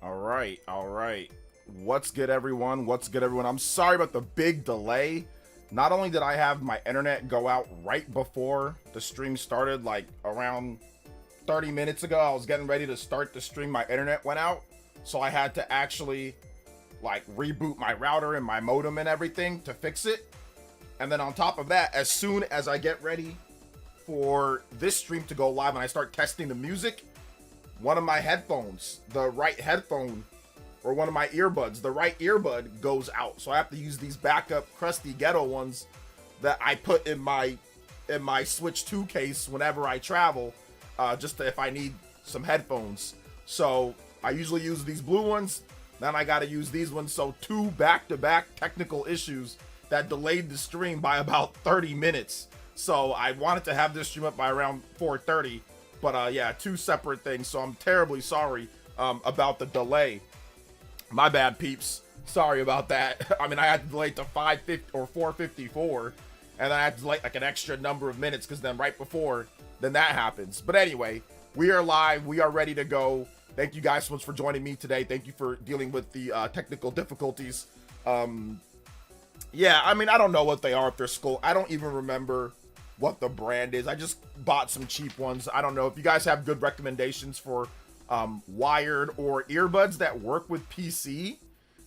All right. What's good, everyone? What's good, everyone? I'm sorry about the big delay. Not only did I have my internet go out right before the stream started, like around 30 minutes ago, I was getting ready to start the stream, my internet went out. So I had to actually like reboot my router and my modem and everything to fix it. And then on top of that, as soon as I get ready for this stream to go live and I start testing the music, one of my headphones, the right headphone, or one of my earbuds, the right earbud goes out. So I have to use these backup crusty ghetto ones that I put in my Switch 2 case whenever I travel, just if I need some headphones. So I usually use these blue ones, then I gotta use these ones. So two back-to-back technical issues that delayed the stream by about 30 minutes. So I wanted to have this stream up by around 4:30. But yeah, two separate things, so I'm terribly sorry about the delay. My bad, peeps. Sorry about that. I mean, I had to delay to 5:50 or 4:54, and then I had to delay like an extra number of minutes because then right before, then that happens. But anyway, we are live. We are ready to go. Thank you guys so much for joining me today. Thank you for dealing with the technical difficulties. Yeah, I mean, I don't know what they are if they're skull. I don't even remember what the brand is. I just bought some cheap ones. I don't know if you guys have good recommendations for wired or earbuds that work with PC,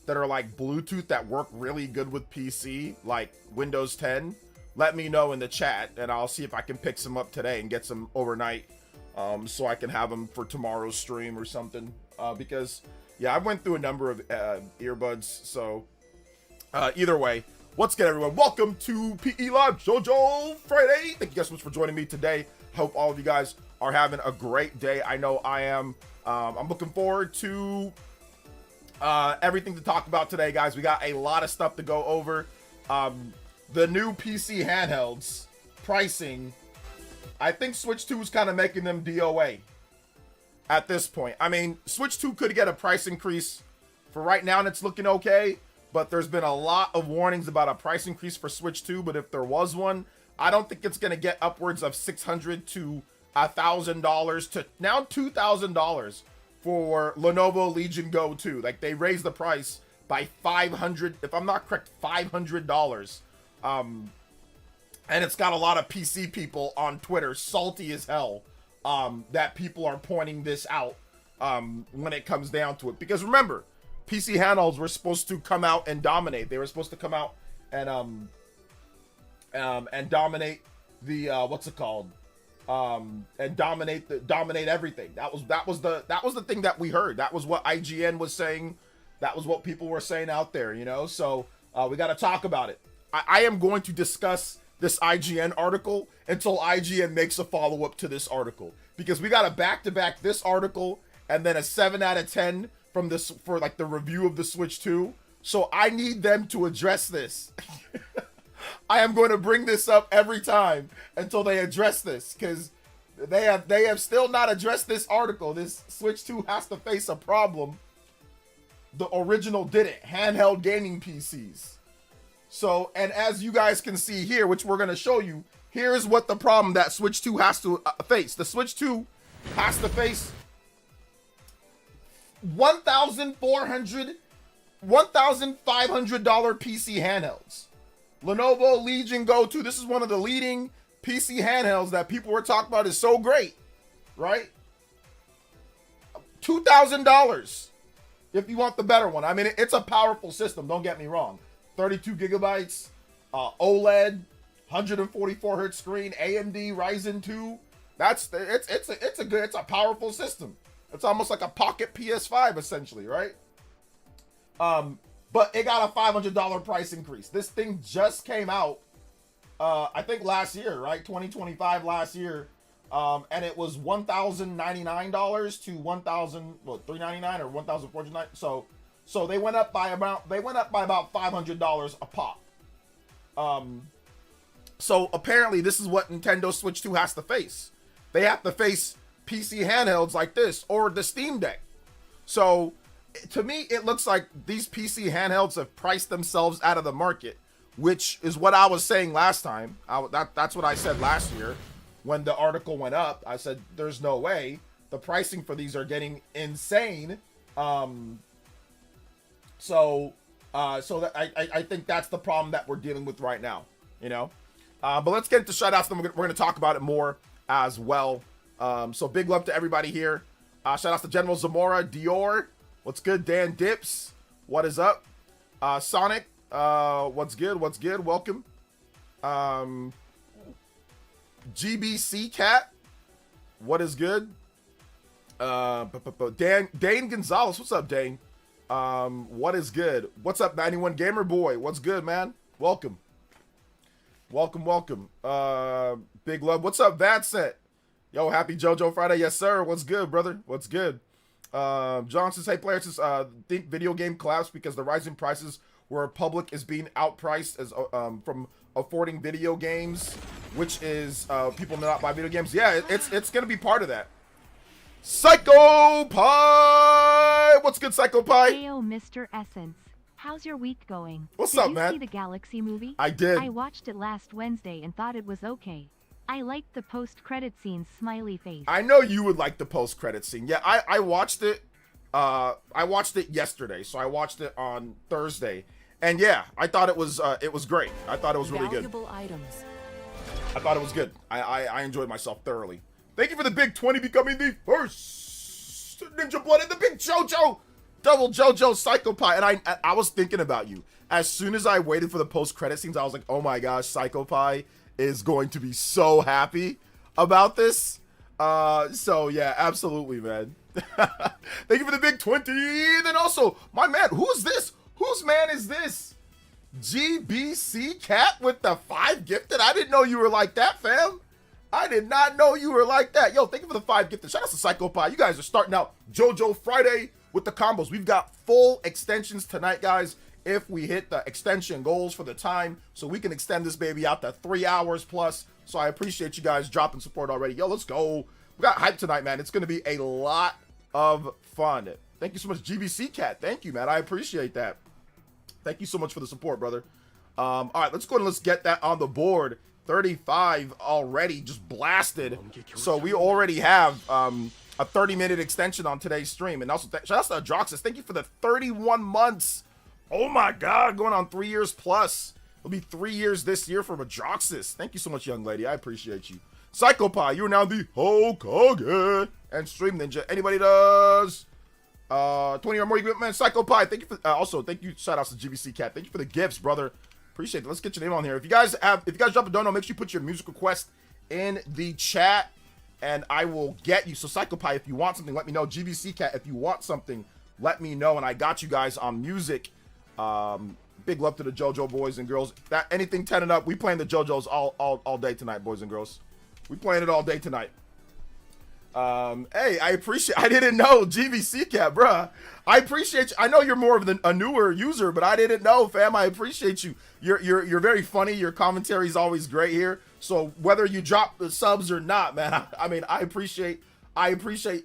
that are like Bluetooth that work really good with PC, like Windows 10. Let me know in the chat and I'll see if I can pick some up today and get some overnight, so I can have them for tomorrow's stream or something, because yeah, I went through a number of earbuds. So either way, what's good, everyone? Welcome to PE Live JOJO Friday. Thank you guys so much for joining me today. Hope all of you guys are having a great day. I know I am. I'm looking forward to everything to talk about today, guys. We got a lot of stuff to go over. The new PC handhelds pricing. I think Switch 2 is kind of making them DOA at this point. I mean, Switch 2 could get a price increase for right now, and it's looking okay. But there's been a lot of warnings about a price increase for Switch 2. But if there was one, I don't think it's going to get upwards of $600 to $1,000 to now $2,000 for Lenovo Legion Go 2. Like, they raised the price by $500, if I'm not correct, $500. And it's got a lot of PC people on Twitter salty as hell, that people are pointing this out when it comes down to it. Because remember, PC handhelds were supposed to come out and dominate. They were supposed to come out and dominate the what's it called? And dominate everything. That was the thing that we heard. That was what IGN was saying. That was what people were saying out there, you know. So we got to talk about it. I am going to discuss this IGN article until IGN makes a follow-up to this article, because we got to back-to-back this article and then a 7 out of 10 from this for like the review of the Switch 2. So I need them to address this. I am going to bring this up every time until they address this, because they have still not addressed this article. This Switch 2 has to face a problem. The original didn't. Handheld gaming PCs. So, and as you guys can see here, which we're going to show you, here's what the problem that Switch 2 has to face. The Switch 2 has to face $1,500 PC handhelds. Lenovo Legion Go 2. This is one of the leading PC handhelds that people were talking about is so great, right? $2,000 if you want the better one. I mean, it's a powerful system, don't get me wrong. 32 gigabytes, OLED, 144 hertz screen, AMD Ryzen 2. It's a powerful system. It's almost like a pocket PS5 essentially, right? But it got a $500 price increase. This thing just came out, I think last year, right? 2025 last year. And it was $1,099 to $399 or $1,499. So they went up by about $500 a pop. So apparently this is what Nintendo Switch 2 has to face. They have to face PC handhelds like this or the Steam Deck. So to me, it looks like these PC handhelds have priced themselves out of the market, which is what I was saying last time. That's what I said last year when the article went up. I said, there's no way. The pricing for these are getting insane. So that I think that's the problem that we're dealing with right now, you know. But let's get into shoutouts, then we're going to talk about it more as well. So big love to everybody here. Shoutouts to General Zamora, Dior, what's good? Dan Dips, what is up? Sonic, what's good? What's good? Welcome. GBC Cat, what is good? Dane Gonzalez, what's up, Dane? What is good? What's up, 91 Gamer Boy? What's good, man? Welcome. Welcome. Big love. What's up, Vincent? Yo, happy JoJo Friday. Yes, sir. What's good, brother? What's good? John says, hey, players, think video game collapse because the rising prices where public is being outpriced as from affording video games, which is people not buy video games. Yeah, it's gonna be part of that. Psycho Pie! What's good, Psycho Pie? Heyo, Mr. Essence. How's your week going? What's up, man? Did you see the Galaxy movie? I did. I watched it last Wednesday and thought it was okay. I liked the post-credit scene smiley face. I know you would like the post-credit scene. Yeah, I watched it. I watched it yesterday, so I watched it on Thursday. And yeah, I thought it was great. I thought it was really good. Items. I thought it was good. I enjoyed myself thoroughly. Thank you for the big 20 becoming the first Ninja Blood and the big JoJo. Double JoJo Psycho Pie. And I was thinking about you. As soon as I waited for the post-credit scenes, I was like, oh my gosh, Psycho Pie is going to be so happy about this. So yeah, absolutely, man. Thank you for the big 20. And then also, my man, who's this? Whose man is this? GBC Cat with the 5 gifted? I didn't know you were like that, fam. I did not know you were like that. Yo, thank you for the 5 gifted. Shout out to Psycho Pie. You guys are starting out JoJo Friday with the combos. We've got full extensions tonight, guys, if we hit the extension goals for the time, so we can extend this baby out to 3 hours plus. So I appreciate you guys dropping support already. Yo, let's go. We got hype tonight, man. It's going to be a lot of fun. Thank you so much, GBC Cat. Thank you, man. I appreciate that. Thank you so much for the support, brother. All right, let's go and let's get that on the board. 35 already, just blasted. So we already have a 30-minute extension on today's stream. And also, shout out to Adroxus. Thank you for the 31 months. Oh my God, going on 3 years plus. It'll be 3 years this year for Adroxus. Thank you so much, young lady. I appreciate you. Psycho Pie, you are now the Hokage. And Stream Ninja. Anybody does 20 or more, man. Psycho Pie, thank you for also thank you. Shout outs to GBC Cat. Thank you for the gifts, brother. Appreciate it. Let's get your name on here. If you guys drop a dono, make sure you put your music request in the chat and I will get you. So Psycho Pie, if you want something, let me know. GBC Cat, if you want something, let me know. And I got you guys on music. Big love to the JoJo boys and girls. That anything 10 and up, we playing the JoJos all day tonight, boys and girls. We playing it all day tonight. Hey, I didn't know GVC Cat, bruh. I appreciate you. I know you're more of a newer user, but I didn't know, fam. I appreciate you. You're very funny. Your commentary is always great here. So whether you drop the subs or not, man, I mean, I appreciate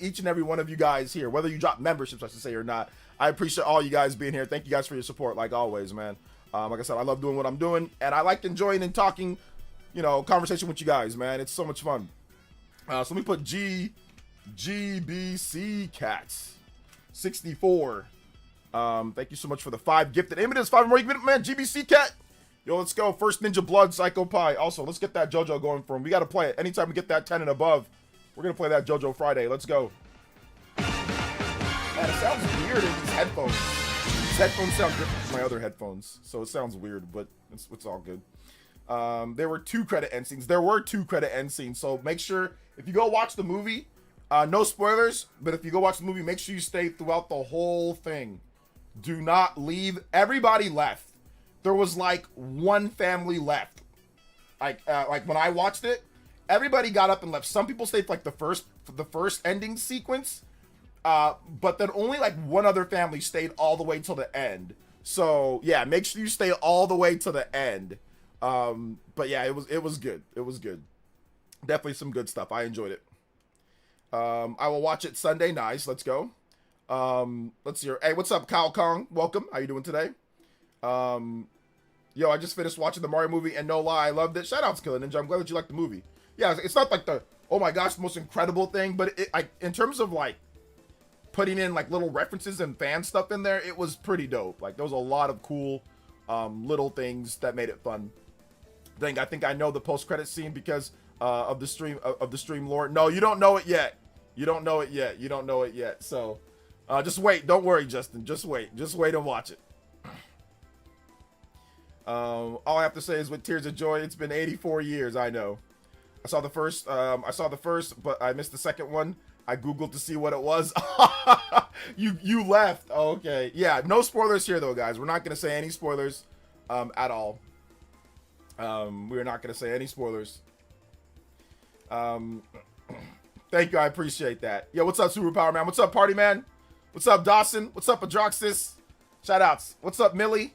each and every one of you guys here, whether you drop memberships, I should say, or not. I appreciate all you guys being here. Thank you guys for your support, like always, man. Like I said, I love doing what I'm doing, and I like enjoying and talking, conversation with you guys, man. It's so much fun. So let me put GBC Cats 64. Thank you so much for the 5 gifted images. 5 more, man. GBC Cat. Yo, let's go. First Ninja Blood, Psycho Pie. Also, let's get that JoJo going for him. We got to play it. Anytime we get that 10 and above, we're going to play that JoJo Friday. Let's go. Man, it sounds weird in these headphones. These headphones sound different from my other headphones, so it sounds weird, but it's all good. There were 2 credit end scenes. So make sure, if you go watch the movie, no spoilers, but if you go watch the movie, make sure you stay throughout the whole thing. Do not leave. Everybody left. There was like one family left. Like when I watched it, everybody got up and left. Some people stayed for like the first ending sequence, but then only like one other family stayed all the way till the end. So yeah, make sure you stay all the way to the end. But yeah, it was good. It was good. Definitely some good stuff. I enjoyed it. I will watch it Sunday. Nice. Let's go. Let's see. Hey, what's up, Kyle Kong? Welcome. How you doing today? Yo, I just finished watching the Mario movie, and no lie, I loved it. Shout out to Killer Ninja. I'm glad that you liked the movie. Yeah, it's not like the, oh my gosh, the most incredible thing, but in terms of like putting in like little references and fan stuff in there, it was pretty dope. Like there was a lot of cool little things that made it fun. I think I know the post-credit scene because of the stream lore. No, you don't know it yet. You don't know it yet. So just wait. Don't worry, Justin. Just wait and watch it. All I have to say is with tears of joy, it's been 84 years. I know. I saw the first, but I missed the second one. I Googled to see what it was. You left. Oh, okay. Yeah, no spoilers here though, guys. We're not going to say any spoilers at all. We're not going to say any spoilers. Thank you. I appreciate that. Yo, what's up, Superpower Man? What's up, Party Man? What's up, Dawson? What's up, Adroxis? Shout outs. What's up, Millie?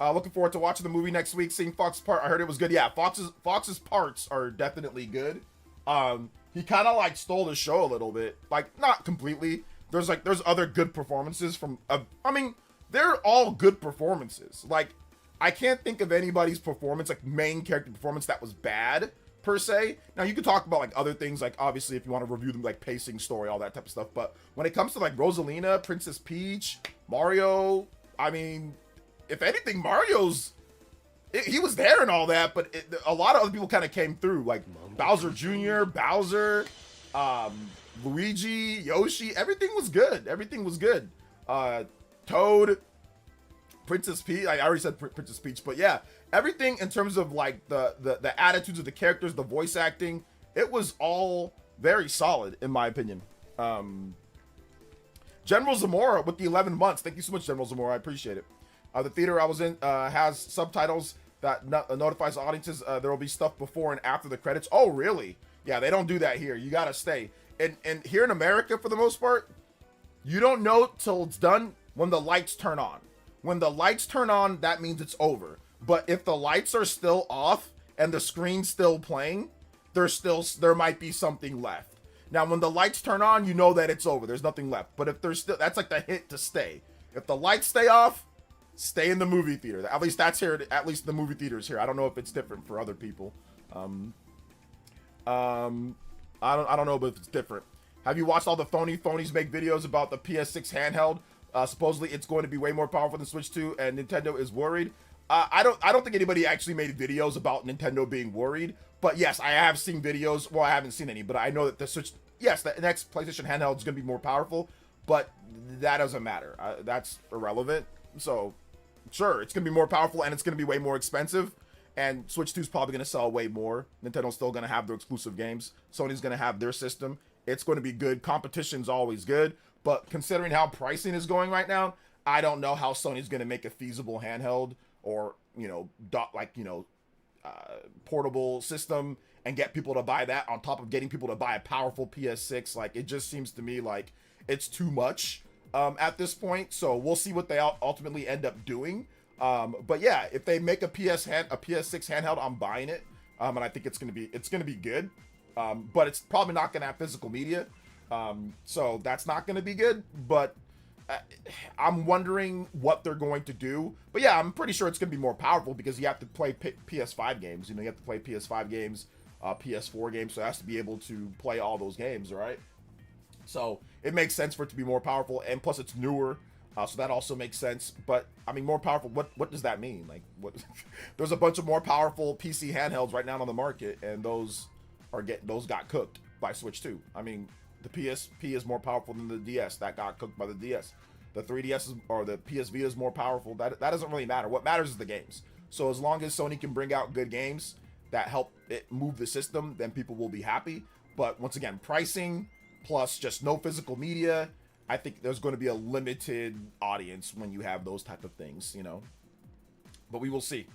Looking forward to watching the movie next week. Seeing Fox's part, I heard it was good. Yeah, Fox's parts are definitely good. He kind of like stole the show a little bit, like not completely. There's other good performances from. I mean, they're all good performances. Like, I can't think of anybody's performance, like main character performance, that was bad per se. Now you could talk about like other things, like obviously if you want to review them, like pacing, story, all that type of stuff. But when it comes to like Rosalina, Princess Peach, Mario, I mean, if anything, he was there and all that, but a lot of other people kind of came through, like Bowser Jr., Bowser, Luigi, Yoshi. Everything was good. Toad, Princess Peach. I already said Princess Peach, but yeah, everything in terms of like the attitudes of the characters, the voice acting, it was all very solid in my opinion. General Zamora with the 11 months. Thank you so much, General Zamora. I appreciate it. The theater I was in has subtitles that notifies audiences there will be stuff before and after the credits. Oh, really? Yeah, they don't do that here. You gotta stay. And here in America, for the most part, you don't know till it's done when the lights turn on. When the lights turn on, that means it's over. But if the lights are still off and the screen's still playing, there might be something left. Now, when the lights turn on, you know that it's over. There's nothing left. But if there's still, that's like the hint to stay. If the lights stay off, stay in the movie theater. At least that's here. At least the movie theaters here. I don't know if it's different for other people. I don't know, but it's different. Have you watched all the phonies make videos about the PS6 handheld? Supposedly it's going to be way more powerful than Switch 2, and Nintendo is worried. I don't think anybody actually made videos about Nintendo being worried. But yes, I have seen videos. Well, I haven't seen any, but I know that the Switch, yes, the next PlayStation handheld is going to be more powerful, but that doesn't matter. That's irrelevant. So sure, it's going to be more powerful and it's going to be way more expensive. And Switch 2 is probably going to sell way more. Nintendo's still going to have their exclusive games. Sony's going to have their system. It's going to be good. Competition's always good. But considering how pricing is going right now, I don't know how Sony's going to make a feasible handheld or, portable system and get people to buy that on top of getting people to buy a powerful PS6. Like, it just seems to me like it's too much at this point. So we'll see what they ultimately end up doing. But yeah, if they make a PS6 handheld, I'm buying it. And I think it's gonna be good. But it's probably not gonna have physical media. So that's not gonna be good. But I'm wondering what they're going to do. But yeah, I'm pretty sure it's gonna be more powerful because you have to play PS5 games. You have to play PS5 games, PS4 games. So it has to be able to play all those games, right? So it makes sense for it to be more powerful, and plus it's newer. So that also makes sense. But I mean, more powerful, what does that mean? Like, what? There's a bunch of more powerful PC handhelds right now on the market, and those got cooked by Switch 2. I mean, the PSP is more powerful than the DS. That got cooked by the DS. The 3DS or the PS Vita is more powerful. That doesn't really matter. What matters is the games. So as long as Sony can bring out good games that help it move the system, then people will be happy. But once again, pricing plus just no physical media, I think there's going to be a limited audience when you have those type of things, but we will see.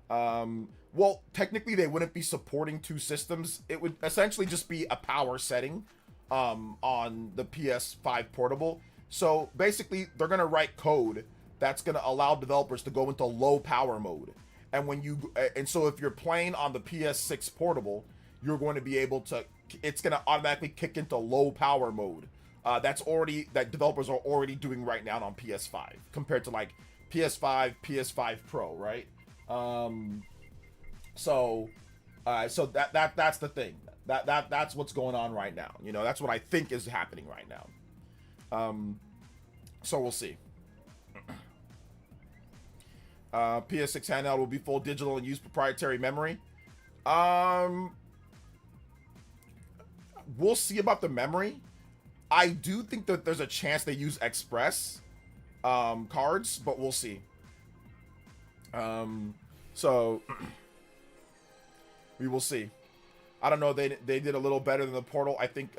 Well, technically they wouldn't be supporting two systems. It would essentially just be a power setting on the PS5 portable. So basically they're going to write code that's going to allow developers to go into low power mode. And so if you're playing on the PS6 portable, you're going to be able to, it's going to automatically kick into low power mode. That developers are already doing right now on PS5 compared to like PS5, PS5 Pro, right? So that's the thing. That's what's going on right now. That's what I think is happening right now. So we'll see. PS6 handheld will be full digital and use proprietary memory. We'll see about the memory. I do think that there's a chance they use Express cards, but we'll see. So we will see. I don't know. They did a little better than the Portal. I think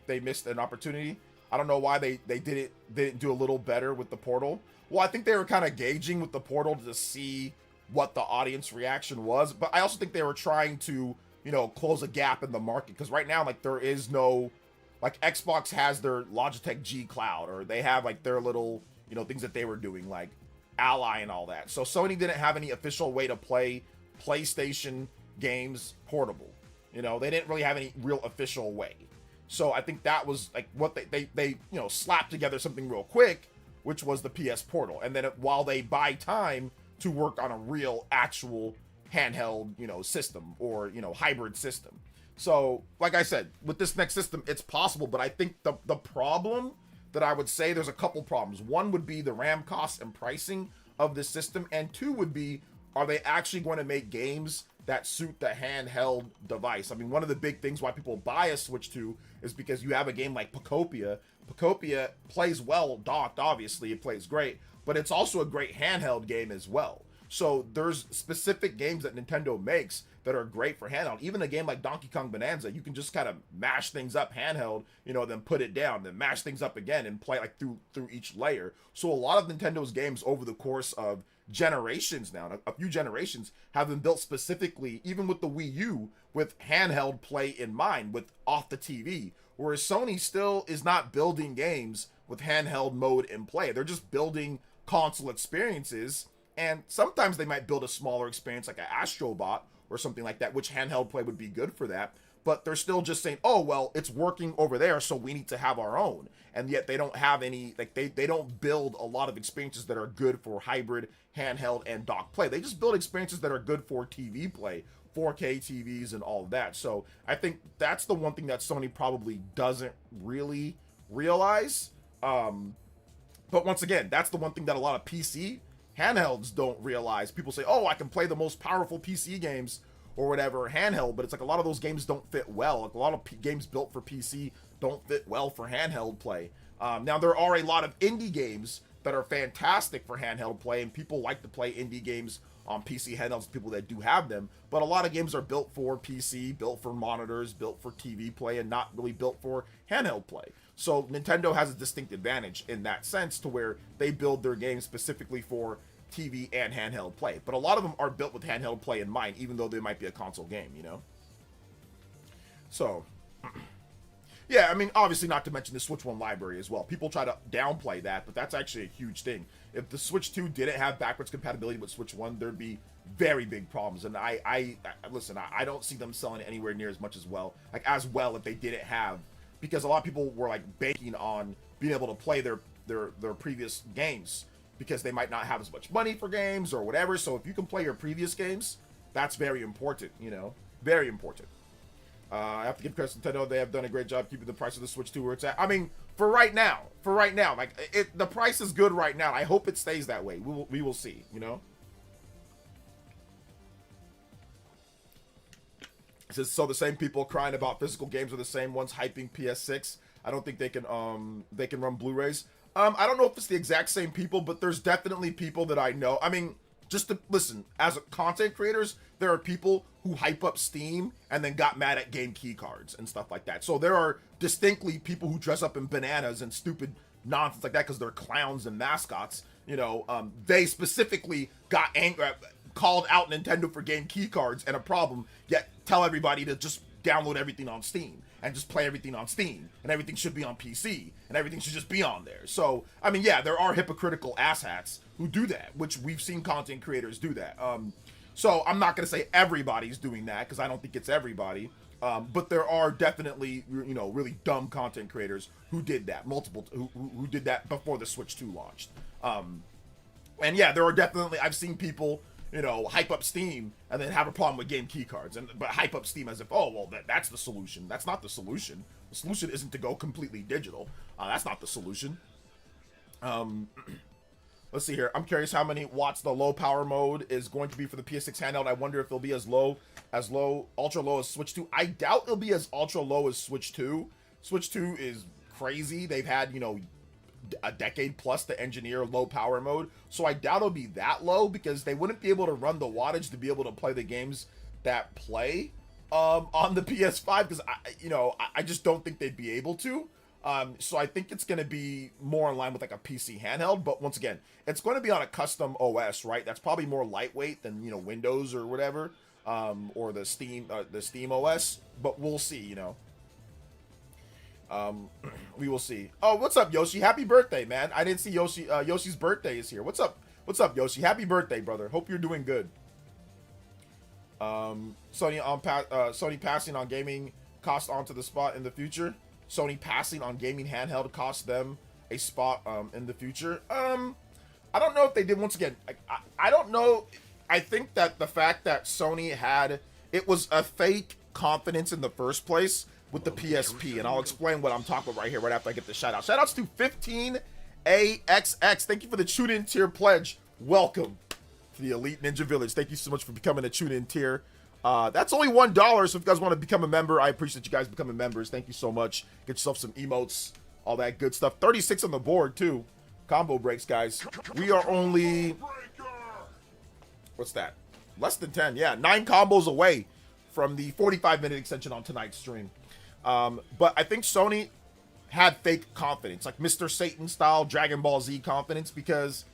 they missed an opportunity. I don't know why they didn't do a little better with the Portal. Well, I think they were kind of gauging with the Portal to see what the audience reaction was, but I also think they were trying to, you know, close a gap in the market, because right now, like, there is no, like, Xbox has their Logitech G Cloud, or they have like their little, you know, things that they were doing, like Ally and all that. So Sony didn't have any official way to play PlayStation games portable. You know, they didn't really have any real official way. So I think that was like what they you know, slapped together something real quick, which was the PS Portal. And then while they buy time to work on a real actual handheld, you know, system, or, you know, hybrid system. So like I said, with this next system, it's possible, but I think the problem that I would say, there's a couple problems. One would be the RAM cost and pricing of this system, and two would be, are they actually going to make games that suit the handheld device? I mean, one of the big things why people buy a Switch 2 is because you have a game like Pocopia. Pocopia plays well docked, obviously, it plays great, but it's also a great handheld game as well. So there's specific games that Nintendo makes that are great for handheld. Even a game like Donkey Kong Bonanza, you can just kind of mash things up handheld, you know, then put it down, then mash things up again and play like through each layer. So a lot of Nintendo's games over the course of generations now, a few generations, have been built specifically, even with the Wii U, with handheld play in mind, with off the TV. Whereas Sony still is not building games with handheld mode in play. They're just building console experiences, and sometimes they might build a smaller experience like an Astrobot or something like that, which handheld play would be good for that. But they're still just saying, oh, well, it's working over there, so we need to have our own. And yet they don't have any, like, they don't build a lot of experiences that are good for hybrid, handheld, and dock play. They just build experiences that are good for TV play, 4K TVs and all of that. So I think that's the one thing that Sony probably doesn't really realize. But once again, that's the one thing that a lot of PC handhelds don't realize. People say, oh, I can play the most powerful PC games or whatever handheld, but it's like a lot of those games don't fit well. Like a lot of games built for PC don't fit well for handheld play. Now there are a lot of indie games that are fantastic for handheld play, and people like to play indie games on PC handhelds, people that do have them, but a lot of games are built for PC, built for monitors, built for TV play, and not really built for handheld play. So Nintendo has a distinct advantage in that sense, to where they build their games specifically for TV and handheld play. But a lot of them are built with handheld play in mind, even though they might be a console game, you know? So, yeah, I mean, obviously not to mention the Switch 1 library as well. People try to downplay that, but that's actually a huge thing. If the Switch 2 didn't have backwards compatibility with Switch 1, there'd be very big problems. And listen, I don't see them selling anywhere near as much as well if they didn't have, because a lot of people were like banking on being able to play their previous games, because they might not have as much money for games or whatever. So if you can play your previous games, that's very important, you know, very important. I have to give credit to Nintendo. They have done a great job keeping the price of the Switch 2 where it's at. I mean, for right now, like the price is good right now. I hope it stays that way. We will see, you know. It says, so the same people crying about physical games are the same ones hyping PS6. I don't think they can run Blu-rays. I don't know if it's the exact same people, but there's definitely people that I know. I mean, just to listen, as content creators, there are people who hype up Steam and then got mad at game key cards and stuff like that. So there are distinctly people who dress up in bananas and stupid nonsense like that because they're clowns and mascots. You know, they specifically got angry, called out Nintendo for game key cards and a problem, yet tell everybody to just download everything on Steam and just play everything on Steam, and everything should be on PC, and everything should just be on there. So, I mean, yeah, there are hypocritical asshats who do that, which we've seen content creators do that. So I'm not going to say everybody's doing that, because I don't think it's everybody, but there are definitely, you know, really dumb content creators who did that, who did that before the Switch 2 launched. And yeah, there are definitely, I've seen people, you know, hype up Steam and then have a problem with game key cards, but hype up Steam as if, oh, well, that's the solution. That's not the solution. The solution isn't to go completely digital. That's not the solution. Let's see here. I'm curious how many watts the low power mode is going to be for the PS6 handheld. I wonder if it'll be ultra low as Switch 2. I doubt it'll be as ultra low as Switch 2. Switch 2 is crazy. They've had, you know, a decade plus to engineer low power mode. So I doubt it'll be that low because they wouldn't be able to run the wattage to be able to play the games that play on the PS5 because I just don't think they'd be able to. So I think it's going to be more in line with like a PC handheld, but once again, it's going to be on a custom OS, right? That's probably more lightweight than, you know, Windows or whatever, or the Steam OS, but we'll see, you know. We will see. Oh, what's up, Yoshi? Happy birthday, man. I didn't see Yoshi. Yoshi's birthday is here. What's up? What's up, Yoshi? Happy birthday, brother. Hope you're doing good. Sony passing on gaming cost onto the spot in the future. Sony passing on gaming handheld cost them a spot in the future. I don't know if they did. Once again, I don't know. I think that the fact that Sony it was a fake confidence in the first place with the PSP, and I'll explain what I'm talking about right here, right after I get the shout out. Shout outs to 15AXX. Thank you for the tune in tier pledge. Welcome to the Elite Ninja Village. Thank you so much for becoming a tune in tier. That's only $1, so if you guys want to become a member, I appreciate you guys becoming members. Thank you so much. Get yourself some emotes, all that good stuff. 36 on the board too. Combo breaks, guys. We are only, what's that? Less than 10. Yeah, 9 combos away from the 45-minute extension on tonight's stream. But I think Sony had fake confidence, like Mr. Satan style Dragon Ball Z confidence, because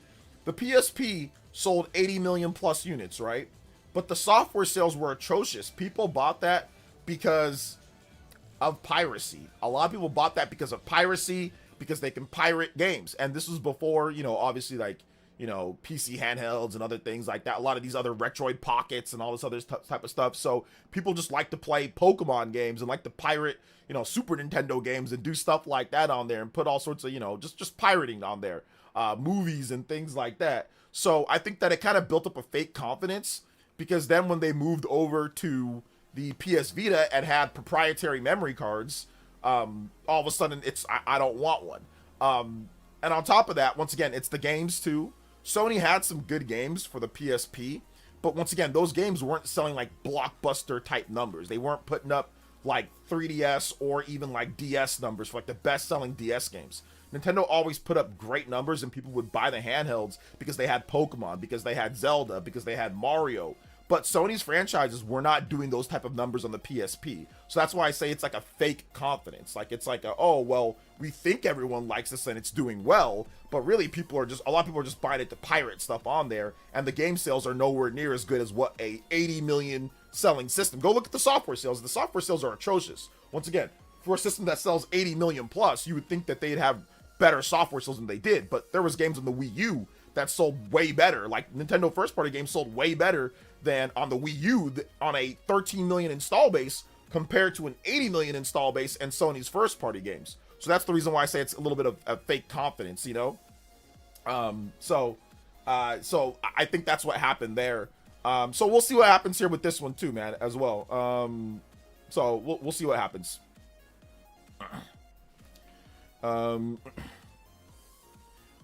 the PSP sold 80 million plus units, right? But the software sales were atrocious. People bought that because of piracy. A lot of people bought that because of piracy, because they can pirate games. And this was before, you know, obviously, like, you know, PC handhelds and other things like that. A lot of these other Retroid Pockets and all this other type of stuff. So people just like to play Pokemon games and like to pirate, you know, Super Nintendo games and do stuff like that on there and put all sorts of, you know, just pirating on there, movies and things like that. So I think that it kind of built up a fake confidence, because then when they moved over to the PS Vita and had proprietary memory cards, all of a sudden I don't want one. And on top of that, once again, it's the games too. Sony had some good games for the PSP, but once again, those games weren't selling like blockbuster type numbers. They weren't putting up like 3DS or even like DS numbers for like the best selling DS games. Nintendo always put up great numbers, and people would buy the handhelds because they had Pokemon, because they had Zelda, because they had Mario. But Sony's franchises were not doing those type of numbers on the PSP. So that's why I say it's like a fake confidence. Like, it's like, oh, well, we think everyone likes this and it's doing well, but really a lot of people are just buying it to pirate stuff on there, and the game sales are nowhere near as good as what a 80 million selling system. Go look at the software sales. The software sales are atrocious. Once again, for a system that sells 80 million plus, you would think that they'd have better software sales than they did, but there was games on the Wii U that sold way better. Like, Nintendo first party games sold way better than on the Wii U on a 13 million install base compared to an 80 million install base and Sony's first party games. So that's the reason why I say it's a little bit of a fake confidence, you know? So I think that's what happened there. So we'll see what happens here with this one too, man, as well. So we'll see what happens.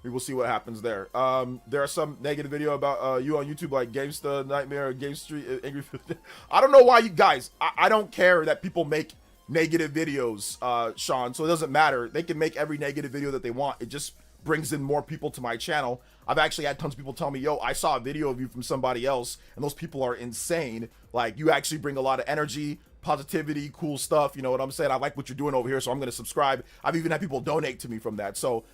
We will see what happens there. There are some negative video about you on YouTube, like Gamesta Nightmare, Game Street, Angry. I don't know why you guys. I don't care that people make negative videos, Sean. So it doesn't matter. They can make every negative video that they want. It just brings in more people to my channel. I've actually had tons of people tell me, yo, I saw a video of you from somebody else, and those people are insane. Like, you actually bring a lot of energy, positivity, cool stuff. You know what I'm saying? I like what you're doing over here, so I'm going to subscribe. I've even had people donate to me from that. So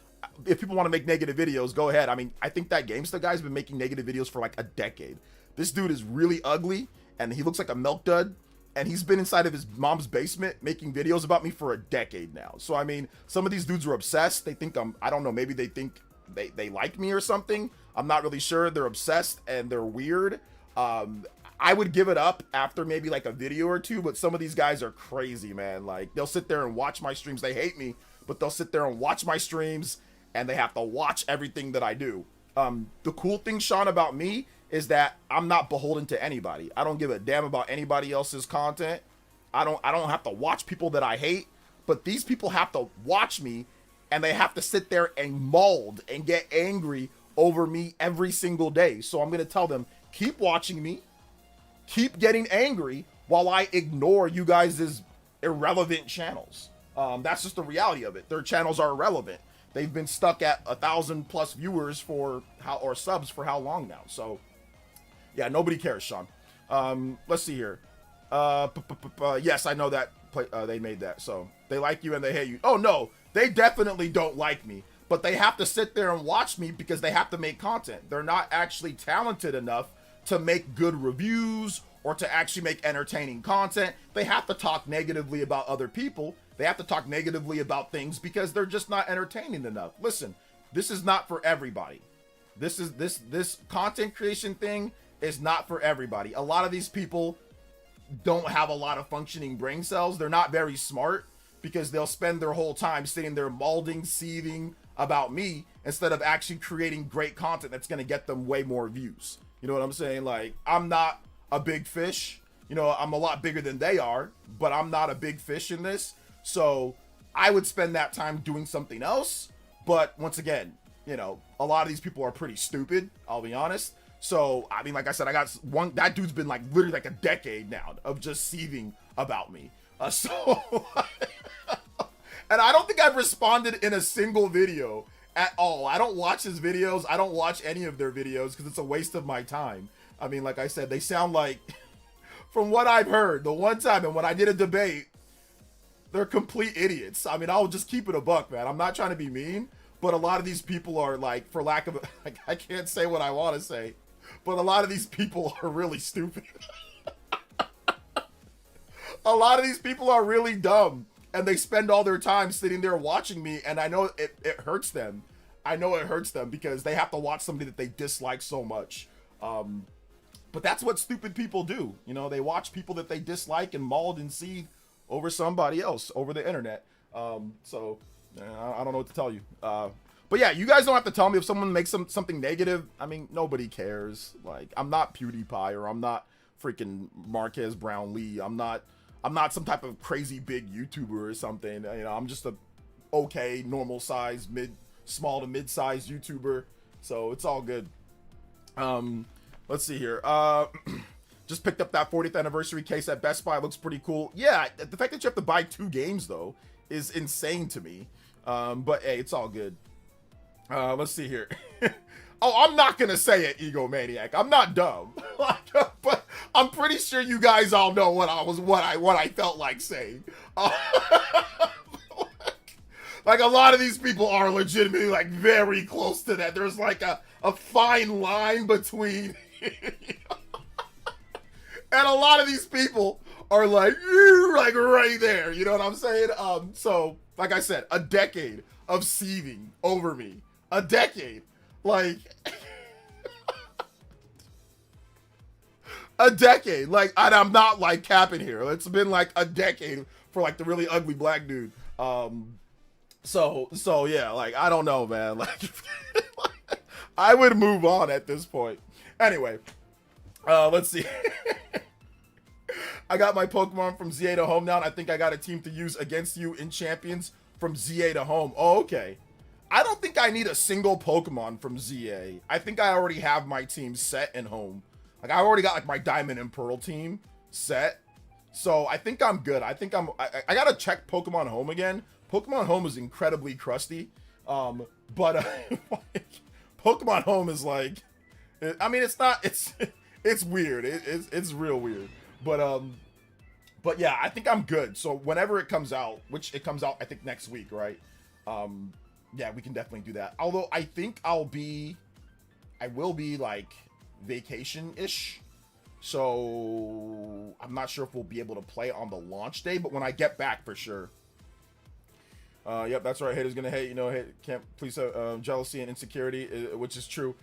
if people want to make negative videos, go ahead. I mean, I think that Gamesta guy's been making negative videos for like a decade. This dude is really ugly, and he looks like a milk dud, and he's been inside of his mom's basement making videos about me for a decade now. So, I mean, some of these dudes are obsessed. They think I don't know, maybe they think they like me or something. I'm not really sure. They're obsessed, and they're weird. I would give it up after maybe like a video or two, but some of these guys are crazy, man. Like, they'll sit there and watch my streams. They hate me, but they'll sit there and watch my streams, and they have to watch everything that I do. The cool thing, Sean, about me is that I'm not beholden to anybody. I don't give a damn about anybody else's content. I don't have to watch people that I hate. but these people have to watch me, and they have to sit there and mold and get angry over me every single day. So I'm going to tell them, keep watching me, keep getting angry while I ignore you guys' irrelevant channels. That's just the reality of it. Their channels are irrelevant. They've been stuck at 1,000+ viewers or subs for how long now? So yeah, nobody cares, Sean. Let's see here. Yes, I know that they made that. So they like you and they hate you. Oh no, they definitely don't like me, but they have to sit there and watch me because they have to make content. They're not actually talented enough to make good reviews or to actually make entertaining content. They have to talk negatively about other people. They have to talk negatively about things because they're just not entertaining enough. Listen, this is not for everybody. This content creation thing is not for everybody. A lot of these people don't have a lot of functioning brain cells. They're not very smart because they'll spend their whole time sitting there molding, seething about me instead of actually creating great content that's going to get them way more views. You know what I'm saying? Like, I'm not a big fish. You know, I'm a lot bigger than they are, but I'm not a big fish in this. So I would spend that time doing something else. But once again, you know, a lot of these people are pretty stupid, I'll be honest. So, I mean, like I said, I got one, that dude's been like literally like a decade now of just seething about me. So, and I don't think I've responded in a single video at all. I don't watch his videos. I don't watch any of their videos because it's a waste of my time. I mean, like I said, they sound like, from what I've heard, the one time, and when I did a debate, they're complete idiots. I mean, I'll just keep it a buck, man. I'm not trying to be mean, but a lot of these people are like, for lack of, like, I can't say what I want to say, but a lot of these people are really stupid. A lot of these people are really dumb, and they spend all their time sitting there watching me, and I know it hurts them. I know it hurts them because they have to watch somebody that they dislike so much. But that's what stupid people do. You know, they watch people that they dislike and mauled and seethe over somebody else over the internet. So I don't know what to tell you. But yeah, you guys don't have to tell me if someone makes something negative. I mean, nobody cares. Like, I'm not PewDiePie, or I'm not freaking Marquez Brownlee. I'm not some type of crazy big YouTuber or something. You know, I'm just a okay, normal size, small to mid-sized YouTuber. So it's all good. Let's see here. Just picked up that 40th anniversary case at Best Buy. Looks pretty cool. Yeah, the fact that you have to buy 2 games though is insane to me. But hey, it's all good. Let's see here. Oh, I'm not gonna say it, Egomaniac. I'm not dumb. But I'm pretty sure you guys all know what I felt like saying. Like, a lot of these people are legitimately like very close to that. There's like a fine line between and a lot of these people are like right there. You know what I'm saying? So like I said, a decade of seething over me. A decade. Like a decade. Like, and I'm not like capping here. It's been like a decade for like the really ugly black dude. So yeah, like, I don't know, man. Like, I would move on at this point. Anyway, let's see. I got my Pokemon from ZA to home now, and I think I got a team to use against you in Champions from ZA to home. Oh, okay. I don't think I need a single Pokemon from ZA. I think I already have my team set in home. Like, I already got like my Diamond and Pearl team set. So I think I'm good. I think I gotta check Pokemon Home again. Pokemon Home is incredibly crusty. But Pokemon Home is like, I mean, it's not, it's weird. It's real weird. But yeah, I think I'm good. So whenever it comes out, which it comes out, I think next week, right? Yeah, we can definitely do that. Although I think I will be like vacation-ish. So I'm not sure if we'll be able to play on the launch day, but when I get back, for sure. Yep, that's right. Haters gonna hate. You know, hate can't please jealousy and insecurity, which is true.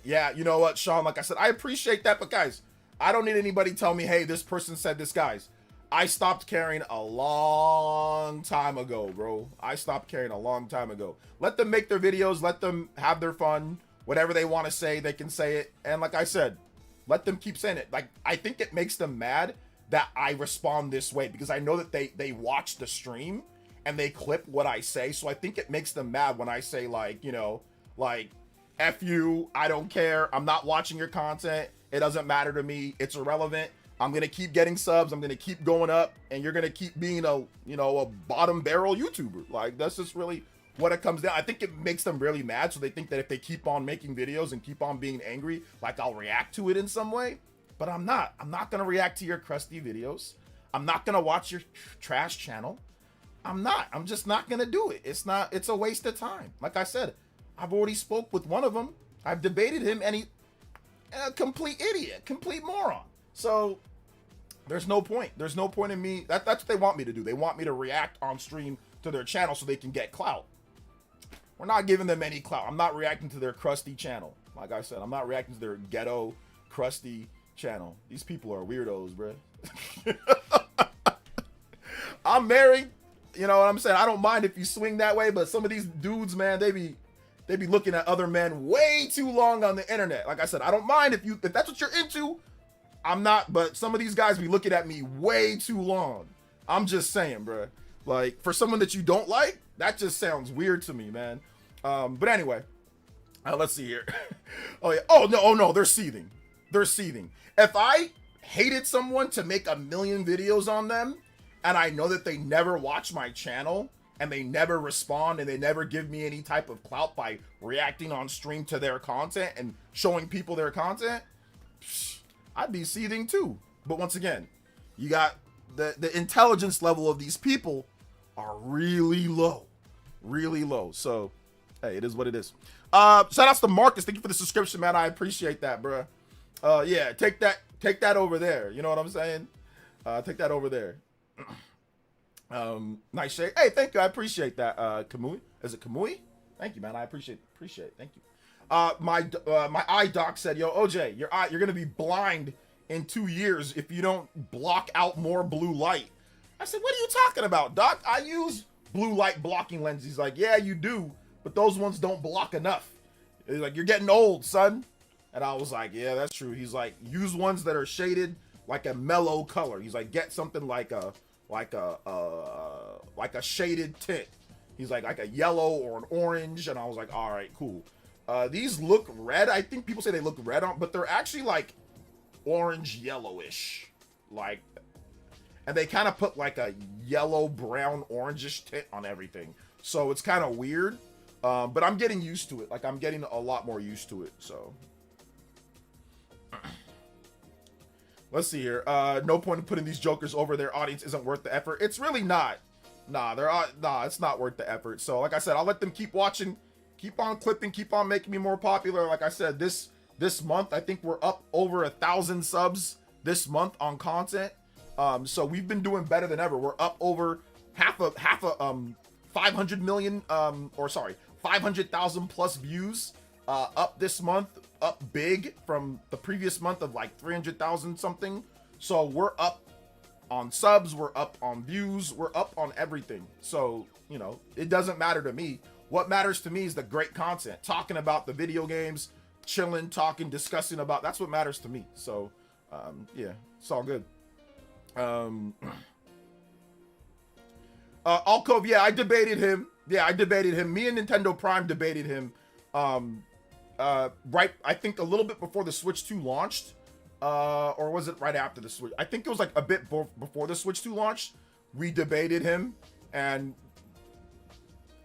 Yeah, you know what, Sean? Like I said, I appreciate that, but guys, I don't need anybody tell me, hey, this person said this, guys. I stopped caring a long time ago, bro. I stopped caring a long time ago. Let them make their videos. Let them have their fun. Whatever they want to say, they can say it. And like I said, let them keep saying it. Like, I think it makes them mad that I respond this way because I know that they watch the stream and they clip what I say. So I think it makes them mad when I say, like, you know, like, F you, I don't care, I'm not watching your content, it doesn't matter to me, it's irrelevant, I'm gonna keep getting subs, I'm gonna keep going up, and you're gonna keep being a, you know, a bottom barrel YouTuber. Like, that's just really what it comes down. I think it makes them really mad, so they think that if they keep on making videos and keep on being angry, like, I'll react to it in some way. But I'm not gonna react to your crusty videos. I'm not gonna watch your trash channel. I'm just not gonna do it. It's a waste of time. Like I said, I've already spoke with one of them. I've debated him, and he a complete idiot, complete moron. So there's no point. There's no point in me. That's what they want me to do. They want me to react on stream to their channel so they can get clout. We're not giving them any clout. I'm not reacting to their crusty channel. Like I said, I'm not reacting to their ghetto, crusty channel. These people are weirdos, bro. I'm married. You know what I'm saying? I don't mind if you swing that way, but some of these dudes, man, they be looking at other men way too long on the internet. Like I said, I don't mind if that's what you're into. I'm not, but some of these guys be looking at me way too long. I'm just saying, bro. Like, for someone that you don't like, that just sounds weird to me, man. But anyway, let's see here. Oh yeah. Oh no, they're seething. They're seething. If I hated someone to make a million videos on them, and I know that they never watch my channel, and they never respond, and they never give me any type of clout by reacting on stream to their content and showing people their content, I'd be seething too. But once again, you got the intelligence level of these people are really low. Really low. So, hey, it is what it is. Shout outs to Marcus. Thank you for the subscription, man. I appreciate that, bro. Yeah, take that over there. You know what I'm saying? Take that over there. Nice shade. Hey, thank you. I appreciate that. Kamui. Is it Kamui? Thank you, man. I appreciate it. Thank you. My eye doc said, yo, OJ, you're gonna be blind in 2 years if you don't block out more blue light. I said, what are you talking about, doc? I use blue light blocking lenses. He's like, yeah, you do, but those ones don't block enough. He's like, you're getting old, son. And I was like, yeah, that's true. He's like, use ones that are shaded like a mellow color. He's like, get something like a shaded tint. He's like a yellow or an orange. And I was like, all right, cool. These look red. I think people say they look red on, but they're actually like orange yellowish, like, and they kind of put like a yellow brown orangish tint on everything. So it's kind of weird. But I'm getting used to it. Like, I'm getting a lot more used to it. So let's see here. No point in putting these jokers over. Their audience isn't worth the effort. It's really not. Nah, it's not worth the effort. So like I said, I'll let them keep watching, keep on clipping, keep on making me more popular. Like I said, this month, I think we're up over 1,000 subs this month on content. So we've been doing better than ever. We're up over half a 500 million, 500,000 plus views, up this month, up big from the previous month of like 300,000 something. So we're up on subs, we're up on views, we're up on everything. So, you know, it doesn't matter to me. What matters to me is the great content, talking about the video games, chilling, talking, discussing about, that's what matters to me. So, yeah, it's all good. Alcove, yeah, I debated him. Me and Nintendo Prime debated him. Right, I think a little bit before the Switch 2 launched. Or was it right after the Switch? I think it was like a bit before the Switch 2 launched. We debated him and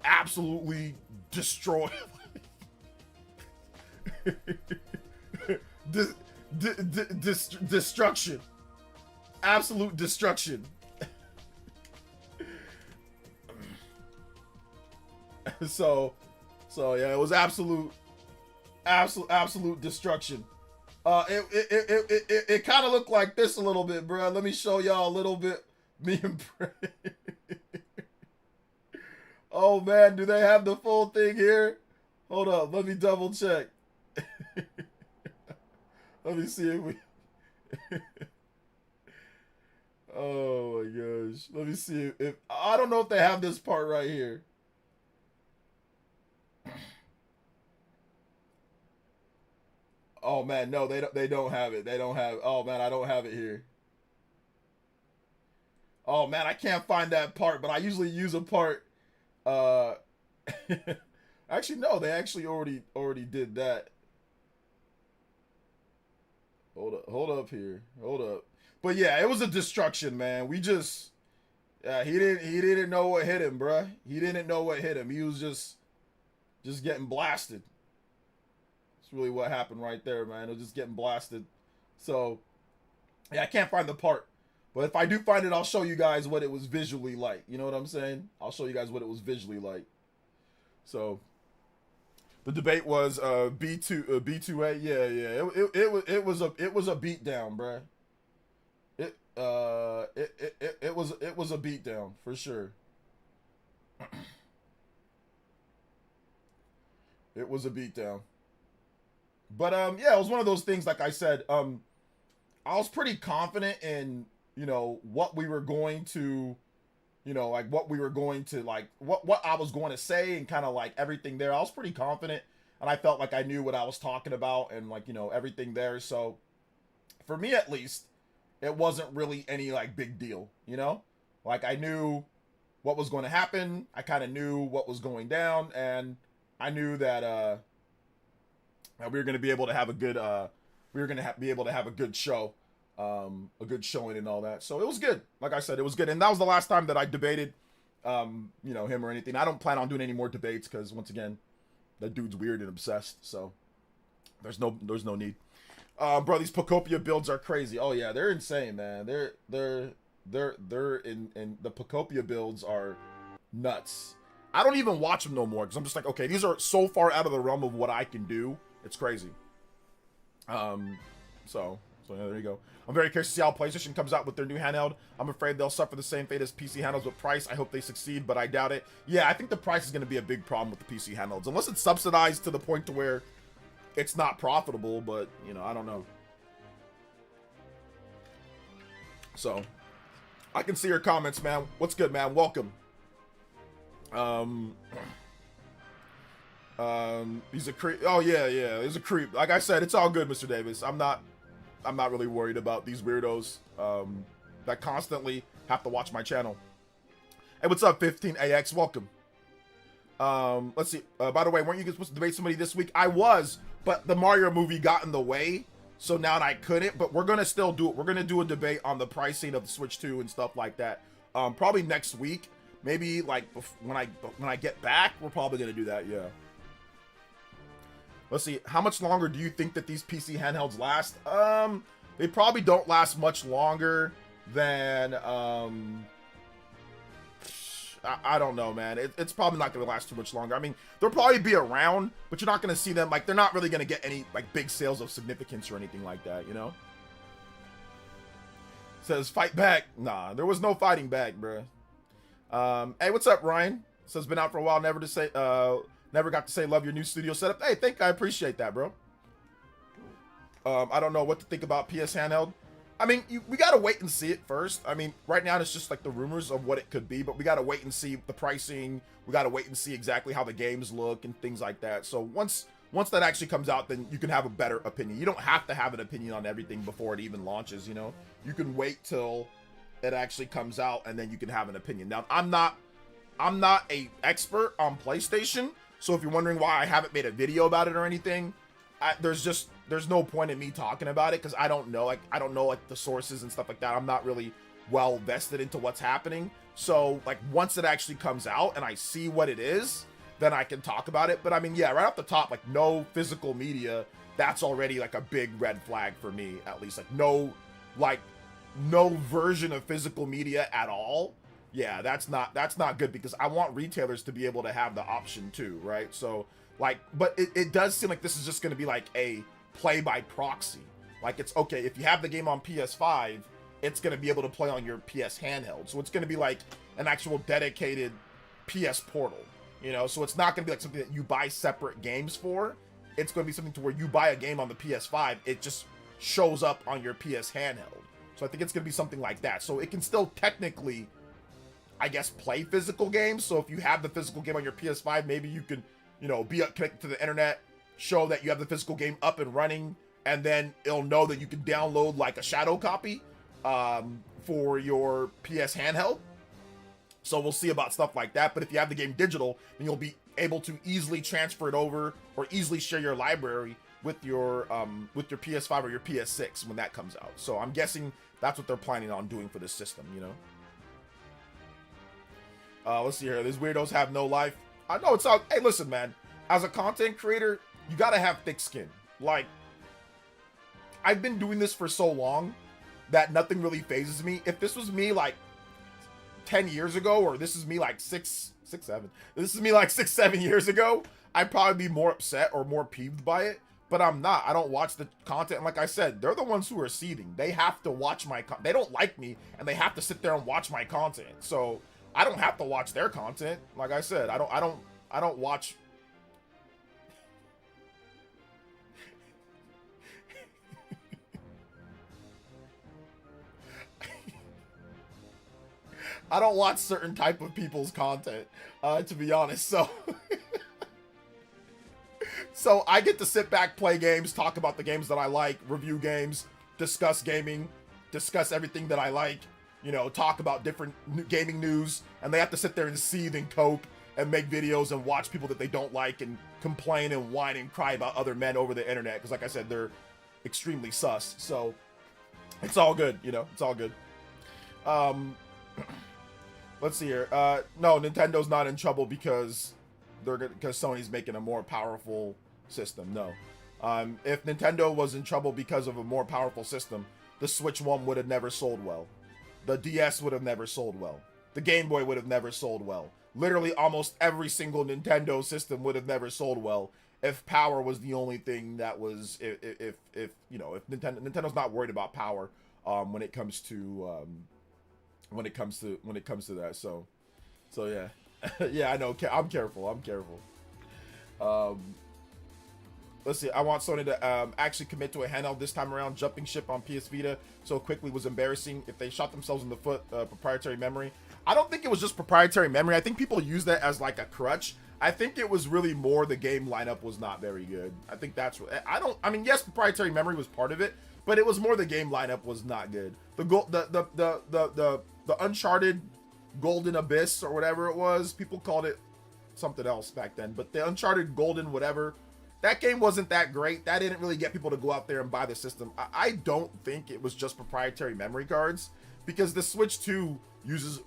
absolutely destroyed. Destruction. Absolute destruction. So yeah, it was absolute destruction. It kind of looked like this a little bit, bro. Let me show y'all a little bit. Me and Bray. Oh man, do they have the full thing here? Hold up, let me double check. Let me see if we. Oh my gosh, let me see if I don't know if they have this part right here. Oh man, no, they don't have it. They don't have. Oh man, I don't have it here. Oh man, I can't find that part, but I usually use a part. Uh, actually, no, they actually already did that. Hold up here, hold up. But yeah, it was a destruction, man. We just, he didn't know what hit him, bruh. He didn't know what hit him. He was just getting blasted. That's really what happened right there, man. It was just getting blasted. So, yeah, I can't find the part. But if I do find it, I'll show you guys what it was visually like. You know what I'm saying? I'll show you guys what it was visually like. So, the debate was B2A. Yeah. It was a beatdown, bruh. It was a beatdown for sure. It was a beatdown. But yeah, it was one of those things. Like I said, I was pretty confident in what we were going to, like what we were going to like what I was going to say and kind of like everything there. I was pretty confident, and I felt like I knew what I was talking about and like everything there. So for me at least, it wasn't really any like big deal. Like I knew what was going to happen. I kind of knew what was going down, and I knew that we were going to be able to have a good be able to have a good show, a good showing and all that. So it was good. Like I said, it was good, and that was the last time that I debated him or anything. I don't plan on doing any more debates because once again, that dude's weird and obsessed. So there's no need. Bro, these Pocopia builds are crazy. Oh yeah, they're insane, man. They're in the Pocopia builds are nuts. I don't even watch them no more because I'm just like, okay, these are so far out of the realm of what I can do. It's crazy. So yeah, there you go. I'm very curious to see how PlayStation comes out with their new handheld. I'm afraid they'll suffer the same fate as PC handhelds with price. I hope they succeed, but I doubt it. Yeah, I think the price is going to be a big problem with the PC handhelds, unless it's subsidized to the point to where it's not profitable, but, I don't know. So, I can see your comments, man. What's good, man? Welcome. He's a creep. Oh, yeah, he's a creep. Like I said, it's all good, Mr. Davis. I'm not really worried about these weirdos that constantly have to watch my channel. Hey, what's up, 15AX? Welcome. Let's see. By the way, weren't you supposed to debate somebody this week? I was, but the Mario movie got in the way, so now I couldn't. But we're gonna still do it. We're gonna do a debate on the pricing of the Switch 2 and stuff like that. Probably next week. Maybe like when I get back, we're probably gonna do that. Yeah. Let's see. How much longer do you think that these PC handhelds last? They probably don't last much longer than I don't know, man. It's probably not going to last too much longer. I mean, they'll probably be around, but you're not going to see them. Like, they're not really going to get any, like, big sales of significance or anything like that, Says, fight back. Nah, there was no fighting back, bruh. Hey, what's up, Ryan? Says, been out for a while, never got to say love your new studio setup. Hey, I appreciate that, bro. I don't know what to think about PS handheld. I mean, we gotta wait and see it first. I mean, right now it's just like the rumors of what it could be, but we gotta wait and see the pricing. We gotta wait and see exactly how the games look and things like that. So once that actually comes out, then you can have a better opinion. You don't have to have an opinion on everything before it even launches, You can wait till it actually comes out and then you can have an opinion. Now, I'm not a expert on PlayStation, so if you're wondering why I haven't made a video about it or anything, there's no point in me talking about it because I don't know like the sources and stuff like that. I'm not really well vested into what's happening. So like once it actually comes out and I see what it is, then I can talk about it. But I mean, yeah, right off the top, like no physical media, that's already like a big red flag for me, at least. Like no version of physical media at all. Yeah, that's not good because I want retailers to be able to have the option too, right? So like, but it does seem like this is just going to be like a play by proxy. Like it's okay, if you have the game on PS5, it's going to be able to play on your PS handheld. So it's going to be like an actual dedicated PS portal, So it's not going to be like something that you buy separate games for. It's going to be something to where you buy a game on the PS5, it just shows up on your PS handheld. So I think it's going to be something like that. So it can still technically, I guess, play physical games. So if you have the physical game on your PS5, maybe you can, be connected to the internet, show that you have the physical game up and running, and then it'll know that you can download like a shadow copy. for your PS handheld. So we'll see about stuff like that. But if you have the game digital, then you'll be able to easily transfer it over or easily share your library with your PS5 or your PS6 when that comes out. So I'm guessing that's what they're planning on doing for this system, you know. Let's see here. These weirdos have no life. I know it's all. Hey, listen, man. As a content creator, you gotta have thick skin. Like, I've been doing this for so long that nothing really phases me. If this was me like 10 years ago, or this is me like 6, 7. This is me like 6, 7 years ago, I'd probably be more upset or more peeved by it. But I'm not. I don't watch the content. And like I said, they're the ones who are seeding. They have to watch my they don't like me, and they have to sit there and watch my content. So I don't have to watch their content. Like I said, I don't watch. I don't watch certain type of people's content, to be honest. So, so I get to sit back, play games, talk about the games that I like, review games, discuss gaming, discuss everything that I like, you know, talk about different gaming news, and they have to sit there and seethe and cope and make videos and watch people that they don't like and complain and whine and cry about other men over the internet. Because like I said, they're extremely sus. So it's all good, you know, it's all good. Let's see here. No, Nintendo's not in trouble because Sony's making a more powerful system. No. If Nintendo was in trouble because of a more powerful system, the Switch 1 would have never sold well. The DS would have never sold well. The Game Boy would have never sold well. Literally almost every single Nintendo system would have never sold well if power was the only thing that was, if you know, if Nintendo's not worried about power when it comes to that. So yeah. Yeah, I know. I'm careful. Let's see. I want Sony to actually commit to a handheld this time around. Jumping ship on PS Vita so quickly was embarrassing. If they shot themselves in the foot, proprietary memory. I don't think it was just proprietary memory. I think people use that as like a crutch. I think it was really more the game lineup was not very good. I think that's what I mean, yes, proprietary memory was part of it, but it was more the game lineup was not good. The Uncharted Golden Abyss or whatever it was, people called it something else back then, but the Uncharted Golden whatever, that game wasn't that great. That didn't really get people to go out there and buy the system. I don't think it was just proprietary memory cards, because the Switch 2 uses,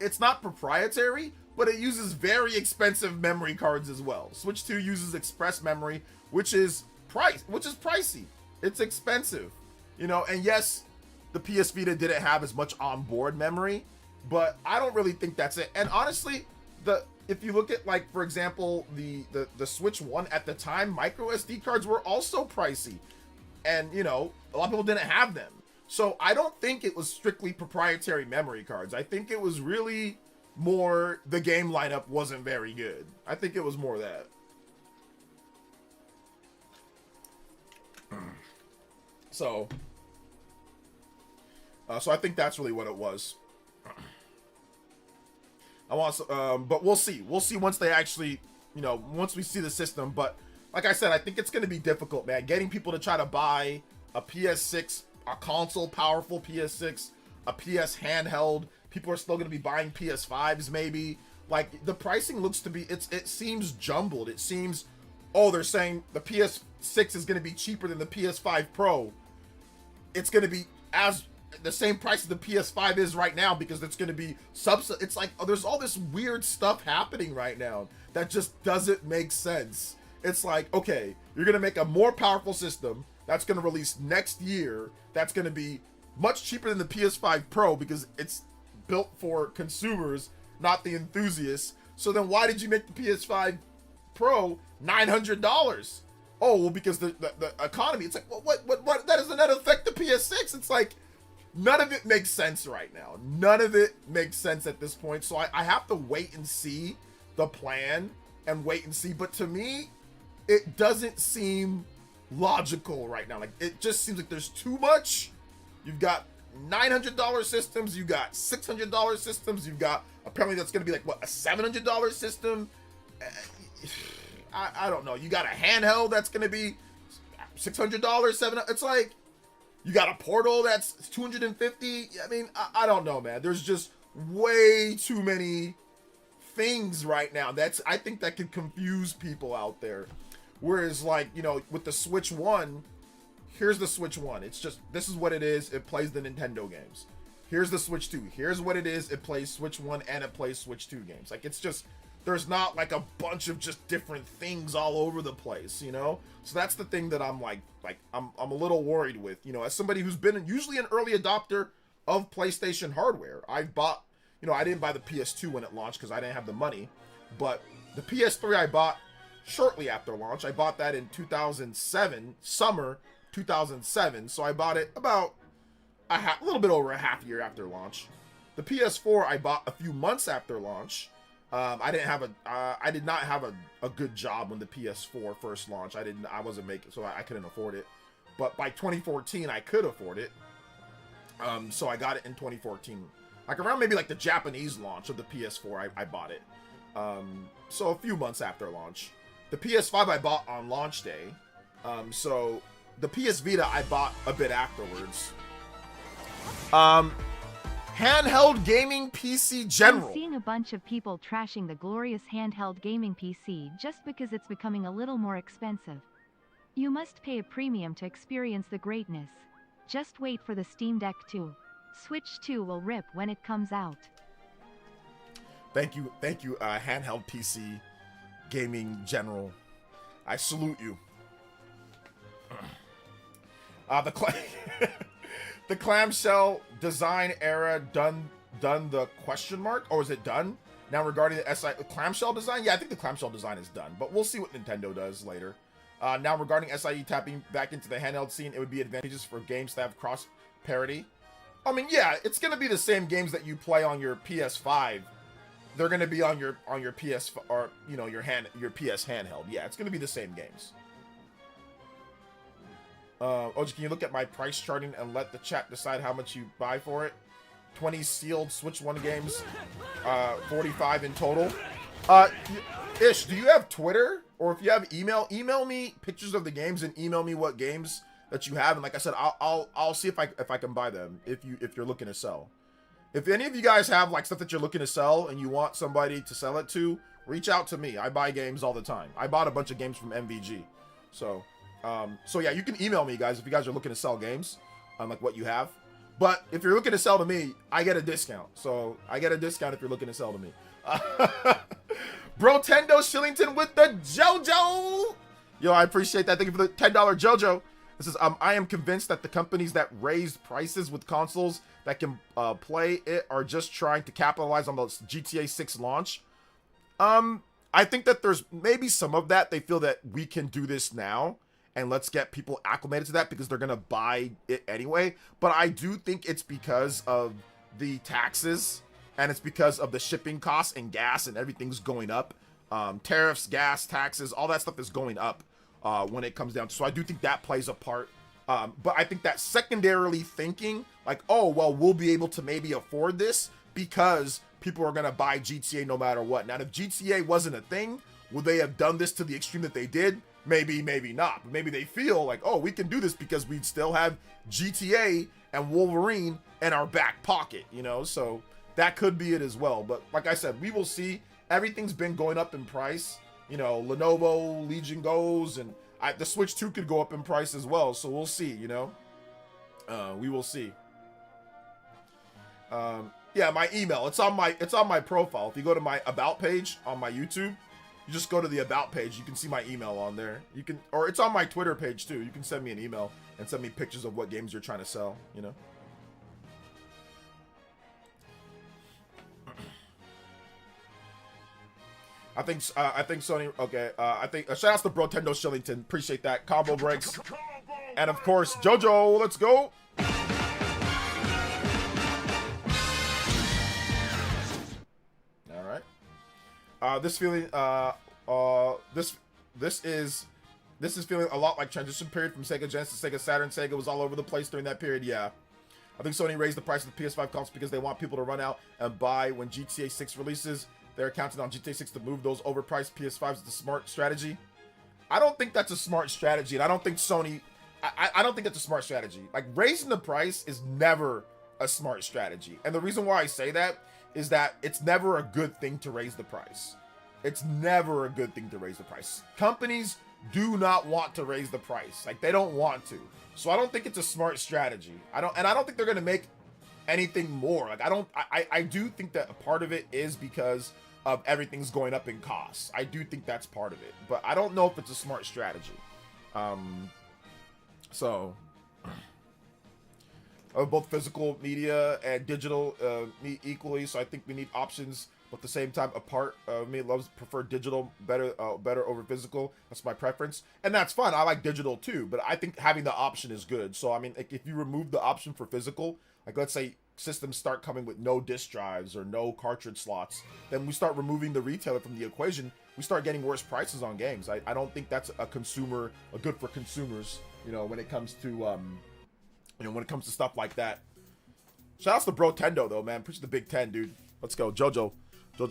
it's not proprietary, but it uses very expensive memory cards as well. Switch 2 uses express memory, which is pricey. It's expensive, you know. And yes, the PS Vita didn't have as much onboard memory, but I don't really think that's it. And honestly, if you look at, like, for example, the Switch 1 at the time, micro SD cards were also pricey, and you know, a lot of people didn't have them. So I don't think it was strictly proprietary memory cards. I think it was really more the game lineup wasn't very good. I think it was more that. So I think that's really what it was. But we'll see. We'll see once they actually, you know, once we see the system. But like I said, I think it's going to be difficult, man. Getting people to try to buy a PS6, a console powerful PS6, a PS handheld. People are still going to be buying PS5s maybe. Like, the pricing looks to be, it seems jumbled. It seems, oh, they're saying the PS6 is going to be cheaper than the PS5 Pro. It's going to be as the same price as the PS5 is right now because it's going to be it's like, oh, there's all this weird stuff happening right now that just doesn't make sense. It's like, okay, you're going to make a more powerful system that's going to release next year, that's going to be much cheaper than the PS5 Pro because it's built for consumers, not the enthusiasts. So then why did you make the PS5 Pro $900? Oh, well, because the economy. It's like, well, what that doesn't affect the PS6. It's like, none of it makes sense right now. None of it makes sense at this point. So I have to wait and see the plan and wait and see. But to me, it doesn't seem logical right now. Like, it just seems like there's too much. You've got $900 systems. You got $600 systems. You've got, apparently that's going to be like, what, a $700 system? I don't know. You got a handheld that's going to be $600, $700. It's like, You got a Portal that's 250. I mean, I don't know, man. There's just way too many things right now. I think that could confuse people out there. Whereas, like, you know, with the Switch 1, here's the Switch 1. It's just, this is what it is. It plays the Nintendo games. Here's the Switch 2. Here's what it is. It plays Switch 1 and it plays Switch 2 games. Like, it's just, there's not like a bunch of just different things all over the place, you know? So that's the thing that I'm I'm a little worried with, you know, as somebody who's been usually an early adopter of PlayStation hardware. I bought, you know, I didn't buy the PS2 when it launched because I didn't have the money, but the PS3 I bought shortly after launch. I bought that in 2007, summer 2007. So I bought it about a little bit over a half year after launch. The PS4 I bought a few months after launch. I did not have a good job when the PS4 first launched. I wasn't making, so I couldn't afford it. But by 2014, I could afford it. So I got it in 2014, like around maybe like the Japanese launch of the PS4. I bought it. So a few months after launch. The PS5 I bought on launch day. So the PS Vita I bought a bit afterwards. Handheld gaming PC general. I'm seeing a bunch of people trashing the glorious handheld gaming PC just because it's becoming a little more expensive. You must pay a premium to experience the greatness. Just wait for the Steam Deck 2. Switch 2 will rip when it comes out. Thank you, handheld PC gaming general. I salute you. The clamshell design era done the question mark, or is it done now regarding the clamshell design? Yeah, I think the clamshell design is done, but we'll see what Nintendo does later. Now regarding SIE tapping back into the handheld scene, it would be advantageous for games that have cross parity. I mean, yeah, it's gonna be the same games that you play on your PS5. They're gonna be on your PS, or you know, your PS handheld. Yeah, it's gonna be the same games. Oji, can you look at my price charting and let the chat decide how much you buy for it? 20 sealed Switch 1 games, 45 in total. Ish, do you have Twitter? Or if you have email me pictures of the games and email me what games that you have. And like I said, I'll see if I can buy them if you're looking to sell. If any of you guys have like stuff that you're looking to sell and you want somebody to sell it to, reach out to me. I buy games all the time. I bought a bunch of games from MVG. So yeah, you can email me, guys, if you guys are looking to sell games, like what you have. But if you're looking to sell to me, I get a discount. So I get a discount if you're looking to sell to me. Bro, Tendo Shillington with the JOJO. Yo, I appreciate that. Thank you for the $10 JOJO. This is I am convinced that the companies that raised prices with consoles that can play it are just trying to capitalize on the GTA 6 launch. I think that there's maybe some of that. They feel that we can do this now, and let's get people acclimated to that because they're gonna buy it anyway. But I do think it's because of the taxes, and it's because of the shipping costs and gas, and everything's going up. Tariffs, gas, taxes, all that stuff is going up when it comes down to. So I do think that plays a part. But I think that secondarily thinking like, oh, well, we'll be able to maybe afford this because people are going to buy GTA no matter what. Now, if GTA wasn't a thing, would they have done this to the extreme that they did? Maybe, maybe not. But maybe they feel like, oh, we can do this because we still have GTA and Wolverine in our back pocket, you know? So that could be it as well. But like I said, we will see. Everything's been going up in price. You know, Lenovo, Legion goes, and the Switch 2 could go up in price as well. So we'll see, you know? We will see. Yeah, my email. It's on my profile. If you go to my About page on my YouTube, you just go to the About page. You can see my email on there. You can, or it's on my Twitter page too. You can send me an email and send me pictures of what games you're trying to sell, you know? I think Sony. Okay. I think shout outs to Bro Tendo Shillington. Appreciate that. Combo breaks, and of course JoJo. Let's go. All right. This feeling. This is feeling a lot like transition period from Sega Genesis to Sega Saturn. Sega was all over the place during that period. Yeah. I think Sony raised the price of the PS5 consoles because they want people to run out and buy when GTA 6 releases. They're counting on GTA 6 to move those overpriced PS5s to smart strategy. I don't think that's a smart strategy, and I don't think Sony. I don't think that's a smart strategy. Like, raising the price is never a smart strategy. And the reason why I say that is that it's never a good thing to raise the price. It's never a good thing to raise the price. Companies do not want to raise the price. Like, they don't want to. So I don't think it's a smart strategy. I don't think they're going to make anything more. Like, I do think that a part of it is because of everything's going up in costs. I do think that's part of it, but I don't know if it's a smart strategy. So both physical media and digital equally. So I think we need options, but at the same time, apart. Me prefer digital better over physical. That's my preference, and that's fine. I like digital too, but I think having the option is good. So I mean, like, if you remove the option for physical, like let's say systems start coming with no disk drives or no cartridge slots, then we start removing the retailer from the equation. We start getting worse prices on games. I don't think that's a good for consumers. You know, when it comes to when it comes to stuff like that. Shout outs to Bro Tendo though, man. Push the Big 10, dude. Let's go, JoJo.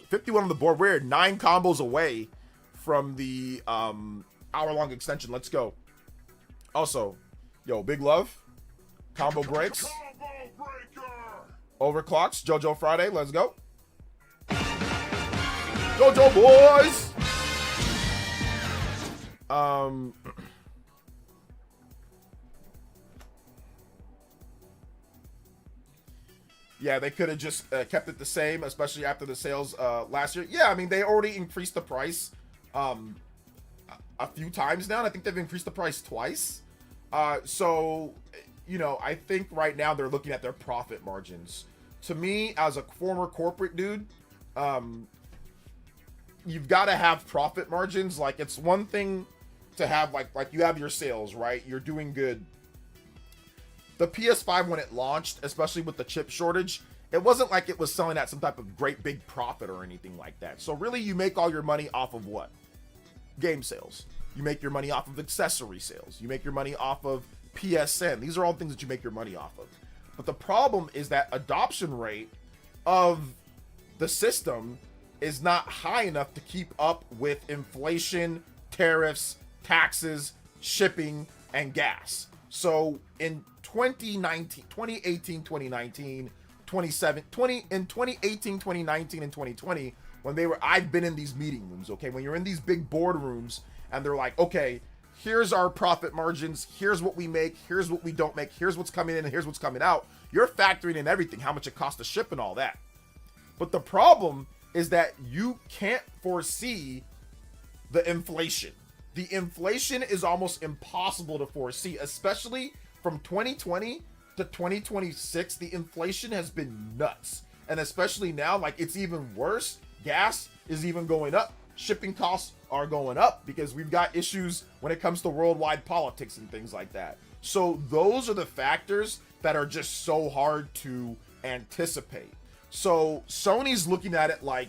51 on the board. We're 9 combos away from the hour-long extension. Let's go. Also, yo, big love. Combo breaks. Overclocks. JoJo Friday. Let's go. JoJo boys. Yeah, they could have just kept it the same, especially after the sales last year. Yeah, I mean, they already increased the price a few times now, and I think they've increased the price twice. So, you know, I think right now they're looking at their profit margins. To me, as a former corporate dude, you've got to have profit margins. Like, it's one thing to have, like you have your sales, right? You're doing good. The PS5, when it launched, especially with the chip shortage, it wasn't like it was selling at some type of great big profit or anything like that. So really, you make all your money off of what? Game sales. You make your money off of accessory sales. You make your money off of PSN. These are all things that you make your money off of. But the problem is that adoption rate of the system is not high enough to keep up with inflation, tariffs, taxes, shipping, and gas. So in 2018, 2019, 2018, 2019, and 2020, when I've been in these meeting rooms, okay? When you're in these big board rooms and they're like, okay, here's our profit margins, here's what we make, here's what we don't make, here's what's coming in, and here's what's coming out. You're factoring in everything, how much it costs to ship and all that. But the problem is that you can't foresee the inflation. The inflation is almost impossible to foresee, especially from 2020 to 2026. The inflation has been nuts. And especially now, like, it's even worse. Gas is even going up. Shipping costs are going up because we've got issues when it comes to worldwide politics and things like that. So those are the factors that are just so hard to anticipate. So Sony's looking at it like,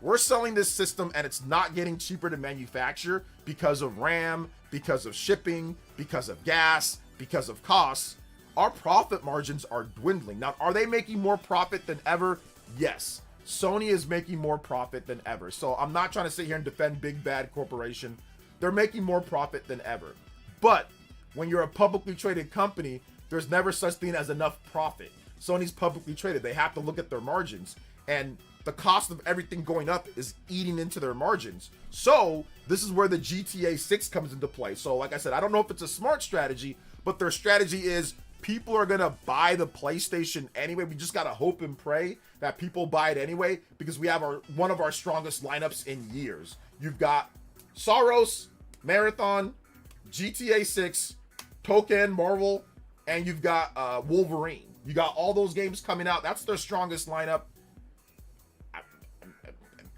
we're selling this system and it's not getting cheaper to manufacture because of RAM, because of shipping, because of gas, because of costs. Our profit margins are dwindling. Now, are they making more profit than ever? Yes. Sony is making more profit than ever. So I'm not trying to sit here and defend big bad corporation. They're making more profit than ever. But when you're a publicly traded company, there's never such thing as enough profit. Sony's publicly traded. They have to look at their margins. And the cost of everything going up is eating into their margins. So this is where the GTA 6 comes into play. So like I said, I don't know if it's a smart strategy, but their strategy is people are going to buy the PlayStation anyway. We just got to hope and pray that people buy it anyway, because we have one of our strongest lineups in years. You've got Soros, Marathon, GTA 6, Token, Marvel, and you've got Wolverine. You got all those games coming out. That's their strongest lineup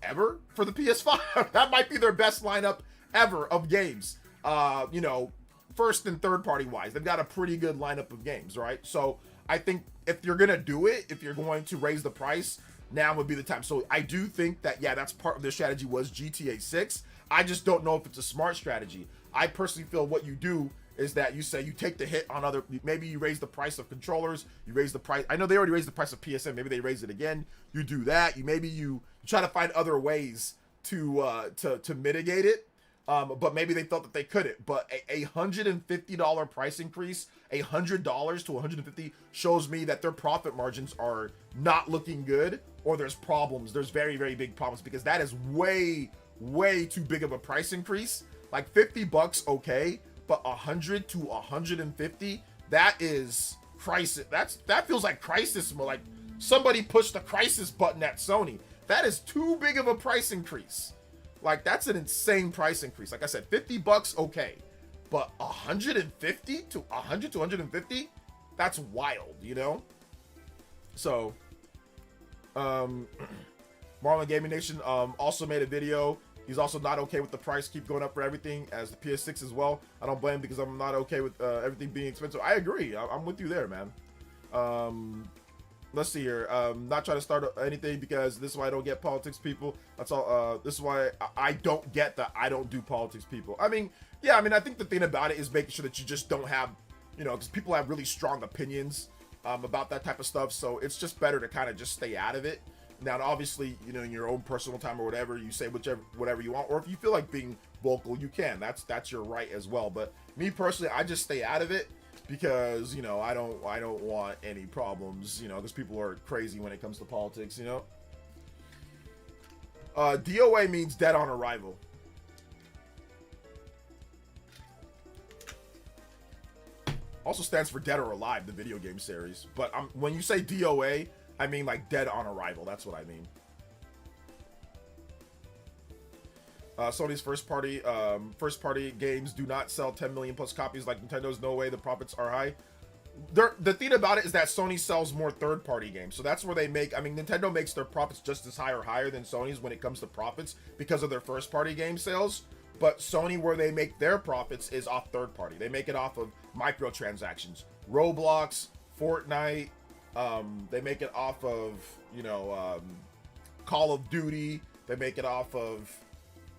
ever for the PS5. That might be their best lineup ever of games. You know, first and third party wise, they've got a pretty good lineup of games, right? So I think if you're gonna do it, if you're going to raise the price, now would be the time. So I do think that, yeah, that's part of their strategy was GTA 6. I just don't know if it's a smart strategy. I personally feel what you do is that you say you take the hit on other, maybe you raise the price of controllers, you raise the price. I know they already raised the price of PSN, maybe they raise it again. You do that. You try to find other ways to mitigate it. but maybe they felt that they couldn't. But a $150 price increase, $100 to $150 shows me that their profit margins are not looking good, or there's problems. There's very, very big problems, because that is way, way too big of a price increase. Like $50, okay, but 100 to 150, that is crisis. That feels like crisis mode. Like somebody pushed the crisis button at Sony. That is too big of a price increase. Like, that's an insane price increase. Like I said, $50, okay. But 150 to 100 to 150, that's wild, you know? So, Marlon Gaming Nation also made a video. He's also not okay with the price keep going up for everything, as the PS6 as well. I don't blame him, because I'm not okay with everything being expensive. I agree. I'm with you there, man. Let's see here. Not trying to start anything, because this is why I don't get politics, people. That's all. This is why I don't get that I don't do politics, people. I mean, yeah, I mean, I think the thing about it is making sure that you just don't have, you know, because people have really strong opinions about that type of stuff. So it's just better to kind of just stay out of it. Now, obviously, you know, in your own personal time or whatever, you say whatever you want, or if you feel like being vocal, you can. That's your right as well. But me personally, I just stay out of it, because, you know, I don't want any problems, you know, because people are crazy when it comes to politics, you know. DOA means dead on arrival. Also stands for Dead or Alive, the video game series. But when you say DOA, I mean like dead on arrival. That's what I mean. Sony's first party games do not sell 10 million plus copies like Nintendo's. No way, the profits are high. The thing about it is that Sony sells more third-party games, so that's where they make. I mean, Nintendo makes their profits just as high or higher than Sony's when it comes to profits because of their first-party game sales. But Sony, where they make their profits, is off third-party. They make it off of microtransactions, Roblox, Fortnite. They make it off of, you know, Call of Duty. They make it off of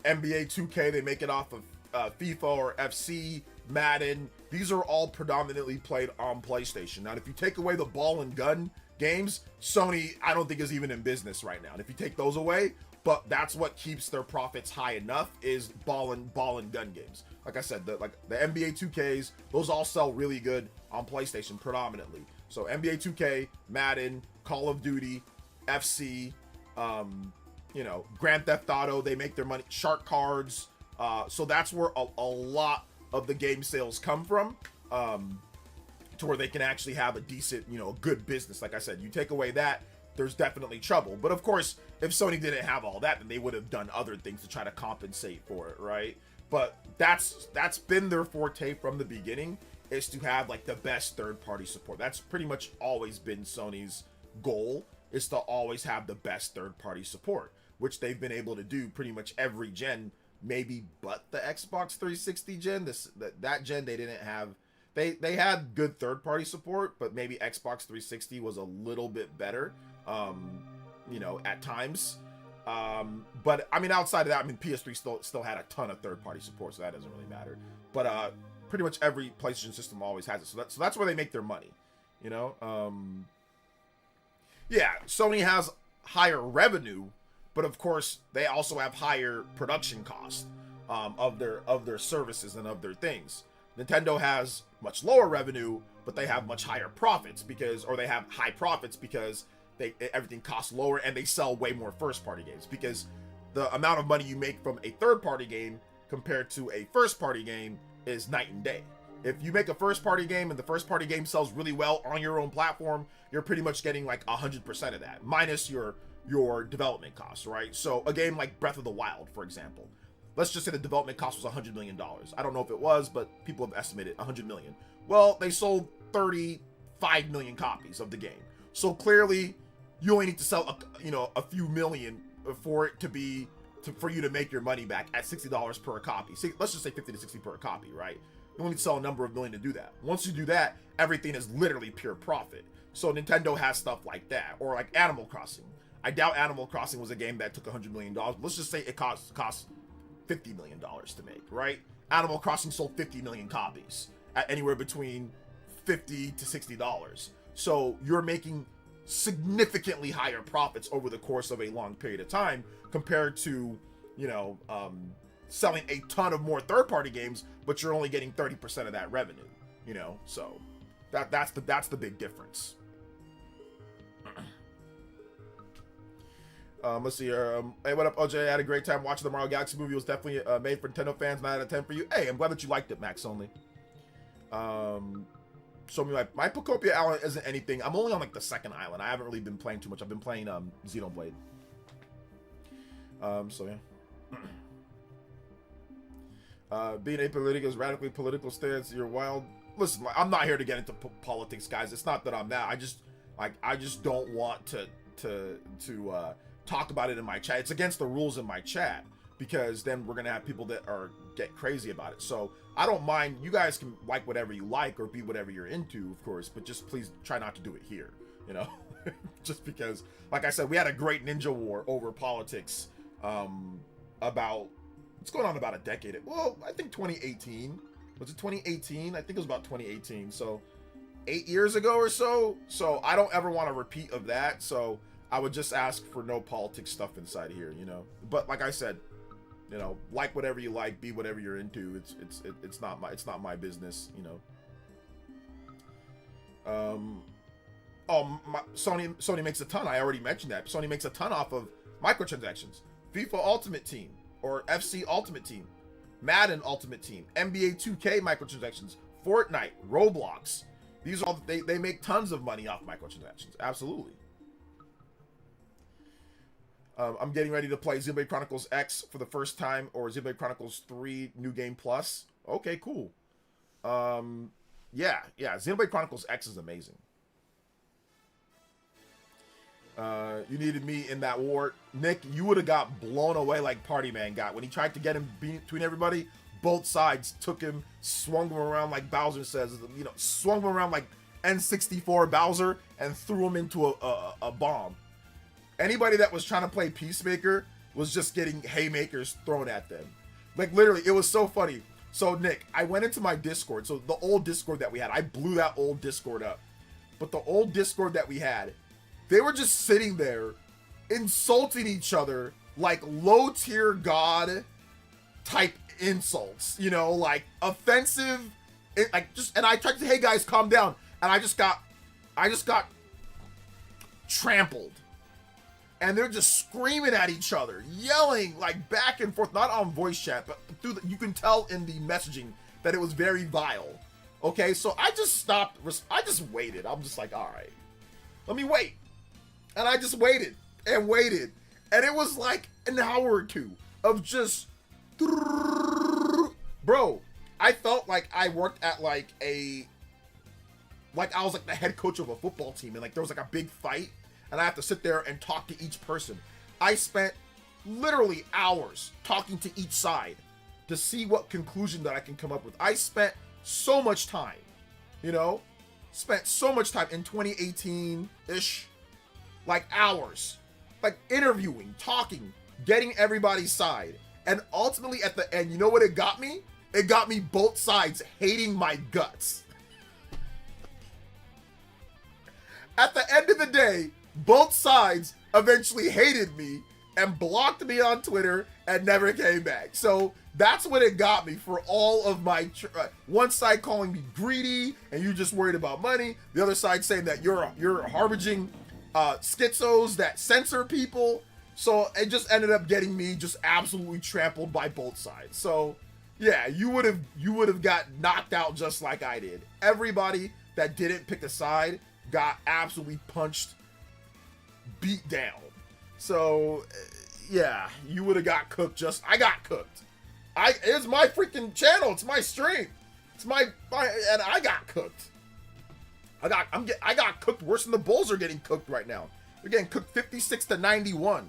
NBA 2K. They make it off of FIFA or FC, Madden. These are all predominantly played on PlayStation. Now, if you take away the ball and gun games, Sony, I don't think, is even in business right now. And if you take those away, but that's what keeps their profits high enough, is ball and gun games. Like I said, the NBA 2Ks, those all sell really good on PlayStation predominantly. So NBA 2K, Madden, Call of Duty, FC, you know, Grand Theft Auto, they make their money. Shark Cards. So that's where a lot of the game sales come from, to where they can actually have a decent, you know, good business. Like I said, you take away that, there's definitely trouble. But of course, if Sony didn't have all that, then they would have done other things to try to compensate for it, right? But that's been their forte from the beginning, is to have like the best third-party support. That's pretty much always been Sony's goal, is to always have the best third-party support, which they've been able to do pretty much every gen, maybe but the Xbox 360 gen. That gen they didn't have. They had good third-party support, but maybe Xbox 360 was a little bit better, you know, at times. But I mean, outside of that, I mean, PS3 still had a ton of third-party support, so that doesn't really matter. But pretty much every PlayStation system always has it, so that's where they make their money, you know. Yeah, Sony has higher revenue, but of course they also have higher production costs of their services and of their things. Nintendo has much lower revenue, but they have much higher profits or they have high profits because everything costs lower, and they sell way more first-party games, because the amount of money you make from a third-party game compared to a first-party game is night and day. If you make a first-party game and the first-party game sells really well on your own platform, you're pretty much getting like 100% of that, minus your development costs, right? So a game like Breath of the Wild, for example, let's just say the development cost was $100 million. I don't know if it was, but people have estimated $100 million. Well, they sold 35 million copies of the game. So clearly, you only need to sell a few million for it for you to make your money back at $60 per copy. Let's just say 50 to 60 per copy, right? You only need to sell a number of million to do that. Once you do that, everything is literally pure profit. So Nintendo has stuff like that, or like Animal Crossing. I doubt Animal Crossing was a game that took $100 million. Let's just say it cost $50 million to make, right? Animal Crossing sold 50 million copies at anywhere between $50 to $60. So you're making significantly higher profits over the course of a long period of time compared to, selling a ton of more third-party games, but you're only getting 30% of that revenue, you know? So that's the big difference. Let's see here. Hey, what up, OJ? I had a great time watching the Mario Galaxy movie. It was definitely made for Nintendo fans. 9 out of 10 for you. Hey, I'm glad that you liked it, Max only. Show me my Pocopia Island isn't anything. I'm only on like the second island. I haven't really been playing too much. I've been playing Xenoblade. So yeah. Being apolitical is radically political stance. You're wild. Listen, I'm not here to get into politics, guys. It's not that I'm that. I just don't want to talk about it in my chat. It's against the rules in my chat, because then we're gonna have people that get crazy about it. So I don't mind. You guys can like whatever you like or be whatever you're into, of course, but just please try not to do it here, you know. Just because, like I said, we had a great ninja war over politics about, it's going on about a decade. Well, I think 2018. Was it 2018? I think it was about 2018. So 8 years ago or so. So I don't ever want a repeat of that. So I would just ask for no politics stuff inside here, you know. But like I said, you know, like whatever you like, be whatever you're into. It's not my business, you know. Sony makes a ton. I already mentioned that. Sony makes a ton off of microtransactions. FIFA Ultimate Team or FC Ultimate Team, Madden Ultimate Team, NBA 2K microtransactions, Fortnite, Roblox. These are all they make tons of money off microtransactions. Absolutely. I'm getting ready to play Xenoblade Chronicles X for the first time, or Xenoblade Chronicles 3 New Game Plus. Okay, cool. Yeah, Xenoblade Chronicles X is amazing. You needed me in that war. Nick, you would have got blown away like Party Man got. When he tried to get him between everybody, both sides took him, swung him around like Bowser says, you know, swung him around like N64 Bowser and threw him into a bomb. Anybody that was trying to play Peacemaker was just getting haymakers thrown at them. Like, literally, it was so funny. So, Nick, I went into my Discord. So, the old Discord that we had, I blew that old Discord up. But the old Discord that we had, they were just sitting there insulting each other like low-tier god type insults. You know, like, offensive. And I tried to say, hey, guys, calm down. And I just got trampled. And they're just screaming at each other, yelling like back and forth, not on voice chat, but you can tell in the messaging that it was very vile. Okay, so I just stopped. I just waited. I'm just like, all right, let me wait. And I just waited and waited. And it was like an hour or two of just, bro, I felt like I worked at like I was like the head coach of a football team, and like there was like a big fight. And I have to sit there and talk to each person. I spent literally hours talking to each side to see what conclusion that I can come up with. I spent so much time, you know, spent so much time in 2018-ish, like hours, like interviewing, talking, getting everybody's side. And ultimately at the end, you know what it got me? It got me both sides hating my guts. At the end of the day, both sides eventually hated me and blocked me on Twitter and never came back. So that's what it got me for all of my one side calling me greedy and you just worried about money. The other side saying that you're harbinging schizos that censor people. So it just ended up getting me just absolutely trampled by both sides. So yeah, you would have got knocked out just like I did. Everybody that didn't pick a side got absolutely punched, beat down. So yeah, you would have got cooked. I got cooked. It's my freaking channel. It's my stream. It's my and I got cooked. I got cooked worse than the Bulls are getting cooked right now. They're getting cooked 56-91.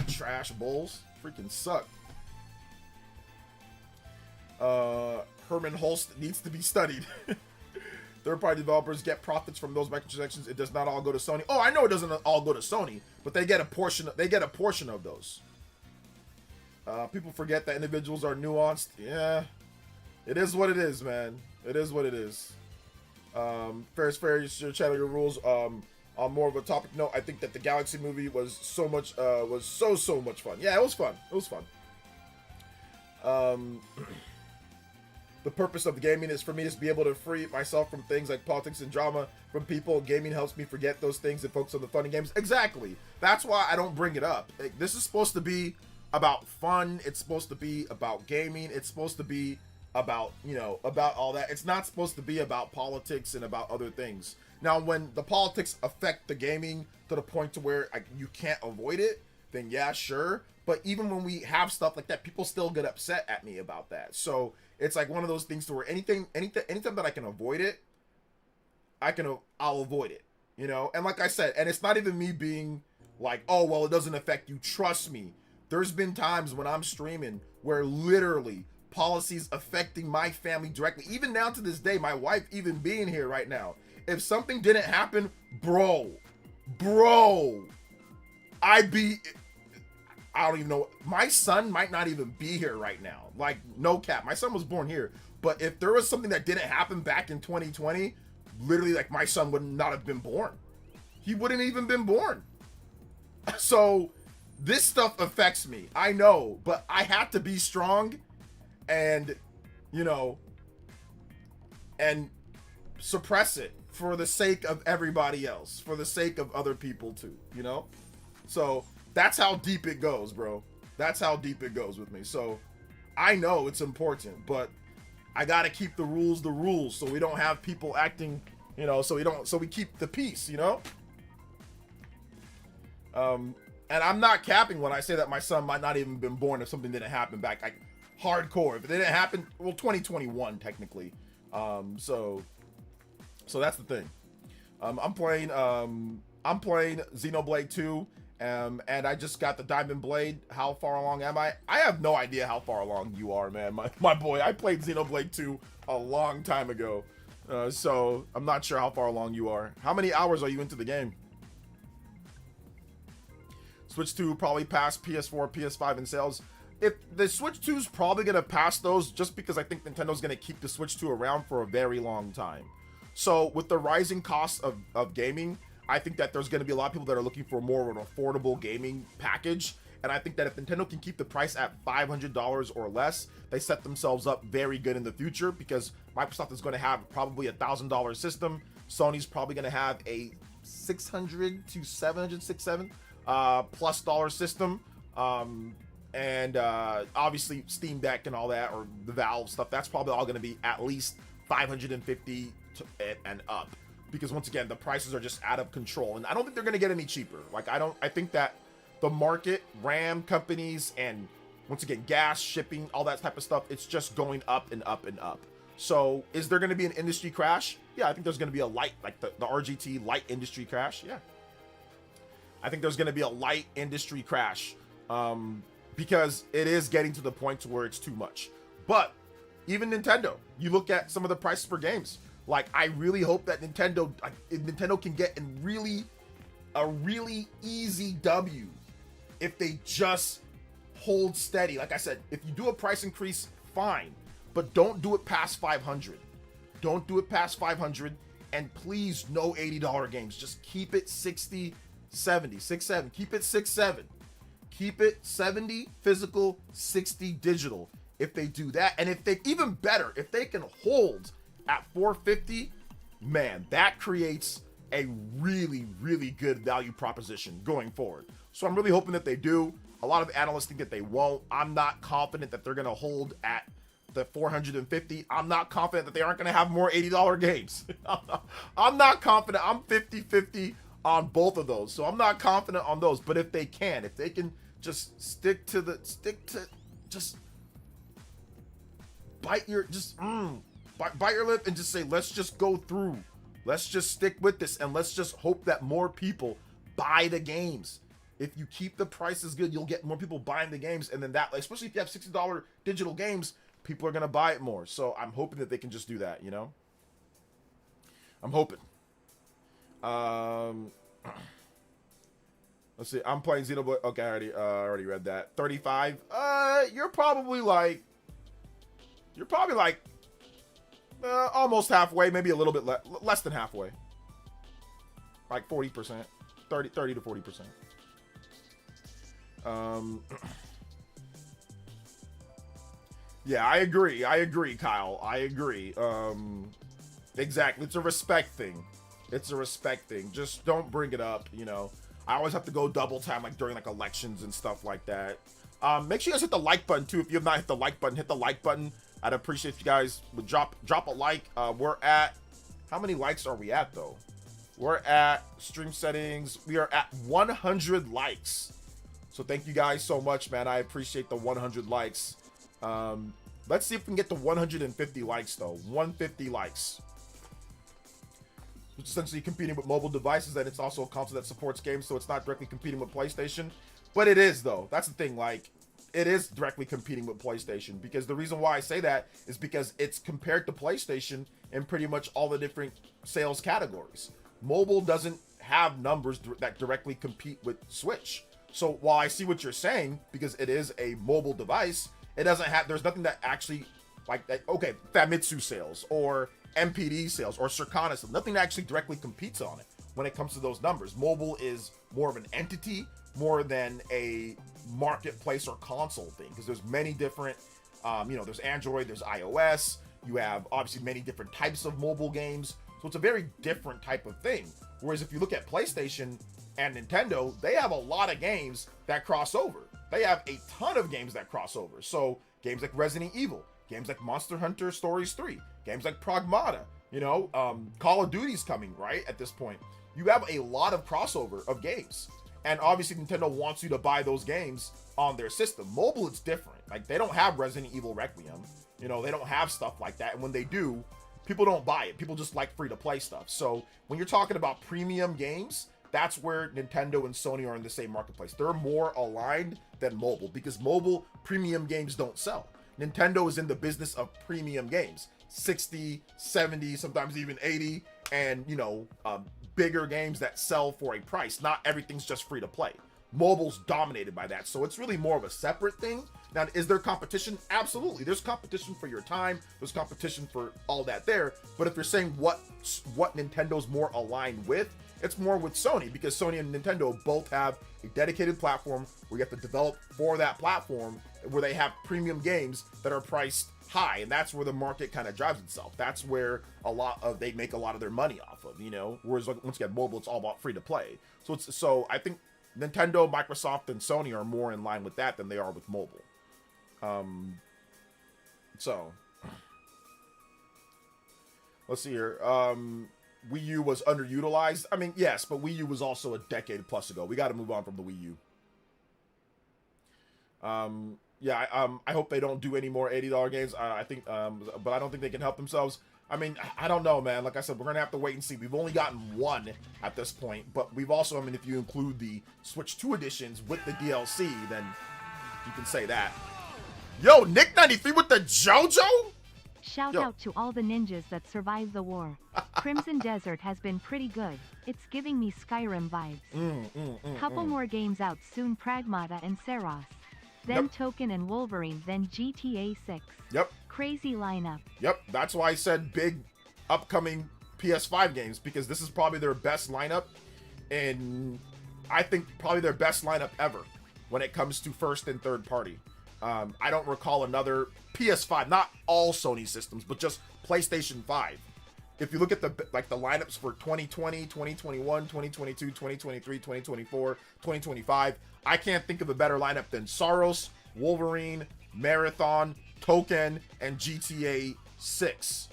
Trash Bulls freaking suck. Herman Holst needs to be studied. Third-party developers get profits from those microtransactions. It does not all go to Sony. Oh, I know it doesn't all go to Sony, but they get a portion. They get a portion of those. People forget that individuals are nuanced. Yeah, it is what it is, man. It is what it is. Fair is fair. Your channel, your rules. On more of a topic note, I think that the Galaxy movie was so much fun. Yeah, it was fun. It was fun. Um, the purpose of the gaming is for me to be able to free myself from things like politics and drama from people. Gaming helps me forget those things and focus on the fun in games. Exactly. That's why I don't bring it up. Like, this is supposed to be about fun. It's supposed to be about gaming. It's supposed to be about, you know, about all that. It's not supposed to be about politics and about other things. Now, when the politics affect the gaming to the point to where you can't avoid it, then yeah, sure. But even when we have stuff like that, people still get upset at me about that. So it's like one of those things to where anytime that I can avoid it, I'll avoid it, you know? And like I said, and it's not even me being like, oh, well, it doesn't affect you. Trust me. There's been times when I'm streaming where literally policies affecting my family directly, even now to this day, my wife even being here right now. If something didn't happen, bro, I don't even know. My son might not even be here right now. Like, no cap. My son was born here. But if there was something that didn't happen back in 2020, literally, like, my son would not have been born. He wouldn't even been born. So this stuff affects me. I know, but I have to be strong and, you know, and suppress it for the sake of everybody else, for the sake of other people too, you know? So that's how deep it goes, bro. That's how deep it goes with me. So I know it's important, but I gotta keep the rules so we don't have people acting, you know, so we keep the peace, you know? And I'm not capping when I say that my son might not even been born if something didn't happen back, like, hardcore. If it didn't happen, well, 2021 technically. So that's the thing. I'm playing Xenoblade 2, and I just got the Diamond Blade. How far along am I? I have no idea how far along you are, man. My boy, I played Xenoblade 2 a long time ago. So I'm not sure how far along you are. How many hours are you into the game? Switch 2 probably passed PS4, PS5 in sales. If the Switch 2 is probably going to pass those, just because I think Nintendo's going to keep the Switch 2 around for a very long time. So with the rising costs of gaming, I think that there's going to be a lot of people that are looking for more of an affordable gaming package. And I think that if Nintendo can keep the price at $500 or less, they set themselves up very good in the future, because Microsoft is going to have probably a $1,000 system. Sony's probably going to have a $600 to $700 plus dollar system. And obviously Steam Deck and all that, or the Valve stuff, that's probably all going to be at least $550 and up, because once again, the prices are just out of control, and I don't think they're going to get any cheaper. Like, I think that the market, RAM companies, and once again, gas, shipping, all that type of stuff, it's just going up and up and up. So is there going to be an industry crash? Yeah, I think there's going to be a light, like the RGT light industry crash. Yeah, I think there's going to be a light industry crash, because it is getting to the point to where it's too much. But even Nintendo, you look at some of the prices for games. Like, I really hope that Nintendo can get a really easy W if they just hold steady. Like I said, if you do a price increase, fine, but don't do it past 500. Don't do it past 500, and please, no $80 games. Just keep it 60, 70, 67. Keep it 6-7. Keep it 70 physical, 60 digital. If they do that, and if they, even better, if they can hold at 450, man, that creates a really, really good value proposition going forward. So I'm really hoping that they do. A lot of analysts think that they won't. I'm not confident that they're going to hold at the 450. I'm not confident that they aren't going to have more $80 games. I'm not confident. I'm 50-50 on both of those. So I'm not confident on those. But if they can just just bite your lip and just say, let's just go through. Let's just stick with this, and let's just hope that more people buy the games. If you keep the prices good, you'll get more people buying the games, and then that, especially if you have $60 digital games, people are gonna buy it more. So I'm hoping that they can just do that, you know? I'm hoping. Let's see. I'm playing Xenoblade. Okay, I already read that. 35. You're probably like almost halfway, maybe a little bit less than halfway. Like 40%, 30 to 40%. Yeah, I agree, Kyle. I agree. Exactly. It's a respect thing. It's a respect thing. Just don't bring it up, you know. I always have to go double time like during like elections and stuff like that. Make sure you guys hit the like button too. If you have not hit the like button, hit the like button. I'd appreciate if you guys would drop a like. We're at, how many likes are we at though? We're at stream settings. We are at 100 likes. So thank you guys so much, man. I appreciate the 100 likes. Let's see if we can get to 150 likes though. 150 likes. Which is essentially competing with mobile devices, and it's also a console that supports games, so it's not directly competing with PlayStation. But it is though. That's the thing. Like, it is directly competing with PlayStation, because the reason why I say that is because it's compared to PlayStation in pretty much all the different sales categories. Mobile doesn't have numbers that directly compete with Switch. So while I see what you're saying, because it is a mobile device, it doesn't have, there's nothing that actually, like, okay, Famitsu sales or MPD sales or Circana sales, nothing that actually directly competes on it when it comes to those numbers. Mobile is more of an entity more than a marketplace or console thing, because there's many different, you know, there's Android, there's iOS, you have obviously many different types of mobile games. So it's a very different type of thing. Whereas if you look at PlayStation and Nintendo, they have a lot of games that cross over. They have a ton of games that cross over. So games like Resident Evil, games like Monster Hunter Stories 3, games like Pragmata, you know, Call of Duty's coming, right? At this point, you have a lot of crossover of games. And obviously Nintendo wants you to buy those games on their system. Mobile, it's different. Like, they don't have Resident Evil Requiem. You know, they don't have stuff like that. And when they do, people don't buy it. People just like free-to-play stuff. So when you're talking about premium games, that's where Nintendo and Sony are in the same marketplace. They're more aligned than mobile, because mobile premium games don't sell. Nintendo is in the business of premium games. 60, 70, sometimes even 80, and, you know, bigger games that sell for a price. Not everything's just free to play. Mobile's dominated by that, so it's really more of a separate thing. Now, is there competition? Absolutely. There's competition for your time. There's competition for all that there. But if you're saying what Nintendo's more aligned with, it's more with Sony, because Sony and Nintendo both have a dedicated platform where you have to develop for that platform, where they have premium games that are priced high, and that's where the market kind of drives itself. That's where they make a lot of their money off of, you know. Whereas once you get mobile, it's all about free to play. So I think Nintendo, Microsoft, and Sony are more in line with that than they are with mobile. So let's see here. Wii U was underutilized. I mean, yes, but Wii U was also a decade plus ago. We got to move on from the Wii U. Yeah, I hope they don't do any more $80 games. I think, but I don't think they can help themselves. I mean, I don't know, man. Like I said, we're gonna have to wait and see. We've only gotten one at this point, but we've also, I mean, if you include the Switch 2 editions with the DLC, then you can say that. Yo, Nick93 with the JOJO? Shout out to all the ninjas that survived the war. Crimson Desert has been pretty good. It's giving me Skyrim vibes. Couple more games out soon, Pragmata and Seros. Then Token and Wolverine, then GTA 6. Yep. Crazy lineup. Yep, that's why I said big upcoming PS5 games, because this is probably their best lineup, and I think probably their best lineup ever when it comes to first and third party. I don't recall another PS5, not all Sony systems, but just PlayStation 5. If you look at the lineups for 2020, 2021, 2022, 2023, 2024, 2025, I can't think of a better lineup than Saros, Wolverine, Marathon, Token, and GTA 6.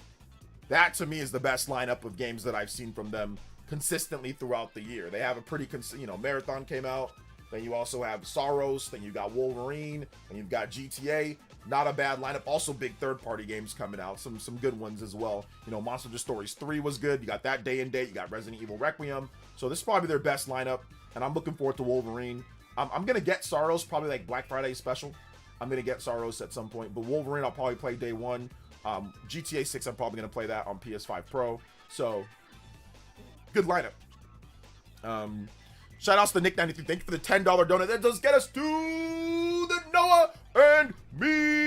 That to me is the best lineup of games that I've seen from them consistently throughout the year. They have a pretty Marathon came out, then you also have Saros, then you got Wolverine, and you've got GTA. Not a bad lineup. Also big third-party games coming out. Some good ones as well. You know, Monster Hunter Stories 3 was good. You got that day and date. You got Resident Evil Requiem. So this is probably their best lineup, and I'm looking forward to Wolverine. I'm going to get Saros probably like Black Friday special. I'm going to get Saros at some point, but Wolverine I'll probably play day one. GTA 6 I'm probably going to play that on PS5 Pro. So, good lineup. Shout outs to Nick93. Thank you for the $10 donut. That does get us to the Noah and me.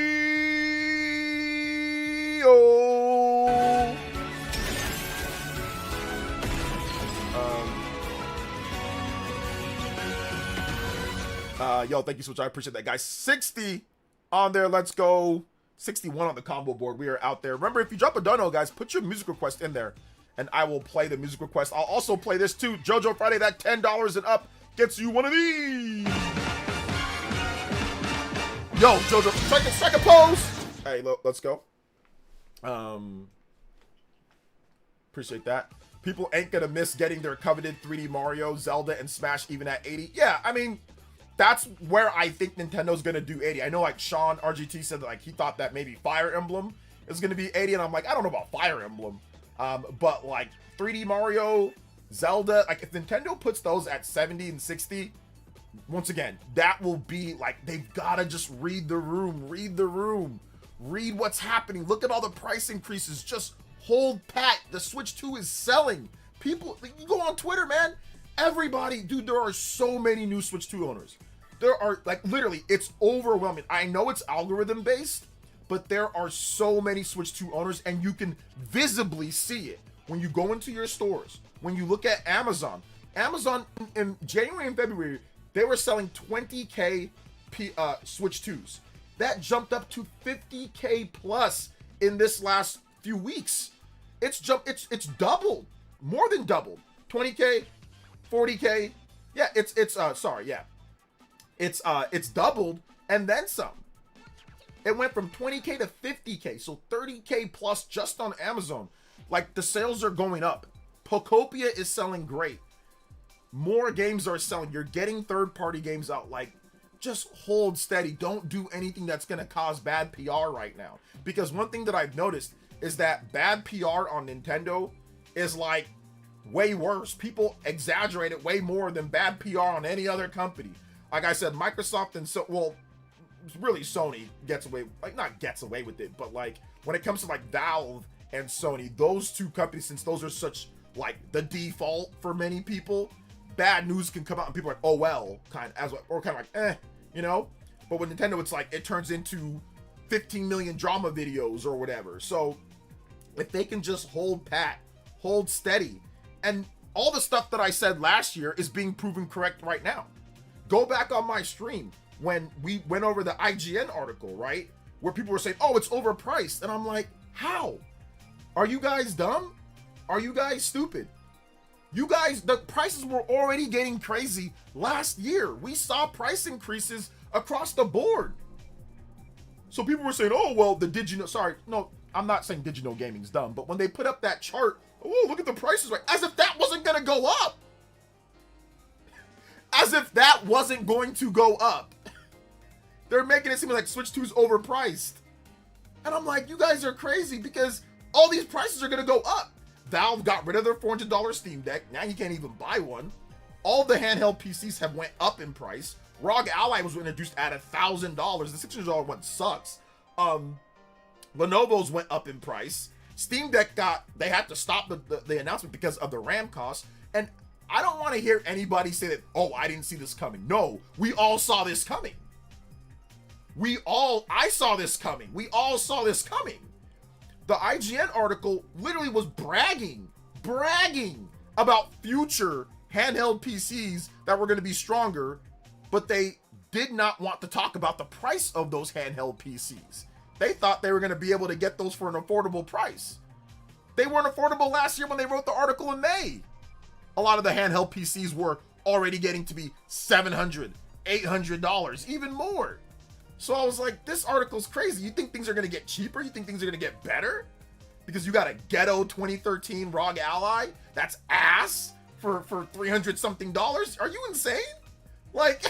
Oh. Yo, thank you so much. I appreciate that, guys. 60 on there. Let's go. 61 on the combo board. We are out there. Remember, if you drop a dono, guys, put your music request in there, and I will play the music request. I'll also play this too. JoJo Friday, that $10 and up gets you one of these. Yo, JoJo, strike a pose. Hey, let's go. Appreciate that. People ain't gonna miss getting their coveted 3D Mario, Zelda, and Smash even at 80. Yeah, I mean, that's where I think Nintendo's gonna do 80. I know, like, Sean RGT said that, like, he thought that maybe Fire Emblem is gonna be 80, and I'm like, I don't know about Fire Emblem. But like 3D Mario, Zelda, like, if Nintendo puts those at 70 and 60, once again, that will be like, they've gotta just read the room, read what's happening. Look at all the price increases. Just hold pat. The Switch 2 is selling. People, you go on Twitter, man. Everybody, dude, there are so many new Switch 2 owners. There are, like, literally, it's overwhelming. I know it's algorithm based, but there are so many Switch 2 owners, and you can visibly see it when you go into your stores. When you look at Amazon in January and February, they were selling 20K Switch 2s. That jumped up to 50K plus in this last few weeks. It's doubled, more than doubled. 20K, 40K. Yeah, it's doubled and then some. It went from 20K to 50K, so 30K plus just on Amazon. Like, the sales are going up. Pocopia is selling great. More games are selling. You're getting third-party games out. Like, just hold steady. Don't do anything that's going to cause bad PR right now. Because one thing that I've noticed is that bad PR on Nintendo is, like, way worse. People exaggerate it way more than bad PR on any other company. Like I said, Microsoft and really Sony gets away, like, not gets away with it, but like when it comes to like Valve and Sony, those two companies, since those are such like the default for many people, bad news can come out and people are like, oh well, kind of like, you know. But with Nintendo, it's like it turns into 15 million drama videos or whatever. So if they can just hold pat, hold steady, and all the stuff that I said last year is being proven correct right now. Go back on my stream when we went over the IGN article, right? Where people were saying, oh, it's overpriced. And I'm like, how? Are you guys dumb? Are you guys stupid? You guys, the prices were already getting crazy last year. We saw price increases across the board. So people were saying, oh, well, I'm not saying Digital Gaming's dumb, but when they put up that chart, oh, look at the prices, right? As if that wasn't going to go up. As if that wasn't going to go up. They're making it seem like Switch 2 is overpriced. And I'm like, you guys are crazy because all these prices are going to go up. Valve got rid of their $400 Steam Deck. Now you can't even buy one. All the handheld PCs have went up in price. ROG Ally was introduced at $1,000. The $600 one sucks. Lenovo's went up in price. Steam Deck they had to stop the announcement because of the RAM costs. And I don't want to hear anybody say that, oh, I didn't see this coming. No, we all saw this coming. I saw this coming. We all saw this coming. The IGN article literally was bragging about future handheld PCs that were going to be stronger, but they did not want to talk about the price of those handheld PCs. They thought they were going to be able to get those for an affordable price. They weren't affordable last year when they wrote the article in May. A lot of the handheld PCs were already getting to be $700, $800, even more. So I was like, this article's crazy. You think things are going to get cheaper? You think things are going to get better? Because you got a ghetto 2013 ROG Ally that's ass for $300 something. Are you insane? Like,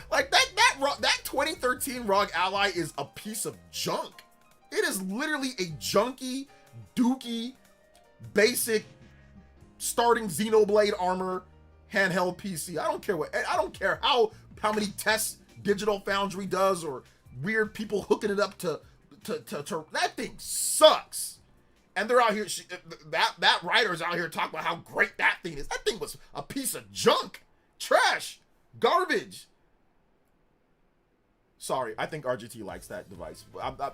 like that 2013 ROG Ally is a piece of junk. It is literally a junky, dookie, basic starting Xenoblade Armor handheld PC. I don't care how many tests Digital Foundry does or weird people hooking it up to that thing sucks. And they're out here, that writer's out here talking about how great that thing is. That thing was a piece of junk, trash, garbage. Sorry, I think RGT likes that device.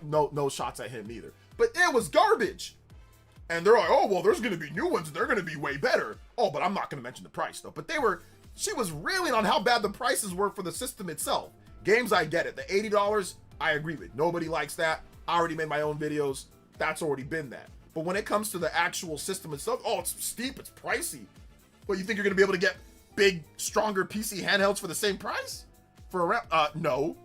No shots at him either. But it was garbage. And they're like, oh, well, there's going to be new ones. They're going to be way better. Oh, but I'm not going to mention the price, though. But she was railing on how bad the prices were for the system itself. Games, I get it. The $80, I agree with. Nobody likes that. I already made my own videos. That's already been that. But when it comes to the actual system itself, oh, it's steep, it's pricey. But you think you're gonna be able to get big, stronger PC handhelds for the same price? For around, no.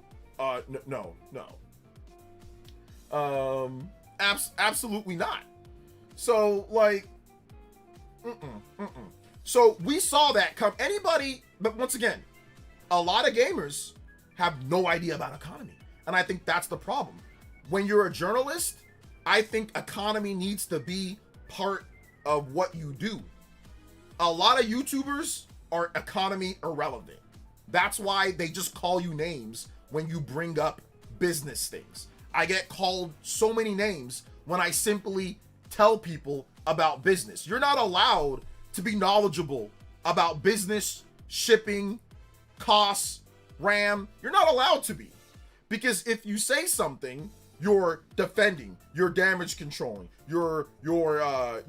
Absolutely not. So, like, So we saw that come. Anybody, but once again, a lot of gamers have no idea about economy. And I think that's the problem. When you're a journalist, I think economy needs to be part of what you do. A lot of YouTubers are economy irrelevant. That's why they just call you names when you bring up business things. I get called so many names when I simply tell people about business. You're not allowed to be knowledgeable about business, shipping, costs, RAM. You're not allowed to be. Because if you say something, you're defending, you're damage controlling, you're a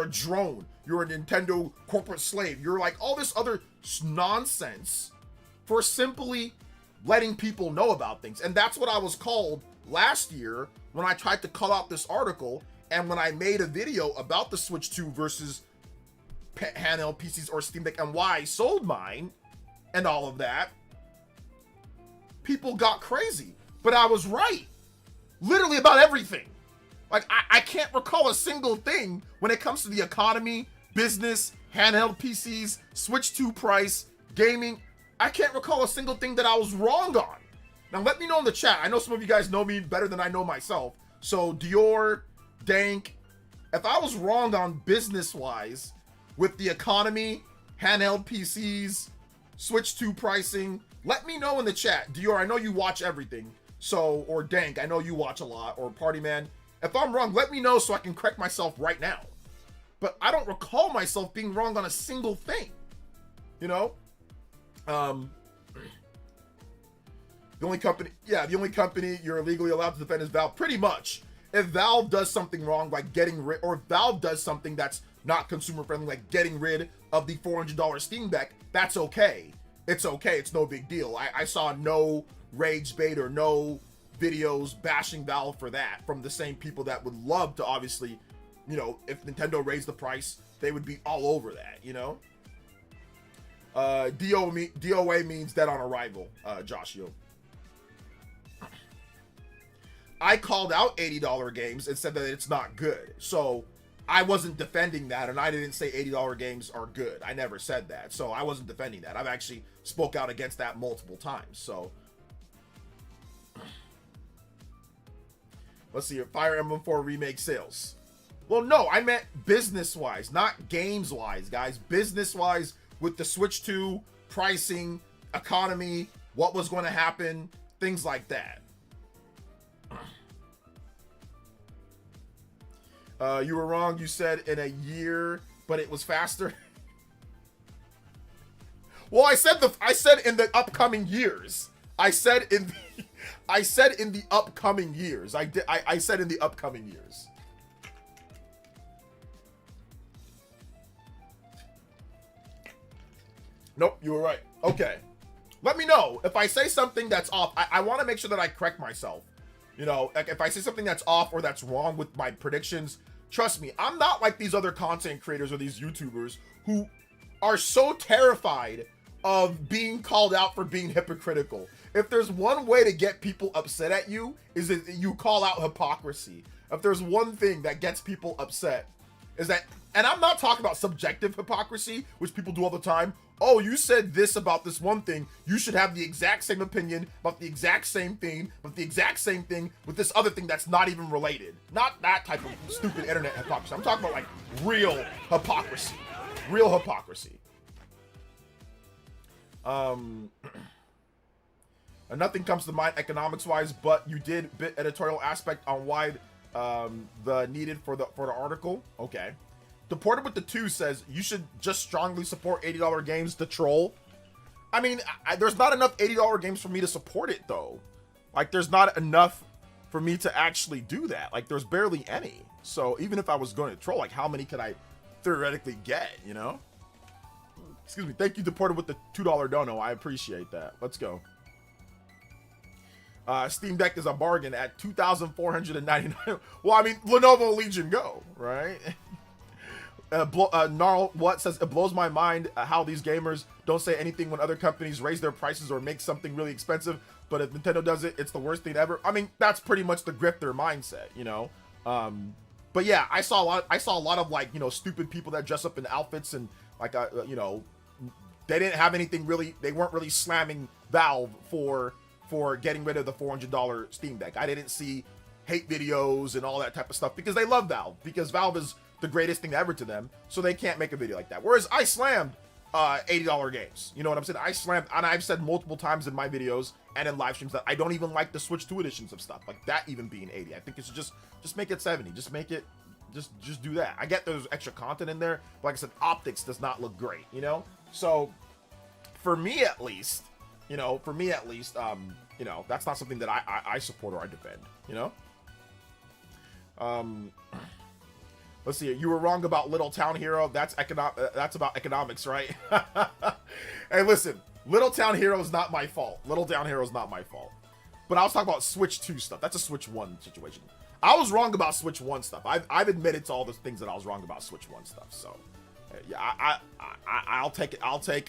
drone, you're a Nintendo corporate slave, you're like all this other nonsense for simply letting people know about things. And that's what I was called last year when I tried to call out this article, and when I made a video about the Switch 2 versus handheld PCs or Steam Deck and why I sold mine and all of that. People got crazy, but I was right. Literally about everything. Like, I can't recall a single thing when it comes to the economy, business, handheld PCs, Switch 2 price, gaming. I can't recall a single thing that I was wrong on. Now, let me know in the chat. I know some of you guys know me better than I know myself. So, Dior, Dank, if I was wrong on business-wise with the economy, handheld PCs, Switch 2 pricing, let me know in the chat. Dior, I know you watch everything. So, or Dank, I know you watch a lot, or Party Man. If I'm wrong, let me know so I can correct myself right now. But I don't recall myself being wrong on a single thing. You know? The only company you're illegally allowed to defend is Valve. Pretty much. If Valve does something wrong, like getting rid, or if Valve does something that's not consumer friendly, like getting rid of the $400 Steam Deck, that's okay. It's okay. It's no big deal. I saw no rage bait or no videos bashing Valve for that from the same people that would love to, obviously, you know, if Nintendo raised the price, they would be all over that, you know? DOA means dead on arrival, Joshio. I called out $80 games and said that it's not good. So I wasn't defending that, and I didn't say $80 games are good. I never said that. So I wasn't defending that. I've actually spoke out against that multiple times. So let's see, Fire Emblem 4 remake sales. Well, no, I meant business-wise, not games-wise, guys. Business-wise, with the Switch 2, pricing, economy, what was going to happen, things like that. You were wrong. You said in a year, but it was faster. Well, I said in the upcoming years. I said in the upcoming years. I said in the upcoming years. Nope, you were right. Okay. Let me know if I say something that's off. I want to make sure that I correct myself. You know, like if I say something that's off or that's wrong with my predictions, trust me, I'm not like these other content creators or these YouTubers who are so terrified of being called out for being hypocritical. If there's one way to get people upset at you, is that you call out hypocrisy. If there's one thing that gets people upset, is that, and I'm not talking about subjective hypocrisy, which people do all the time. Oh, you said this about this one thing. You should have the exact same opinion about the exact same thing, but the exact same thing with this other thing that's not even related. Not that type of stupid internet hypocrisy. I'm talking about like real hypocrisy. Real hypocrisy. Nothing comes to mind economics-wise, but you did bit editorial aspect on why the needed for the article. Okay. Deported with the 2 says you should just strongly support $80 games to troll. I mean, there's not enough $80 games for me to support it though. Like there's not enough for me to actually do that. Like there's barely any. So even if I was going to troll, like how many could I theoretically get, you know? Excuse me. Thank you, Deported with the $2 dono. I appreciate that. Let's go. Steam Deck is a bargain at $2,499. Well, I mean, Lenovo Legion Go, right? Gnarl what says, it blows my mind how these gamers don't say anything when other companies raise their prices or make something really expensive, but if Nintendo does it, it's the worst thing ever. I mean, that's pretty much the grifter mindset, you know. But yeah, I saw a lot of, like, you know, stupid people that dress up in outfits and like you know, they didn't have anything really, they weren't really slamming Valve for getting rid of the $400 Steam Deck. I didn't see hate videos and all that type of stuff because they love Valve, because Valve is the greatest thing ever to them, so they can't make a video like that. Whereas I slammed $80 games. You know what I'm saying? I slammed, and I've said multiple times in my videos and in live streams that I don't even like the Switch 2 editions of stuff, like that even being 80. I think it's just make it 70. Just make it, just do that. I get there's extra content in there, but like I said, optics does not look great, you know? So for me at least, you know, you know, that's not something that I support or I defend, you know? Let's see. You were wrong about Little Town Hero. That's about economics, right? Hey, listen. Little Town Hero is not my fault. Little Town Hero is not my fault. But I was talking about Switch 2 stuff. That's a Switch 1 situation. I was wrong about Switch 1 stuff. I've admitted to all the things that I was wrong about Switch 1 stuff. So, yeah, I'll take it. I'll take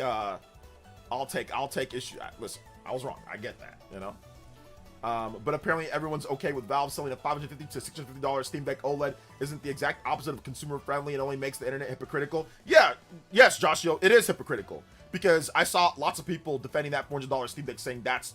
issue. Listen, I was wrong. I get that. You know. But apparently everyone's okay with Valve selling a $550 to $650 Steam Deck OLED isn't the exact opposite of consumer friendly and only makes the internet hypocritical. Yeah, yes, Joshio, it is hypocritical, because I saw lots of people defending that $400 Steam Deck saying that's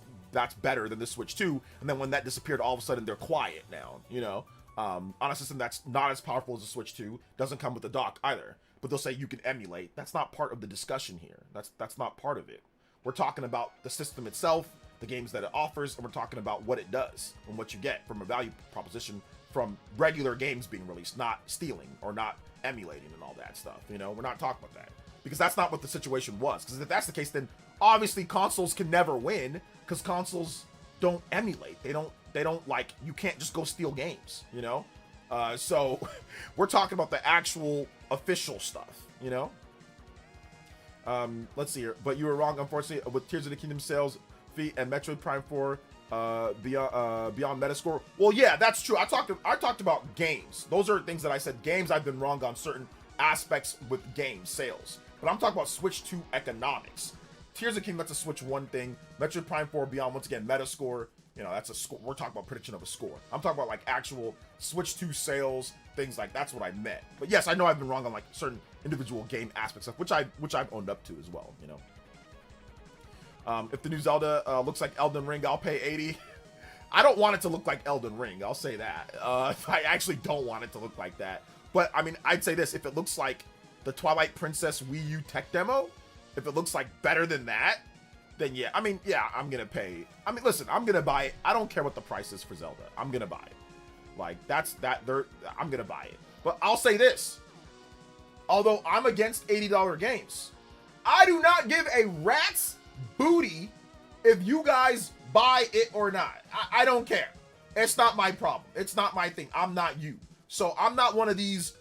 better than the Switch 2, and then when that disappeared, all of a sudden they're quiet now, you know, on a system that's not as powerful as the Switch 2, doesn't come with a dock either, but they'll say you can emulate. That's not part of the discussion here. That's not part of it. We're talking about the system itself, the games that it offers, and we're talking about what it does and what you get from a value proposition from regular games being released, not stealing or not emulating and all that stuff. You know, we're not talking about that, because that's not what the situation was. Because if that's the case, then obviously consoles can never win, because consoles don't emulate. They don't like, you can't just go steal games, you know? So we're talking about the actual official stuff, you know? Let's see here. But you were wrong, unfortunately, with Tears of the Kingdom sales feet and Metroid Prime 4 beyond Metascore. Well, yeah, that's true. I talked about games. Those are things that I said. Games, I've been wrong on certain aspects with game sales. But I'm talking about Switch 2 economics. Tears of the Kingdom, that's a Switch 1 thing. Metroid Prime 4 beyond, once again, Metascore. You know, that's a score. We're talking about prediction of a score. I'm talking about like actual Switch 2 sales, things like that's what I meant. But yes, I know I've been wrong on like certain individual game aspects of which I've owned up to as well, you know. If the new Zelda looks like Elden Ring, I'll pay $80. I don't want it to look like Elden Ring, I'll say that. I actually don't want it to look like that. But, I mean, I'd say this. If it looks like the Twilight Princess Wii U tech demo, if it looks like better than that, then yeah. I mean, yeah, I'm going to pay. I mean, listen, I'm going to buy it. I don't care what the price is for Zelda. I'm going to buy it. Like, I'm going to buy it. But I'll say this. Although I'm against $80 games, I do not give a rat's booty if you guys buy it or not. I don't care. It's not my problem. It's not my thing. I'm not you. So I'm not one of these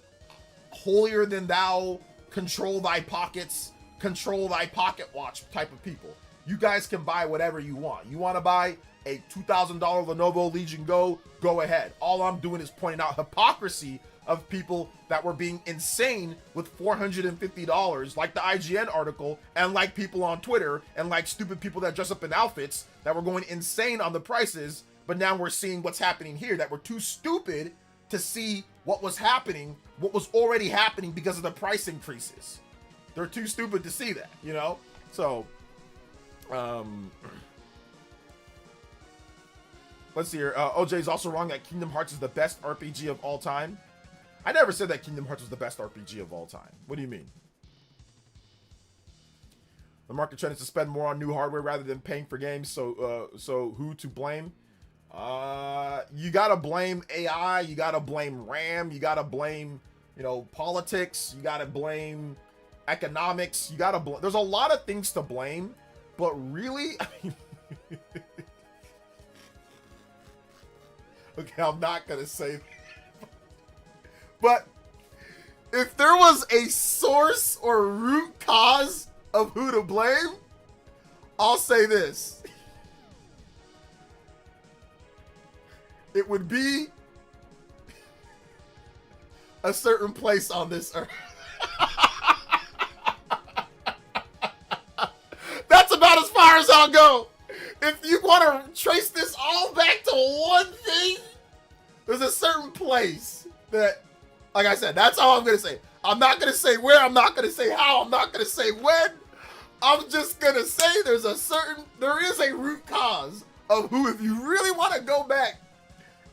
holier than thou, control thy pockets, control thy pocket watch type of people. You guys can buy whatever you want. You want to buy a $2,000 Lenovo Legion Go, go ahead. All I'm doing is pointing out hypocrisy of people that were being insane with $450, like the IGN article, and like people on Twitter, and like stupid people that dress up in outfits that were going insane on the prices. But now we're seeing what's happening here, that we're too stupid to see what was happening, what was already happening because of the price increases. They're too stupid to see that, you know? So, let's see here. OJ is also wrong that Kingdom Hearts is the best RPG of all time. I never said that Kingdom Hearts was the best RPG of all time. What do you mean? The market trend is to spend more on new hardware rather than paying for games. So who to blame? You gotta blame AI. You gotta blame RAM. You gotta blame, you know, politics. You gotta blame economics. You gotta blame. There's a lot of things to blame, but really, I mean, okay, I'm not gonna say that. But if there was a source or root cause of who to blame, I'll say this. it would be a certain place on this earth. That's about as far as I'll go. If you want to trace this all back to one thing, there's a certain place that, like I said, that's all I'm going to say. I'm not going to say where, I'm not going to say how, I'm not going to say when. I'm just going to say there is a root cause of who, if you really want to go back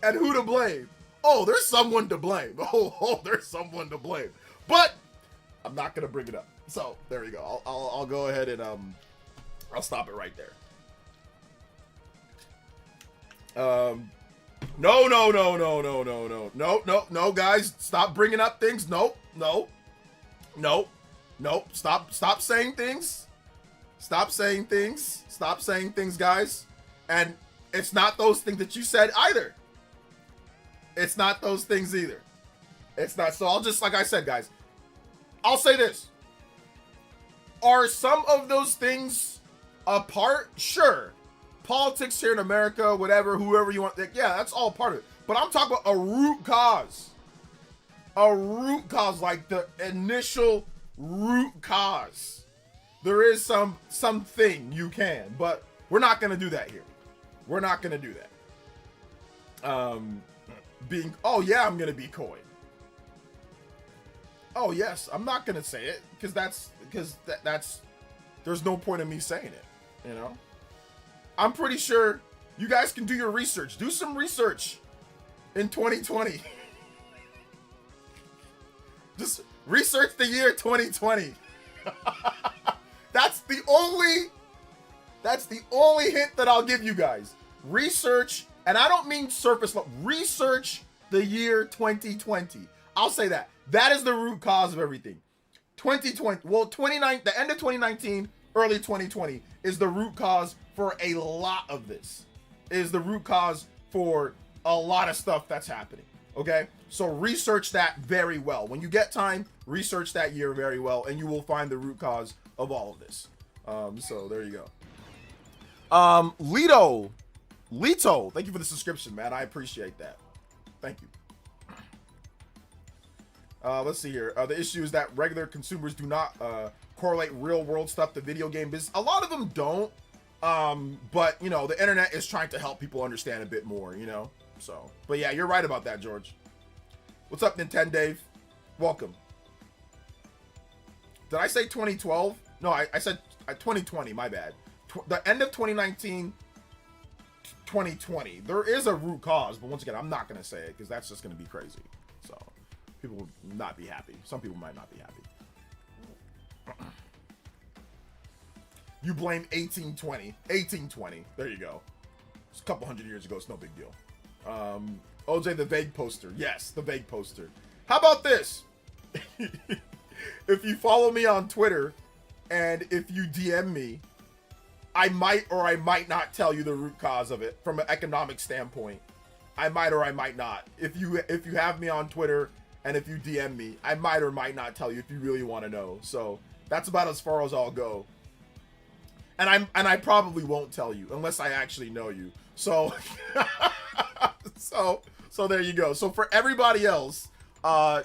and who to blame. Oh, there's someone to blame. Oh, there's someone to blame. But I'm not going to bring it up. So there you go. I'll go ahead and I'll stop it right there. No, guys, stop bringing up things. No. Stop saying things. Stop saying things, guys. And it's not those things that you said either. It's not those things either. It's not. So I'll just, like I said, guys, I'll say this. Are some of those things a part? Sure. Politics here in America, whatever, whoever you want. Yeah, that's all part of it. But I'm talking about a root cause. A root cause, like the initial root cause. There is something you can, but we're not going to do that here. We're not going to do that. Oh yeah, I'm going to be coy. Oh yes, I'm not going to say it because that's there's no point in me saying it, you know? I'm pretty sure you guys can do your research. Do some research in 2020. Just research the year 2020. That's the only hint that I'll give you guys. Research, and I don't mean surface level. Research the year 2020. I'll say that. That is the root cause of everything. 2020, well, the end of 2019, early 2020 is the root cause for a lot of this. Is the root cause for a lot of stuff that's happening. Okay? So research that very well. When you get time, research that year very well, and you will find the root cause of all of this. So there you go. Lito, thank you for the subscription, man. I appreciate that. Thank you. Let's see here. The issue is that regular consumers do not correlate real world stuff to video game business. A lot of them don't. But you know, the internet is trying to help people understand a bit more, you know? So, but yeah, you're right about that, George. What's up, Nintendo Dave? Welcome. Did I say 2012? No, I said 2020, my bad. The end of 2019, 2020. There is a root cause, but once again, I'm not going to say it because that's just going to be crazy. So, people will not be happy. Some people might not be happy. You blame 1820. There you go. It's a couple hundred years ago. It's no big deal. OJ, the vague poster. Yes, the vague poster. How about this? If you follow me on Twitter and if you DM me, I might or I might not tell you the root cause of it from an economic standpoint. I might or I might not. If you have me on Twitter and if you DM me, I might or might not tell you if you really want to know. So that's about as far as I'll go. And I probably won't tell you unless I actually know you. So so there you go. So for everybody else,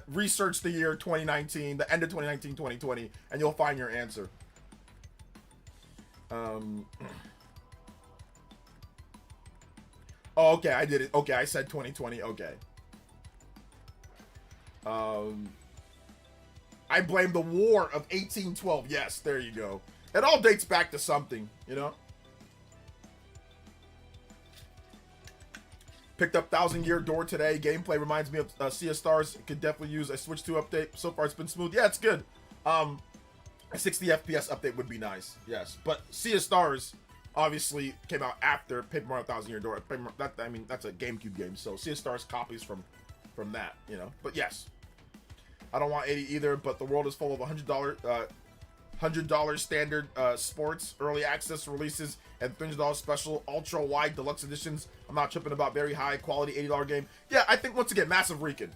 research the year 2019, the end of 2019, 2020, and you'll find your answer. Oh, okay, I did it. Okay, I said 2020. Okay. I blame the War of 1812. Yes, there you go. It all dates back to something, you know? Picked up 1,000 Year Door today. Gameplay reminds me of Sea of Stars. Could definitely use a Switch 2 update. So far, it's been smooth. Yeah, it's good. A 60 FPS update would be nice. Yes. But Sea of Stars obviously came out after Paper Mario 1,000 Year Door. I mean, that's a GameCube game. So Sea of Stars copies from that, you know? But yes. I don't want 80 either, but the world is full of $100 standard sports, early access releases, and $300 special ultra wide deluxe editions. I'm not tripping about very high quality $80 game. Yeah, I think once again, massive Rican.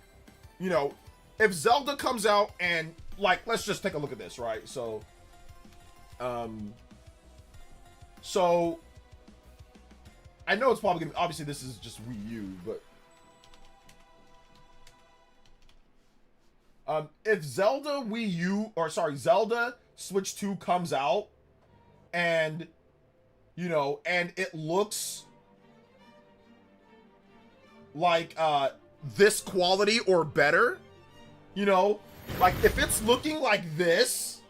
You know, if Zelda comes out and like, let's just take a look at this, right? So I know it's probably gonna be, obviously this is just Wii U, but If Zelda Wii U, or sorry, Zelda Switch 2 comes out and, you know, and it looks like this quality or better, you know, like if it's looking like this,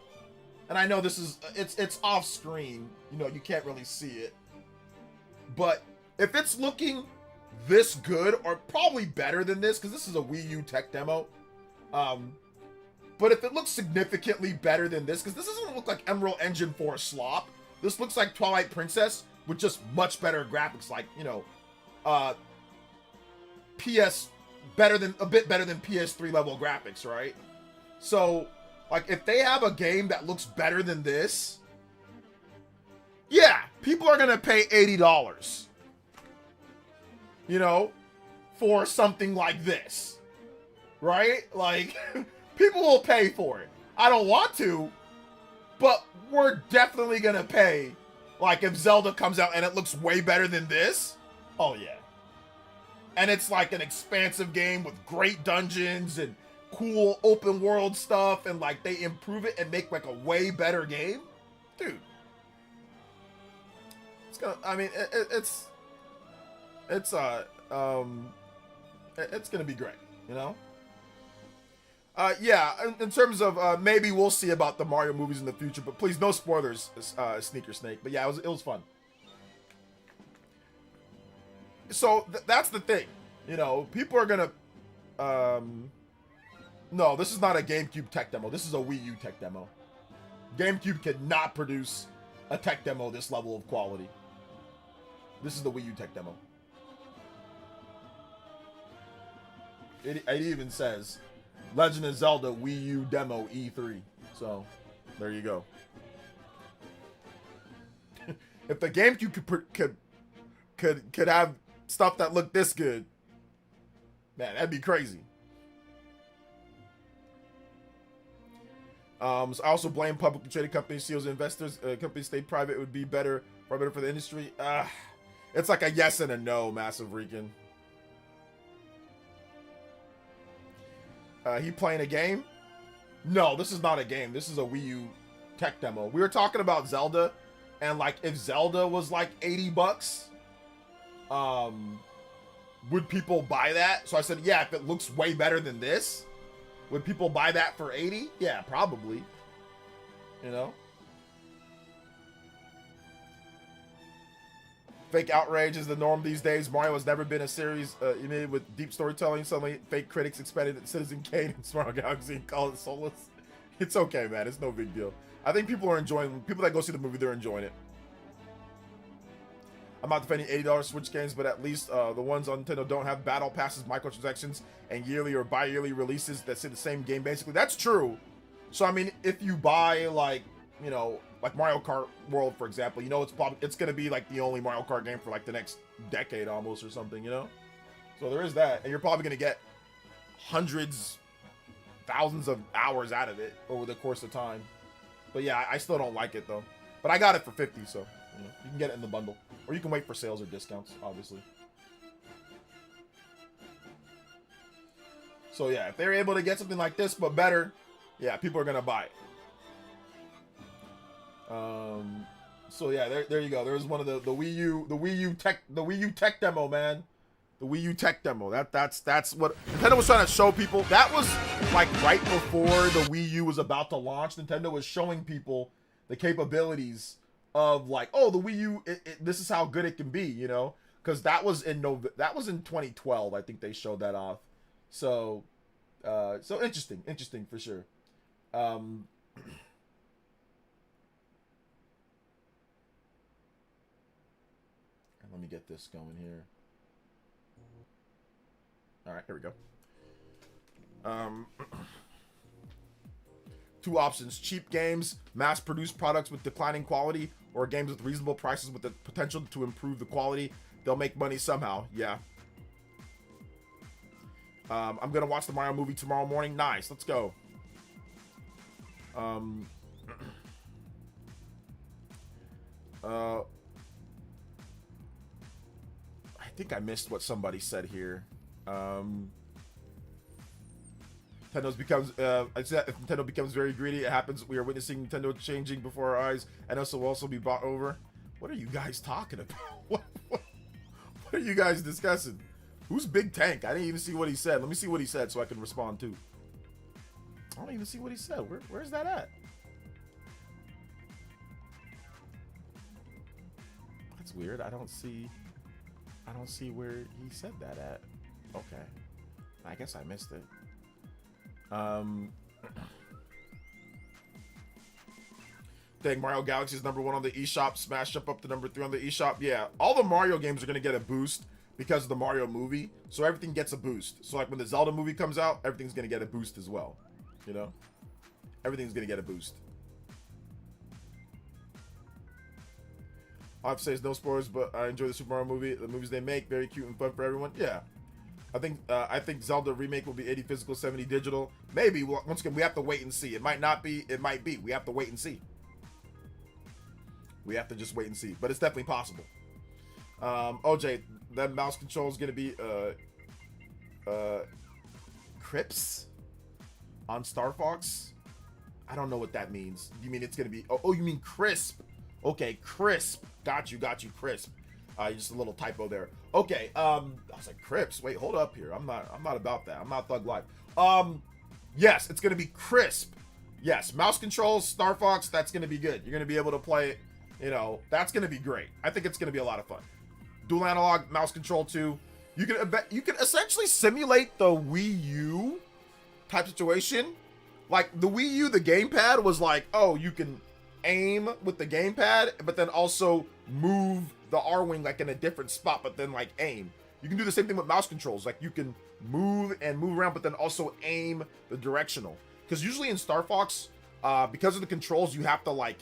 and I know this is, it's off screen, you know, you can't really see it, but if it's looking this good or probably better than this, because this is a Wii U tech demo, but if it looks significantly better than this, because this doesn't look like Emerald Engine 4 slop, this looks like Twilight Princess with just much better graphics, like, you know, a bit better than PS3 level graphics, right? So, like, if they have a game that looks better than this, yeah, people are gonna pay $80, you know, for something like this, right? Like, people will pay for it. I don't want to, but we're definitely gonna pay. Like, if Zelda comes out and it looks way better than this, oh yeah. And it's like an expansive game with great dungeons and cool open world stuff, and like they improve it and make like a way better game, dude. It's gonna, I mean, it's gonna be great, you know. Yeah, in terms of maybe we'll see about the Mario movies in the future, but please no spoilers, Sneaker Snake. But yeah, it was fun. So that's the thing, you know, people are gonna, no, this is not a GameCube tech demo. This is a Wii U tech demo. GameCube could not produce a tech demo this level of quality. This is the Wii U tech demo. It even says Legend of Zelda Wii U demo E3. So there you go. If the GameCube could have stuff that looked this good, man, that'd be crazy. So I also blame publicly traded companies, CEOs, and investors. Companies stay private, it would be better, far better for the industry. It's like a yes and a no, Massive Rican. He playing a game? No, this is not a game. This is a Wii U tech demo. We were talking about Zelda, and like if Zelda was like $80, would people buy that? So I said, yeah, if it looks way better than this, would people buy that for 80? Yeah, probably. You know? Fake outrage is the norm these days. Mario has never been a series made with deep storytelling. Suddenly, fake critics expected that Citizen Kane and Smart Galaxy and call it soulless. It's okay, man. It's no big deal. I think people are enjoying. People that go see the movie, they're enjoying it. I'm not defending $80 Switch games, but at least the ones on Nintendo don't have battle passes, microtransactions, and yearly or bi-yearly releases that say the same game. Basically, that's true. So I mean, if you buy like, you know, like Mario Kart World, for example, you know, it's gonna be like the only Mario Kart game for like the next decade almost or something, you know. So there is that, and you're probably gonna get hundreds, thousands of hours out of it over the course of time. But yeah, I still don't like it though. But I got it for 50, so you know, you can get it in the bundle, or you can wait for sales or discounts, obviously. So yeah, if they're able to get something like this but better, yeah, people are gonna buy it. So yeah, there you go. There's one of the Wii U tech demo, man. The Wii U tech demo. That's what Nintendo was trying to show people. That was like right before the Wii U was about to launch. Nintendo was showing people the capabilities of like, oh, the Wii U, this is how good it can be, you know? Because that was in 2012. I think they showed that off. So, so interesting for sure. Let me get this going here. All right, here we go. Two options: cheap games, mass-produced products with declining quality, or games with reasonable prices with the potential to improve the quality. They'll make money somehow. Yeah. I'm gonna watch the Mario movie tomorrow morning. Nice. Let's go. I think I missed what somebody said here. I said if Nintendo becomes very greedy, it happens. We are witnessing Nintendo changing before our eyes, and also will also be bought over. What are you guys talking about? What are you guys discussing? Who's Big Tank? I didn't even see what he said. Let me see what he said so I can respond too. I don't even see what he said. Where's that at? That's weird. I don't see where he said that at. Okay. I guess I missed it. Dang, Mario Galaxy is #1 on the eShop. Smash up to #3 on the eShop. Yeah, all the Mario games are gonna get a boost because of the Mario movie, so everything gets a boost. So like when the Zelda movie comes out, everything's gonna get a boost as well. You know, everything's gonna get a boost. All I have to say is no spoilers, but I enjoy the Super Mario movie. The movies they make, very cute and fun for everyone. Yeah. I think Zelda remake will be 80 physical, 70 digital. Maybe. Well, once again, we have to wait and see. It might not be. It might be. We have to wait and see. We have to just wait and see. But it's definitely possible. OJ, that mouse control is going to be Crips on Star Fox? I don't know what that means. You mean it's going to be... Oh, you mean crisp. Okay, crisp. Got you, crisp. Just a little typo there. Okay, I was like, Crips. Wait, hold up here. I'm not about that. I'm not Thug Life. Yes, it's gonna be crisp. Yes, mouse controls, Star Fox, that's gonna be good. You're gonna be able to play it, you know, that's gonna be great. I think it's gonna be a lot of fun. Dual analog, mouse control too. You can essentially simulate the Wii U type situation. Like the Wii U, the gamepad was like, oh, you can aim with the gamepad, but then also move the R-wing like in a different spot, but then like aim. You can do the same thing with mouse controls. Like you can move around, but then also aim the directional. Because usually in Star Fox, because of the controls, you have to like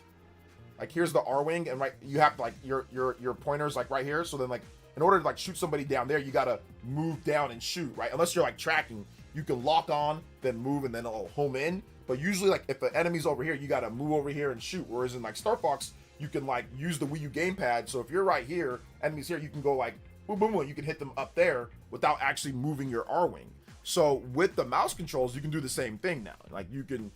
here's the R-wing, and right, you have to like your pointer's like right here. So then like in order to like shoot somebody down there, you gotta move down and shoot, right? Unless you're like tracking, you can lock on, then move, and then it'll home in. But usually like if the enemy's over here, you gotta move over here and shoot. Whereas in like Star Fox, you can like use the Wii U gamepad. So if you're right here, enemies here, you can go like boom, boom, boom. You can hit them up there without actually moving your R-wing. So with the mouse controls, you can do the same thing now. Like you can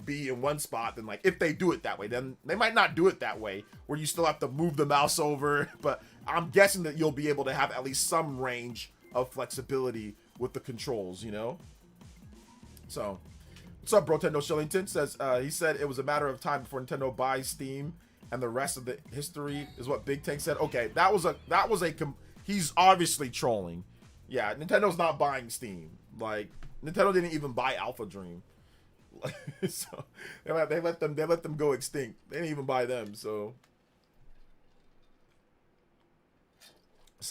be in one spot, then like if they do it that way, then they might not do it that way where you still have to move the mouse over. But I'm guessing that you'll be able to have at least some range of flexibility with the controls, you know? So what's up, Brotendo Shillington? Says he said it was a matter of time before Nintendo buys Steam, and the rest of the history is what Big Tank said. Okay, that was he's obviously trolling. Yeah, Nintendo's not buying Steam. Like Nintendo didn't even buy Alpha Dream. So they let them go extinct. They didn't even buy them. So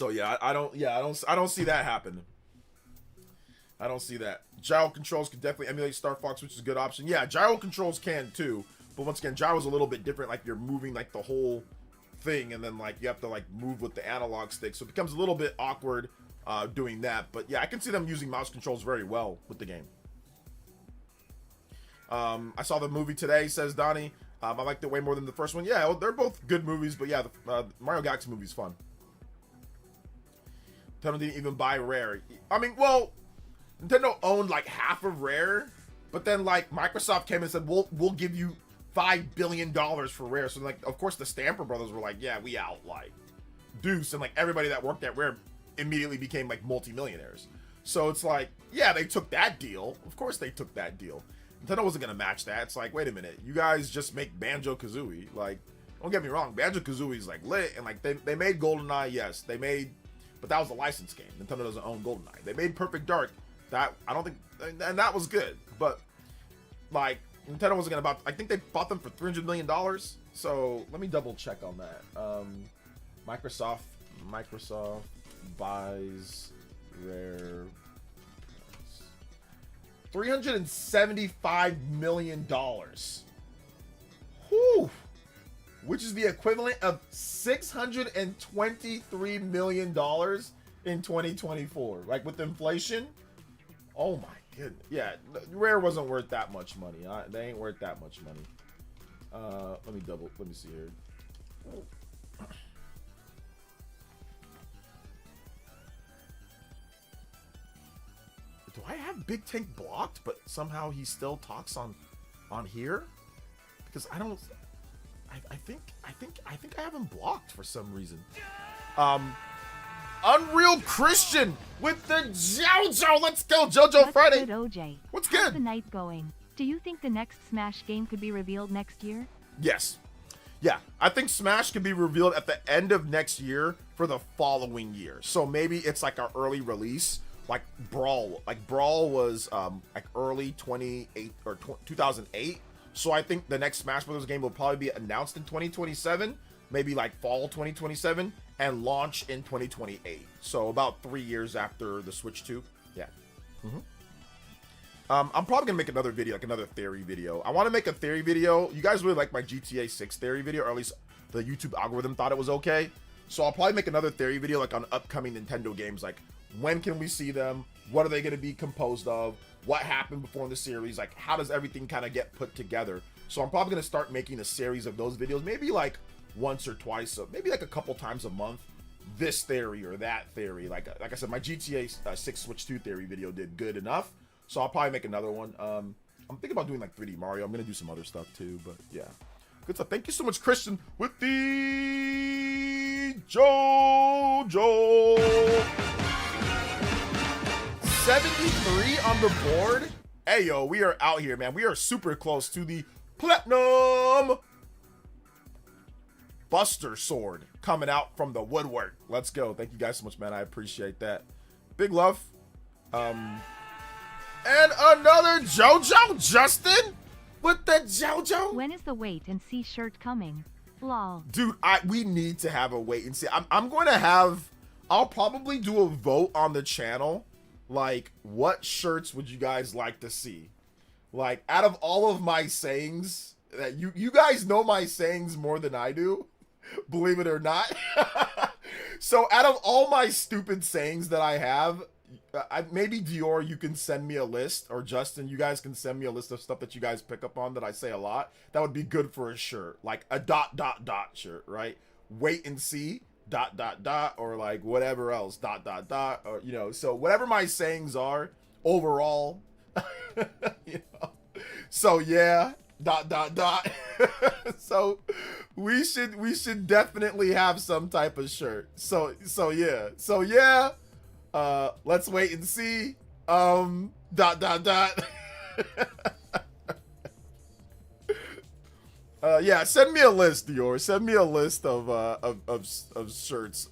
yeah, I don't see that happening. I don't see that. Gyro controls can definitely emulate Star Fox, which is a good option. Yeah, gyro controls can too. But once again, gyro's a little bit different. Like you're moving like the whole thing, and then like you have to like move with the analog stick. So it becomes a little bit awkward doing that. But yeah, I can see them using mouse controls very well with the game. I saw the movie today, says Donnie. I liked it way more than the first one. Yeah, well, they're both good movies, but yeah, the Mario Galaxy movie's fun. Nintendo didn't even buy Rare. I mean, well, Nintendo owned like half of Rare, but then like Microsoft came and said, we'll give you $5 billion for Rare. So like, of course, the Stamper brothers were like, yeah, we out. Like, Deuce and like everybody that worked at Rare immediately became like multimillionaires. So it's like, yeah, they took that deal. Of course, they took that deal. Nintendo wasn't gonna match that. It's like, wait a minute, you guys just make Banjo-Kazooie. Like, don't get me wrong, Banjo-Kazooie is like lit, and like they made GoldenEye, yes, they made, but that was a licensed game. Nintendo doesn't own GoldenEye. They made Perfect Dark. That I don't think, and that was good, but like Nintendo wasn't gonna I think they bought them for $300 million. So let me double check on that. Microsoft buys Rare. $375 million. Whew. Which is the equivalent of $623 million in 2024. Like with inflation. Oh my goodness. Yeah, Rare wasn't worth that much money. They ain't worth that much money. Let me see here. Do I have Big Tank blocked, but somehow he still talks on here? Because I don't. I think I have him blocked for some reason. Unreal Christian with the JOJO. Let's go, JOJO What's Friday. Good, OJ? What's How's good? the night going? Do you think the next Smash game could be revealed next year? Yes. Yeah, I think Smash can be revealed at the end of next year for the following year. So maybe it's like an early release, like Brawl. Like Brawl was like early 2008 or 2008. So I think the next Smash Brothers game will probably be announced in 2027, maybe like fall 2027, and launch in 2028. So about 3 years after the Switch 2. Yeah. I'm probably gonna make another video, like another theory video. I want to make a theory video. You guys really like my GTA 6 theory video, or at least the YouTube algorithm thought it was okay. So I'll probably make another theory video, like on upcoming Nintendo games. Like, when can we see them? What are they gonna be composed of? What happened before in the series? Like, how does everything kind of get put together? So I'm probably gonna start making a series of those videos, maybe like once or twice, so maybe like a couple times a month. This theory or that theory. Like I said, my GTA 6 Switch 2 theory video did good enough. So I'll probably make another one. I'm thinking about doing like 3D Mario. I'm going to do some other stuff too, but yeah. Good stuff. Thank you so much, Christian, with the JOJO. 73 on the board. Hey, yo, we are out here, man. We are super close to the Platinum Buster Sword coming out from the woodwork. Let's go. Thank you guys so much, man. I appreciate that. Big love. And another JOJO, Justin, with the JOJO. When is the wait and see shirt coming? Lol. Dude, we need to have a wait and see. I'm going to have, I'll probably do a vote on the channel. Like, what shirts would you guys like to see? Like, out of all of my sayings, that you guys know my sayings more than I do, believe it or not. So out of all my stupid sayings that I have, maybe Dior, you can send me a list, or Justin, you guys can send me a list of stuff that you guys pick up on that I say a lot. That would be good for a shirt, like a ... shirt, right? Wait and see ... or like whatever else ... or you know. So whatever my sayings are overall, you know. So yeah ... So we should definitely have some type of shirt. So yeah. Let's wait and see. ... Yeah, send me a list, Dior. Send me a list of shirts.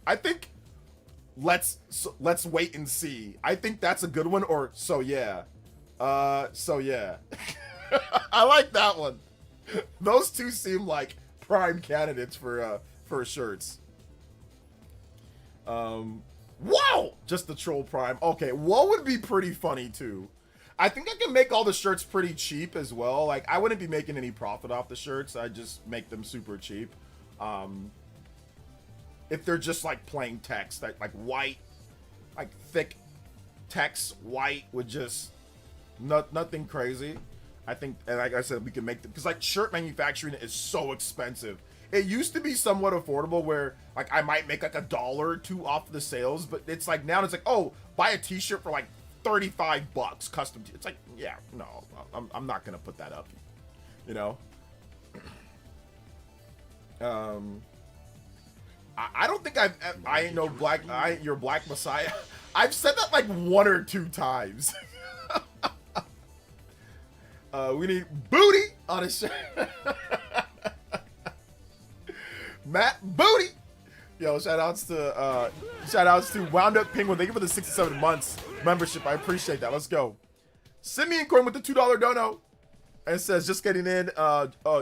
I think let's wait and see. I think that's a good one. Or so yeah. So yeah. I like that one. Those two seem like prime candidates for shirts. Whoa! Just the troll prime. Okay, what would be pretty funny too? I think I can make all the shirts pretty cheap as well. Like, I wouldn't be making any profit off the shirts. I just make them super cheap. If they're just like plain text, like white, like thick text, white with just nothing crazy. I think, and like I said, we can make them, because like shirt manufacturing is so expensive. It used to be somewhat affordable where like I might make like $1 or $2 off the sales, but it's like now it's like, oh, buy a t-shirt for like $35 custom. It's like, yeah, no, I'm not gonna put that up, you know. I don't think I ain't no black, I ain't your black messiah. I've said that like 1 or 2 times. We need booty on his shirt. Matt Booty. Yo, shout outs to Wound Up Penguin. Thank you for the 67 months membership. I appreciate that. Let's go. Simeon Coin with the $2 dono. And it says, just getting in.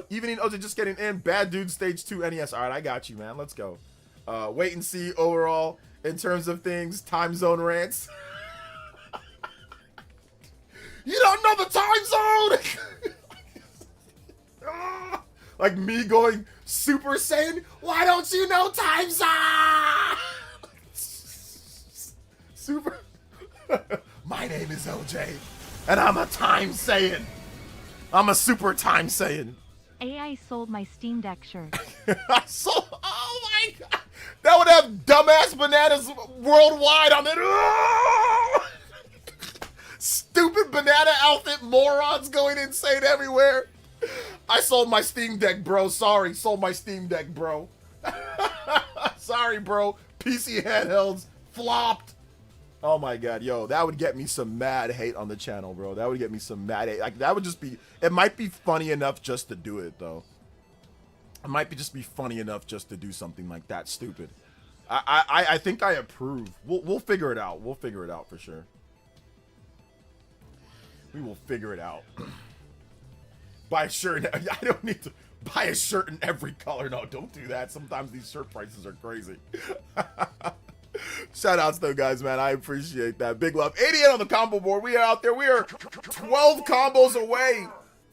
Evening OJ, just getting in. Bad Dude Stage 2 NES. All right, I got you, man. Let's go. Wait and see overall in terms of things. Time zone rants. You don't know the time zone. Like me going Super Saiyan. Why don't you know time zone? Super. My name is OJ, and I'm a time Saiyan. I'm a super time Saiyan. AI sold my Steam Deck shirt. I sold. Oh my god. That would have dumbass bananas worldwide on it. stupid banana outfit morons going insane everywhere. I sold my Steam Deck, bro. Sorry, sold my Steam Deck, bro. Sorry, bro. PC handhelds flopped. Oh my god, yo, that would get me some mad hate on the channel, bro. That would get me some mad hate. Like, that would just be, it might be funny enough just to do it, though. It might be just be funny enough just to do something like that stupid. I think I approve. We'll figure it out. We'll figure it out for sure. We will figure it out. Buy a shirt. I don't need to buy a shirt in every color. No, don't do that. Sometimes these shirt prices are crazy. Shout outs though, guys, man. I appreciate that. Big love. 88 on the combo board. We are out there. We are 12 combos away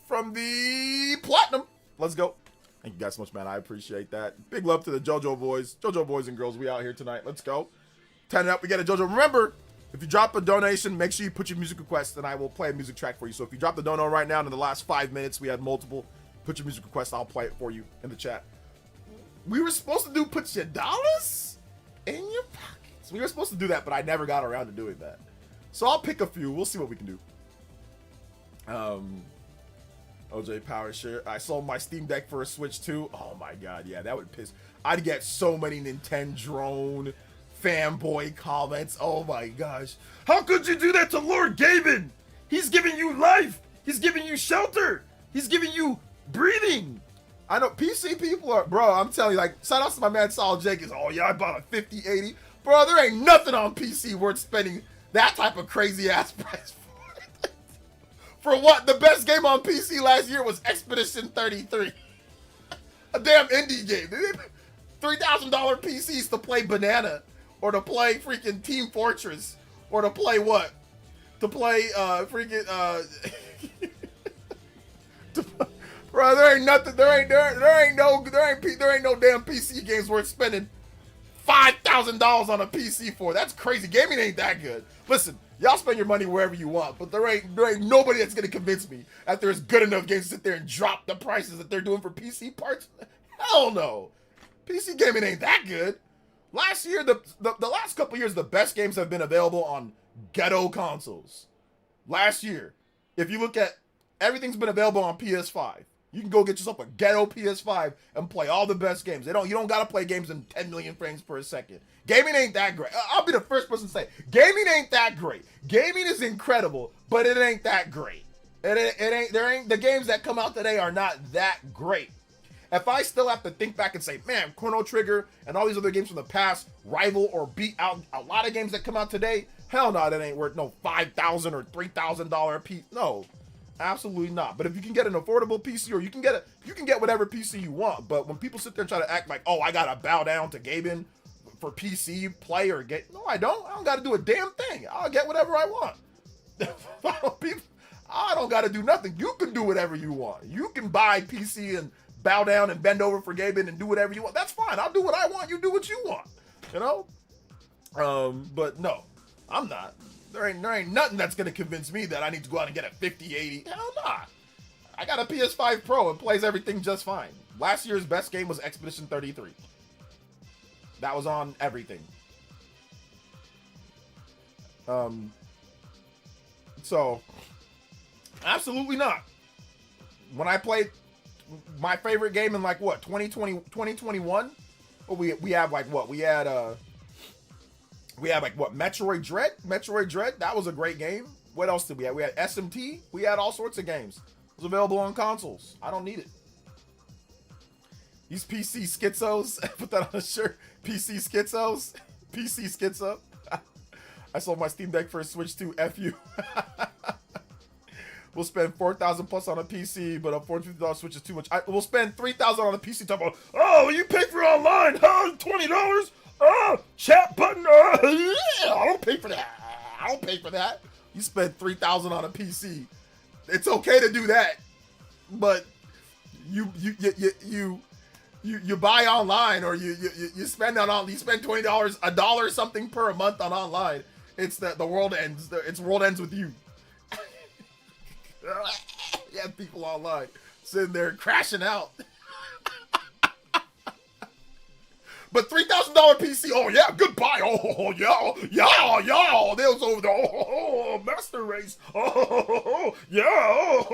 from the platinum. Let's go. Thank you guys so much, man. I appreciate that. Big love to the JOJO boys. JOJO boys and girls. We out here tonight. Let's go. 10 up. We get a JOJO. Remember, if you drop a donation, make sure you put your music request and I will play a music track for you. So if you drop the dono right now in the last 5 minutes, we had multiple. Put your music request. I'll play it for you in the chat. We were supposed to do put your dollars in your pockets. We were supposed to do that, but I never got around to doing that. So I'll pick a few. We'll see what we can do. OJ Power Share. I sold my Steam Deck for a Switch too. Oh my god, yeah, that would piss. I'd get so many Nintendo drone fanboy comments. Oh my gosh. How could you do that to Lord Gaben? He's giving you life. He's giving you shelter. He's giving you breathing. I know PC people are, bro, I'm telling you, like, shout out to my man Saul Jenkins. Oh yeah, I bought a 5080. Bro, there ain't nothing on PC worth spending that type of crazy ass price for. For what? The best game on PC last year was Expedition 33. A damn indie game. $3,000 PCs to play Banana, or to play freaking Team Fortress, or to play what? To play bro, there ain't nothing. There ain't no damn PC games worth spending $5,000 on a PC for. That's crazy. Gaming ain't that good. Listen, y'all spend your money wherever you want, but there ain't nobody that's gonna convince me that there's good enough games to sit there and drop the prices that they're doing for PC parts. Hell no. PC gaming ain't that good. Last year, the last couple years, the best games have been available on ghetto consoles. Last year, if you look at everything's been available on PS5. You can go get yourself a ghetto PS5 and play all the best games. You don't gotta play games in 10 million frames per second. Gaming ain't that great. I'll be the first person to say, gaming ain't that great. Gaming is incredible, but it ain't that great. The games that come out today are not that great. If I still have to think back and say, man, Chrono Trigger and all these other games from the past rival or beat out a lot of games that come out today, hell no, that ain't worth no $5,000 or $3,000 piece. No. Absolutely not. But if you can get an affordable PC, or you can get whatever PC you want. But when people sit there and try to act like, oh, I gotta bow down to Gaben for PC play or get, no, I don't. I don't gotta do a damn thing. I'll get whatever I want. I don't gotta do nothing. You can do whatever you want. You can buy PC and bow down and bend over for Gaben and do whatever you want. That's fine. I'll do what I want. You do what you want. You know? But no, I'm not. There ain't nothing that's gonna convince me that I need to go out and get a 5080. Hell nah. I got a PS5 Pro and plays everything just fine. Last year's best game was Expedition 33. That was on everything. So absolutely not. When I played my favorite game in like what 2021, well, we have like what we had like what Metroid Dread. That was a great game. What else did we have? We had SMT. We had all sorts of games. It was available on consoles. I don't need it. These PC schizos. Put that on a shirt. PC schizos. PC schizo. I sold my Steam Deck for a Switch too. F you. We'll spend $4,000 plus on a PC, but a $450 Switch is too much. We'll spend $3,000 on a PC. Talk about, oh, you pay for online, huh? $20. Oh, chat button. Yeah, I don't pay for that. I don't pay for that. You spend $3,000 on a PC. It's okay to do that, but you buy online, or you spend you spend $20, $1 something per month on online. It's the world ends. It's world ends with you. Yeah, people online sitting there crashing out. But $3,000 PC, oh yeah, goodbye. Oh yeah, they was over there. Oh, master race. Oh yeah,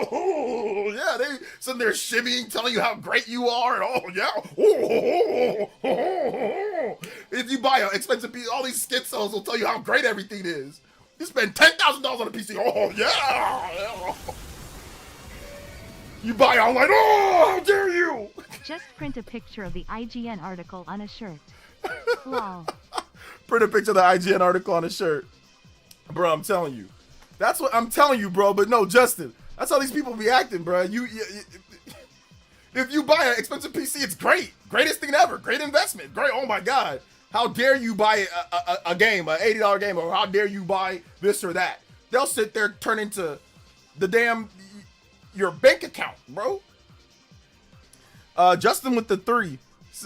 yeah. They sitting there shimmying, telling you how great you are. Oh yeah. If you buy an expensive PC, all these schizos will tell you how great everything is. You spend $10,000 on a PC. Oh yeah. You buy online. Oh, how dare you! Just print a picture of the IGN article on a shirt. Lol. Print a picture of the IGN article on a shirt. Bro, I'm telling you. That's what I'm telling you, bro. But no, Justin. That's how these people be acting, bro. If you buy an expensive PC, it's great. Greatest thing ever. Great investment. Great. Oh my God. How dare you buy a game, an $80 game, or how dare you buy this or that? They'll sit there, turn into the damn your bank account, bro. Justin with the 3.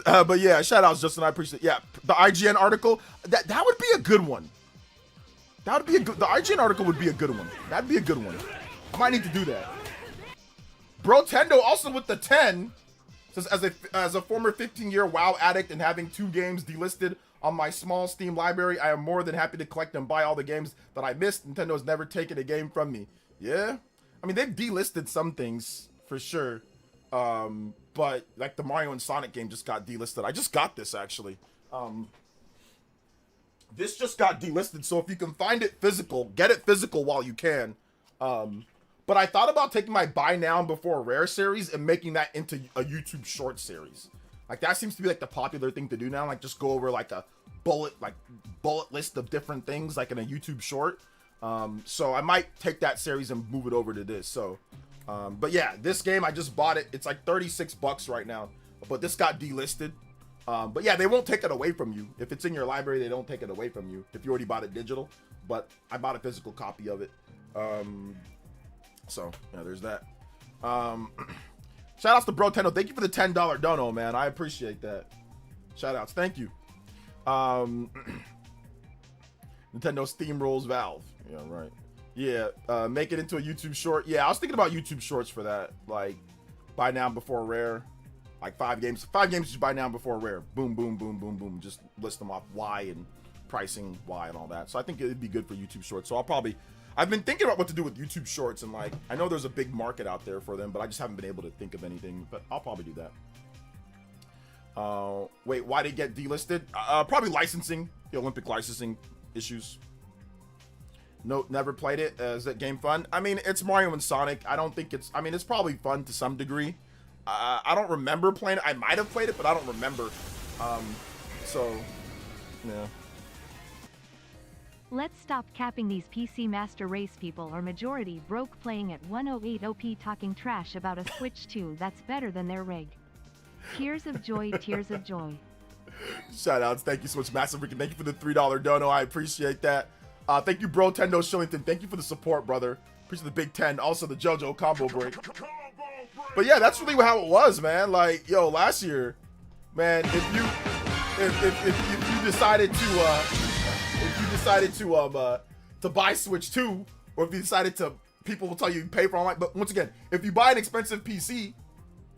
But yeah, shout outs, Justin. I appreciate it. Yeah, the IGN article, that would be a good one. That would be the IGN article would be a good one. That'd be a good one. I might need to do that. Bro Tendo also with the 10 says, as a former 15-year WoW addict and having 2 games delisted on my small Steam library, I am more than happy to collect and buy all the games that I missed. Nintendo has never taken a game from me. Yeah. I mean, they've delisted some things for sure, but like the Mario and Sonic game just got delisted. I just got this actually. This just got delisted, so if you can find it physical, get it physical while you can. But I thought about taking my buy now and before rare series and making that into a YouTube short series. Like that seems to be like the popular thing to do now. Like just go over like a bullet list of different things like in a YouTube short. So I might take that series and move it over to this. So, but yeah, this game, I just bought it. It's like $36 right now, but this got delisted. But yeah, they won't take it away from you. If it's in your library, they don't take it away from you if you already bought it digital, but I bought a physical copy of it. So yeah, there's that. Shout outs to Bro Tendo. Thank you for the $10 dono, man. I appreciate that. Shout outs. Thank you. Nintendo steamrolls Valve. Yeah, right. Yeah, make it into a YouTube short. Yeah, I was thinking about YouTube shorts for that. Like, buy now before rare. Like 5 games. 5 games you buy now before rare. Boom, boom, boom, boom, boom. Just list them off. Why and pricing, why and all that. So I think it'd be good for YouTube shorts. So I've been thinking about what to do with YouTube shorts. And like, I know there's a big market out there for them, but I just haven't been able to think of anything. But I'll probably do that. Wait, why did it get delisted? Probably licensing. The Olympic licensing issues. No, never played it. Is that game fun? I mean, it's Mario and Sonic. I don't think it's... I mean, it's probably fun to some degree. I don't remember playing it. I might have played it, but I don't remember. So, yeah. Let's stop capping these PC Master Race people or majority broke playing at 108 OP talking trash about a Switch 2 that's better than their rig. Tears of joy, tears of joy. Shout outs. Thank you so much, Massive Rican. Thank you for the $3 dono. I appreciate that. Thank you, Bro Tendo Shillington. Thank you for the support, brother. Appreciate the big 10. Also, the JoJo combo break. But yeah, that's really how it was, man. Like, yo, last year, man, if you decided to buy Switch 2, or if you decided to, people will tell you pay for online. But once again, if you buy an expensive PC,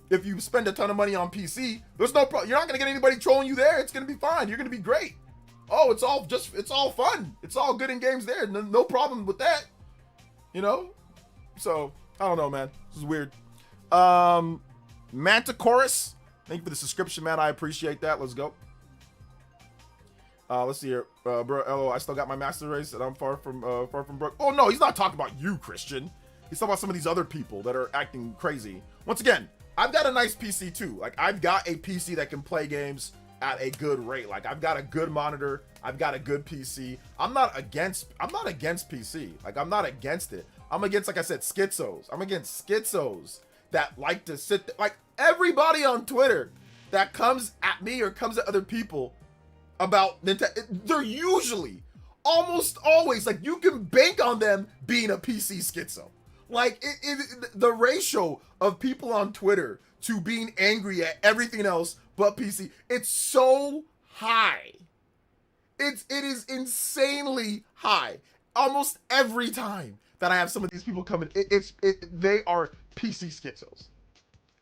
if you spend a ton of money on PC, there's no problem. You're not gonna get anybody trolling you there. It's gonna be fine. You're gonna be great. Oh, it's all fun. It's all good in games there. No problem with that. You know? So, I don't know, man. This is weird. Manticorus, thank you for the subscription, man. I appreciate that. Let's go. Let's see here. Bro, LO, I still got my master race and I'm far from broke. Oh, no, he's not talking about you, Christian. He's talking about some of these other people that are acting crazy. Once again, I've got a nice PC too. Like, I've got a PC that can play games at a good rate. Like, I've got a good monitor. I've got a good PC. I'm not against PC. Like, I'm not against it. I'm against, like I said, schizos. I'm against schizos that like to sit there. Like, everybody on Twitter that comes at me or comes at other people about Nintendo, they're usually, almost always, like, you can bank on them being a PC schizo. Like, the ratio of people on Twitter to being angry at everything else but PC, it's so high. It is insanely high. Almost every time that I have some of these people coming, they are PC schizos.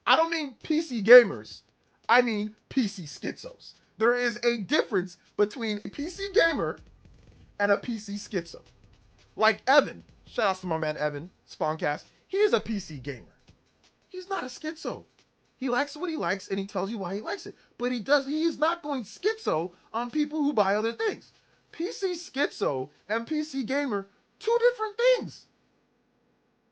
I don't mean PC gamers. I mean PC schizos. There is a difference between a PC gamer and a PC schizo. Like Evan, shout out to my man Evan, Spawncast. He is a PC gamer. He's not a schizo. He likes what he likes and he tells you why he likes it. But he is not going schizo on people who buy other things. PC schizo and PC gamer, two different things.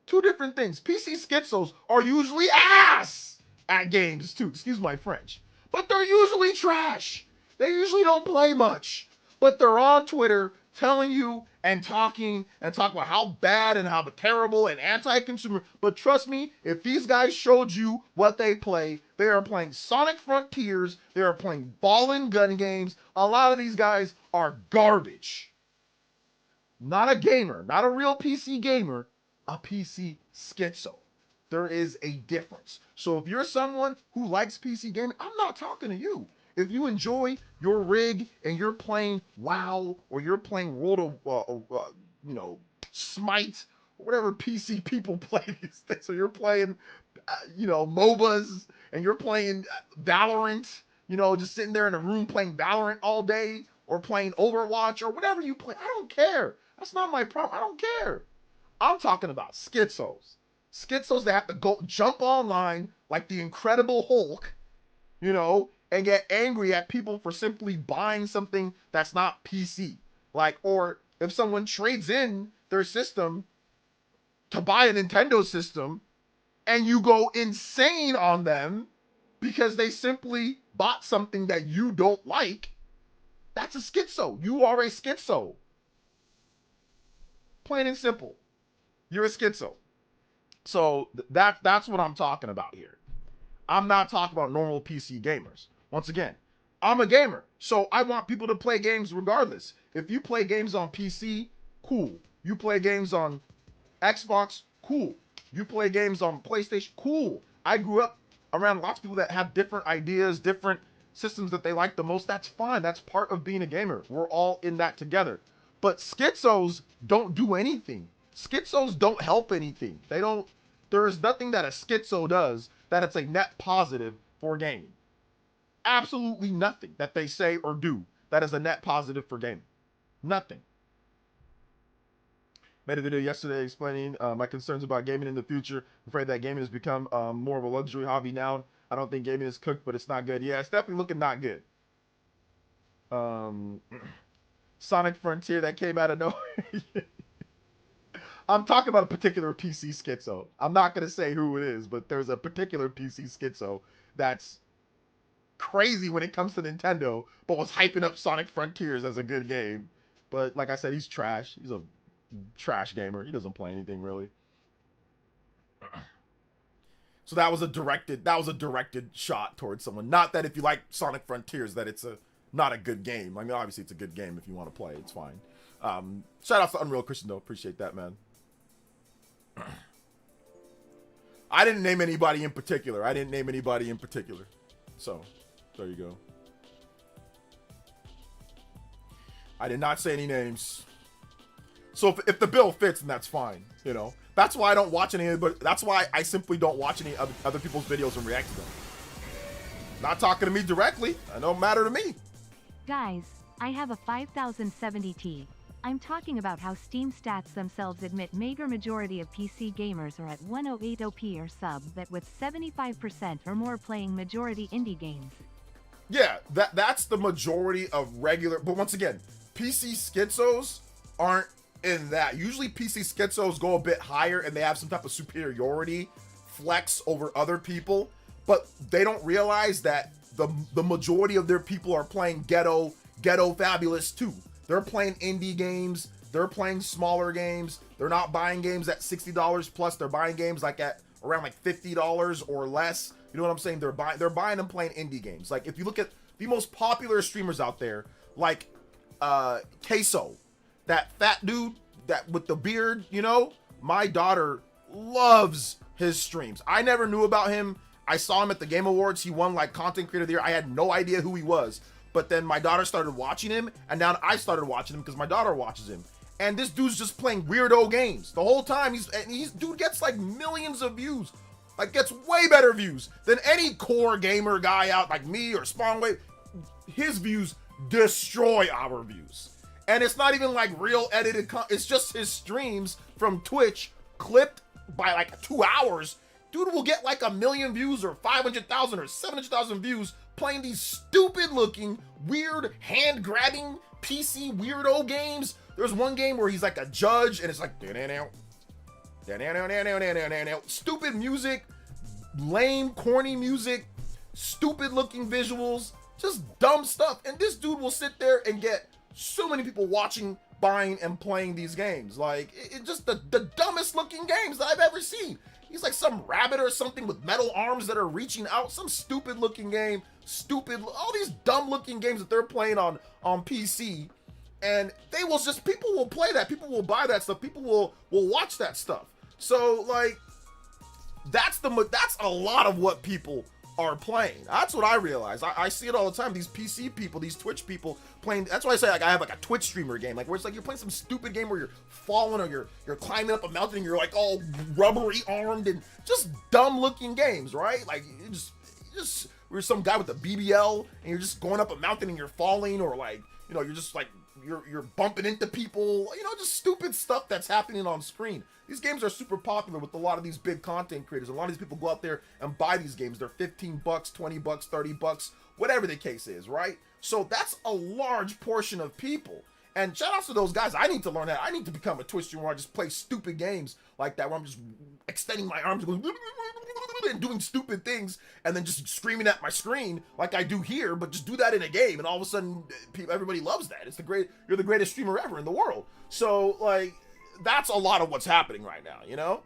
Two different things. PC schizos are usually ass at games too. Excuse my French. But they're usually trash. They usually don't play much. But they're on Twitter telling you and talking about how bad and how terrible and anti-consumer. But trust me, if these guys showed you what they play, they are playing Sonic Frontiers. They are playing ball and gun games. A lot of these guys are garbage. Not a gamer, not a real PC gamer, a PC schizo. There is a difference. So if you're someone who likes PC gaming, I'm not talking to you. If you enjoy your rig and you're playing WoW or you're playing World of, Smite, or whatever PC people play these days, so you're playing, MOBAs and you're playing Valorant, just sitting there in a room playing Valorant all day or playing Overwatch or whatever you play, I don't care. That's not my problem. I don't care. I'm talking about schizos. Schizos that have to go jump online like the Incredible Hulk, and get angry at people for simply buying something that's not PC. Or if someone trades in their system to buy a Nintendo system and you go insane on them because they simply bought something that you don't like, that's a schizo. You are a schizo. Plain and simple. You're a schizo. So that's what I'm talking about here. I'm not talking about normal PC gamers. Once again, I'm a gamer, so I want people to play games regardless. If you play games on PC, cool. You play games on Xbox, cool. You play games on PlayStation, cool. I grew up around lots of people that have different ideas, different systems that they like the most. That's fine. That's part of being a gamer. We're all in that together. But schizos don't do anything. Schizos don't help anything. There is nothing that a schizo does that it's a net positive for gaming. Absolutely nothing that they say or do that is a net positive for gaming. Nothing. Made a video yesterday explaining my concerns about gaming in the future. I'm afraid that gaming has become more of a luxury hobby now. I don't think gaming is cooked, but it's not good. Yeah, it's definitely looking not good. Sonic Frontier that came out of nowhere. I'm talking about a particular PC schizo. I'm not going to say who it is, but there's a particular PC schizo that's crazy when it comes to Nintendo, but was hyping up Sonic Frontiers as a good game. But like I said, he's trash. He's a trash gamer. He doesn't play anything really. So that was a directed shot towards someone. Not that if you like Sonic Frontiers that it's not a good game. I mean, obviously it's a good game if you want to play. It's fine. Shout out to Unreal Christian though. Appreciate that, man. I didn't name anybody in particular. So, there you go. I did not say any names. So if the bill fits, then that's fine. That's why I don't watch any. But that's why I simply don't watch any other people's videos and react to them. Not talking to me directly. It don't matter to me. Guys, I have a 5070T. I'm talking about how Steam stats themselves admit major majority of PC gamers are at 108 OP or sub, but with 75% or more playing majority indie games. Yeah, that's the majority of regular. But once again, PC schizos aren't in that. Usually PC schizos go a bit higher and they have some type of superiority flex over other people, but they don't realize that the majority of their people are playing ghetto fabulous too. They're playing indie games. They're playing smaller games. They're not buying games at $60 plus. They're buying games like at around like $50 or less. You know what I'm saying? They're buying and playing indie games. Like if you look at the most popular streamers out there, like Queso, that fat dude that with the beard, my daughter loves his streams. I never knew about him. I saw him at the Game Awards. He won like Content Creator of the Year. I had no idea who he was. But then my daughter started watching him, and now I started watching him because my daughter watches him. And this dude's just playing weirdo games the whole time. Dude gets like millions of views, like gets way better views than any core gamer guy out like me or Spawnwave. his views destroy our views. And it's not even like real edited it's just his streams from Twitch clipped by like 2 hours. Dude will get like 1 million views or 500,000 or 700,000 views playing these stupid looking, weird, hand grabbing PC weirdo games. There's one game where he's like a judge and it's like stupid music, lame, corny music, stupid looking visuals, just dumb stuff. And this dude will sit there and get so many people watching, buying, and playing these games. Like, it's just the dumbest looking games that I've ever seen. He's like some rabbit or something with metal arms that are reaching out. Some stupid looking game. All these dumb looking games that they're playing on PC. And people will play that. People will buy that stuff. People will watch that stuff. So, like, that's a lot of what people are playing. That's what I realize. I see it all the time. These PC people, these Twitch people playing. That's why I say, like, I have like a Twitch streamer game, like where it's like you're playing some stupid game where you're falling or you're climbing up a mountain and you're like all rubbery armed and just dumb looking games, right? Like you just we're some guy with a BBL and you're just going up a mountain and you're falling, or like, you know, you're just like you're bumping into people, you know, just stupid stuff that's happening on screen. These games are super popular with a lot of these big content creators. A lot of these people go out there and buy these games. They're $15, $20, $30, whatever the case is, right? So that's a large portion of people. And shout outs to those guys. I need to learn that. I need to become a Twitch streamer where I just play stupid games like that, where I'm just extending my arms and doing stupid things and then just screaming at my screen like I do here, but just do that in a game, and all of a sudden everybody loves that. You're the greatest streamer ever in the world. So, like, that's a lot of what's happening right now, you know?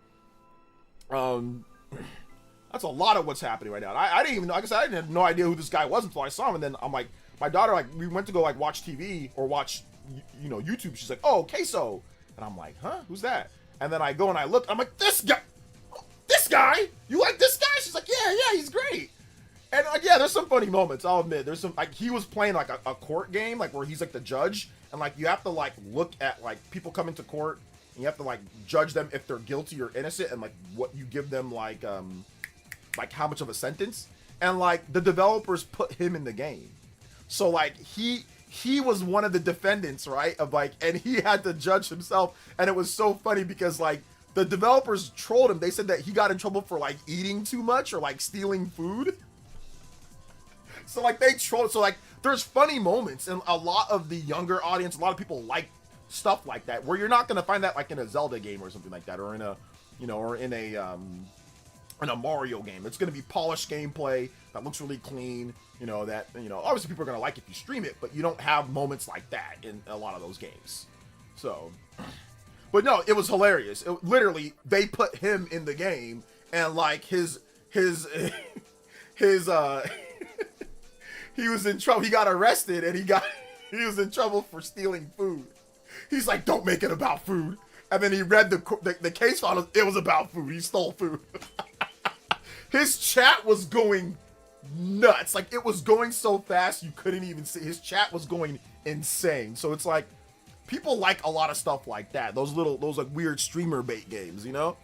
That's a lot of what's happening right now. I didn't even know, like I said, I didn't have no idea who this guy was until I saw him, and then I'm like, my daughter, like, we went to go, like, watch TV or watch, you know, YouTube. She's like, oh, Queso. And I'm like, huh? Who's that? And then I go and I look, I'm like, this guy? You like this guy? She's like, yeah, he's great. And like, yeah, there's some funny moments, I'll admit. There's some, like, he was playing like a court game, like where he's like the judge, and like you have to like look at like people coming to court, and you have to like judge them if they're guilty or innocent, and like what you give them, like how much of a sentence. And like the developers put him in the game, so like he was one of the defendants, right? Of like, and he had to judge himself, and it was so funny because like the developers trolled him. They said that he got in trouble for like eating too much or like stealing food. So like they trolled. So like there's funny moments, and a lot of the younger audience, a lot of people like stuff like that, where you're not gonna find that like in a Zelda game or something like that, or in a, you know, or in a Mario game. It's gonna be polished gameplay that looks really clean. You know, that, you know, obviously people are gonna like if you stream it, but you don't have moments like that in a lot of those games. So, but no, it was hilarious. Literally, they put him in the game, and like his he was in trouble. He got arrested, and he was in trouble for stealing food. He's like, don't make it about food. And then he read the case file. It was about food. He stole food. His chat was going nuts. Like, it was going so fast you couldn't even see. His chat was going insane. So it's like, people like a lot of stuff like that. Those like weird streamer bait games, you know?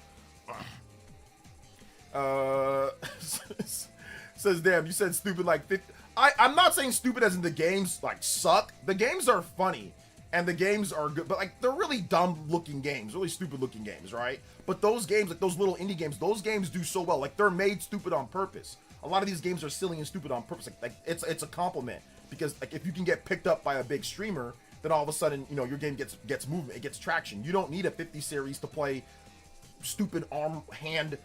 Says, damn, you said stupid like 50. I'm not saying stupid as in the games like suck. The games are funny and the games are good, but like they're really dumb looking games, really stupid looking games, right? But those games, like those little indie games, those games do so well. Like, they're made stupid on purpose. A lot of these games are silly and stupid on purpose. Like it's a compliment, because like if you can get picked up by a big streamer, then all of a sudden, you know, your game gets movement, it gets traction. You don't need a 50 series to play stupid arm hand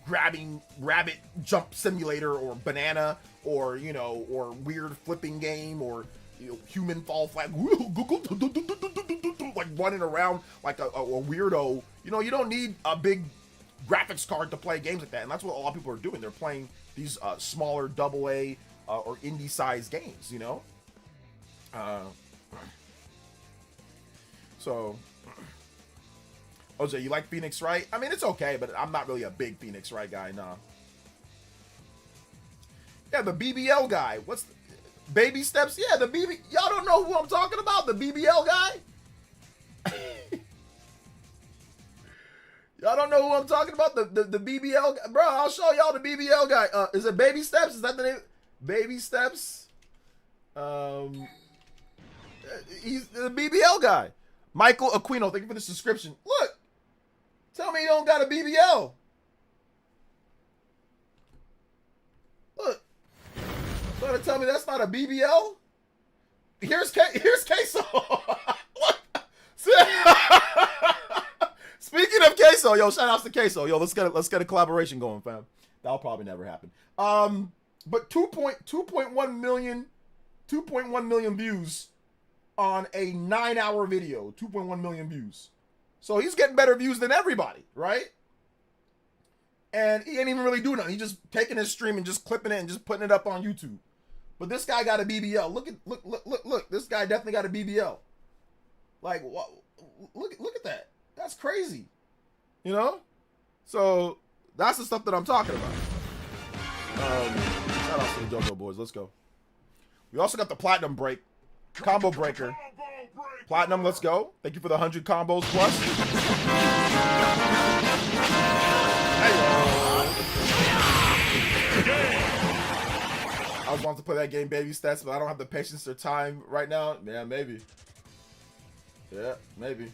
grabbing rabbit jump simulator or banana, or, you know, or weird flipping game, or, you know, human fall flat like running around like a weirdo. You know, you don't need a big graphics card to play games like that, and that's what a lot of people are doing. They're playing these smaller AA or indie sized games, you know. So OJ, you like Phoenix Wright? I mean, it's okay, but I'm not really a big Phoenix Wright guy, nah. Yeah, the BBL guy. What's the, Baby Steps? Yeah, the BB. Y'all don't know who I'm talking about? The BBL guy? Y'all don't know who I'm talking about? The BBL guy? Bro, I'll show y'all the BBL guy. Is it Baby Steps? Is that the name? Baby Steps? He's the BBL guy. Michael Aquino, thank you for the subscription. Look, tell me you don't got a BBL. Look, trying to tell me that's not a BBL? Here's Queso. Look. Speaking of Queso, yo, shout outs to Queso. Yo, let's get a collaboration going, fam. That'll probably never happen. But 2.1 million views on a 9-hour video. 2.1 million views. So he's getting better views than everybody, right? And he ain't even really doing nothing. He's just taking his stream and just clipping it and just putting it up on YouTube. But this guy got a BBL. Look. This guy definitely got a BBL. Like, what? Look at that. That's crazy. You know? So that's the stuff that I'm talking about. Shout out to the JoJo boys. Let's go. We also got the platinum combo breaker. Platinum, let's go. Thank you for the 100 combos plus. I was wanting to play that game baby stats, but I don't have the patience or time right now. Yeah, maybe. Yeah, maybe.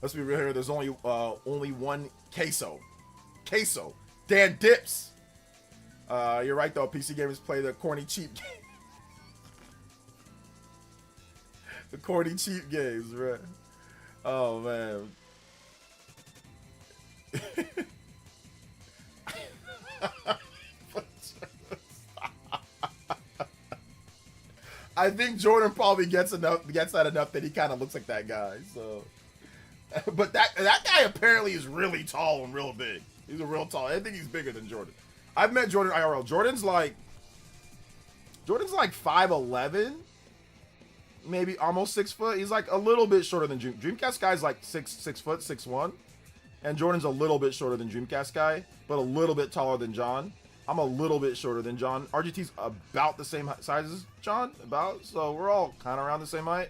Let's be real here. There's only one Queso. Dan Dips. You're right though. PC gamers play the corny cheap game. The corny cheap games, right? Oh man. I think Jordan probably gets that enough that he kind of looks like that guy. So, but that guy apparently is really tall and real big. He's a real tall. I think he's bigger than Jordan. I've met Jordan IRL. Jordan's like 5'11", maybe almost 6 foot. He's like a little bit shorter than Dreamcast guy's like 6 foot, 6'1", and Jordan's a little bit shorter than Dreamcast guy, but a little bit taller than John. I'm a little bit shorter than John. RGT's about the same size as John, so we're all kind of around the same height.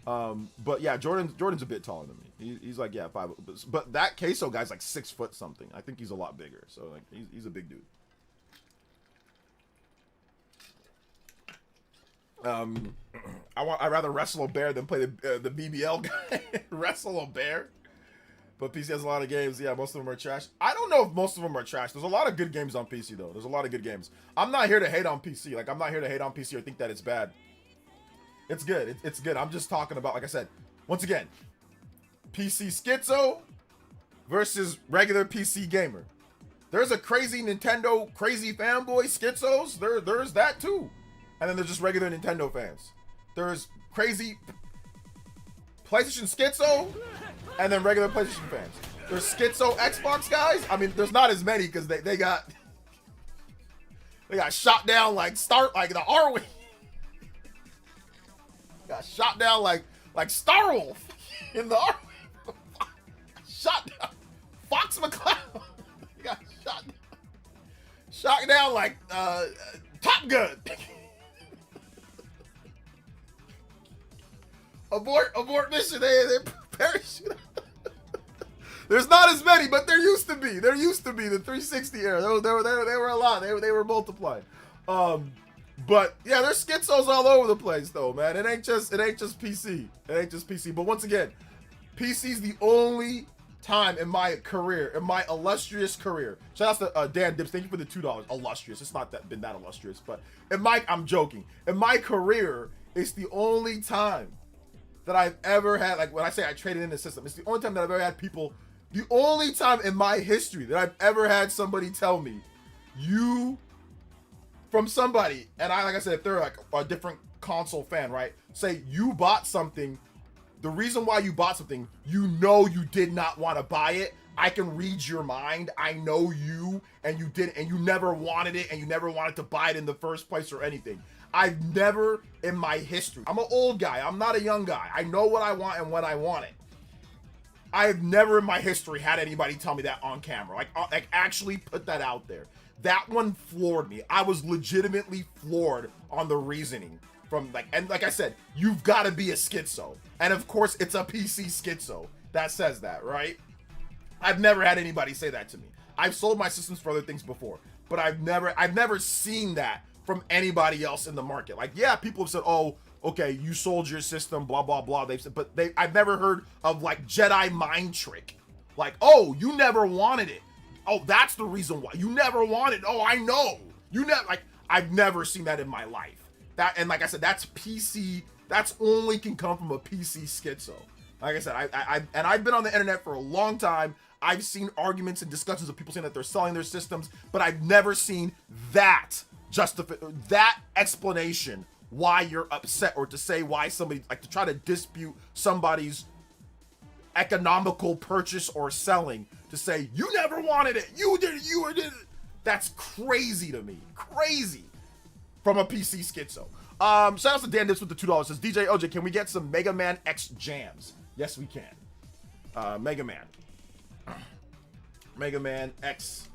But yeah, Jordan's a bit taller than me. He's like, yeah, 5. But that Queso guy's like 6 foot something. I think he's a lot bigger. So like, he's a big dude. I'd rather wrestle a bear than play the BBL guy. Wrestle a bear. But PC has a lot of games. Yeah, most of them are trash. I don't know if most of them are trash. There's a lot of good games on PC though. There's a lot of good games. I'm not here to hate on PC. Like, I'm not here to hate on PC or think that it's bad. It's good. It's good. I'm just talking about, like I said, once again, PC schizo versus regular PC gamer. There's a crazy Nintendo crazy fanboy schizos. There's that too. And then there's just regular Nintendo fans. There's crazy PlayStation schizo and then regular PlayStation fans. There's schizo Xbox guys. I mean, there's not as many because they got shot down like the Arwing. Got shot down like Starwolf in the Army. Shot down. Fox McCloud. Got shot down like Top Gun. Abort mission. They parachute. There's not as many, but there used to be. There used to be the 360 era. They were a lot. They were multiplied. But yeah, there's schizos all over the place though, man. It ain't just PC. It ain't just PC. But once again, PC's the only time in my career, in my illustrious career. Shout out to Dan Dips. Thank you for the $2. Illustrious. It's not been that illustrious, but I'm joking. In my career, it's the only time that I've ever had, like when I say I traded in the system, it's the only time that I've ever had people, the only time in my history that I've ever had somebody tell me, from somebody, and like I said, if they're like a different console fan, right? Say you bought something, the reason why you bought something, you know you did not want to buy it. I can read your mind. I know you, and you didn't, and you never wanted it, and you never wanted to buy it in the first place or anything. I've never in my history, I'm an old guy, I'm not a young guy. I know what I want and when I want it. I've never in my history had anybody tell me that on camera, like actually put that out there. That one floored me. I was legitimately floored on the reasoning from and like I said, you've got to be a schizo. And of course, it's a PC schizo that says that, right? I've never had anybody say that to me. I've sold my systems for other things before, but I've never seen that from anybody else in the market. Like, yeah, people have said, oh, okay, you sold your system, blah, blah, blah. They've said, but I've never heard of like Jedi mind trick. Like, oh, you never wanted it. Oh, that's the reason why you never wanted it. Oh, I know. You never, like, I've never seen that in my life. That, and like I said, that's PC. That's only can come from a PC schizo. Like I said, I've been on the internet for a long time. I've seen arguments and discussions of people saying that they're selling their systems, but I've never seen that that explanation why you're upset, or to say why somebody, like, to try to dispute somebody's economical purchase or selling, to say you never wanted it, you did it. That's crazy to me. Crazy. From a PC schizo. Shout out to Dan Dips with the $2. Says, DJ OJ, can we get some Mega Man X jams? Yes, we can. Mega Man. Mega Man X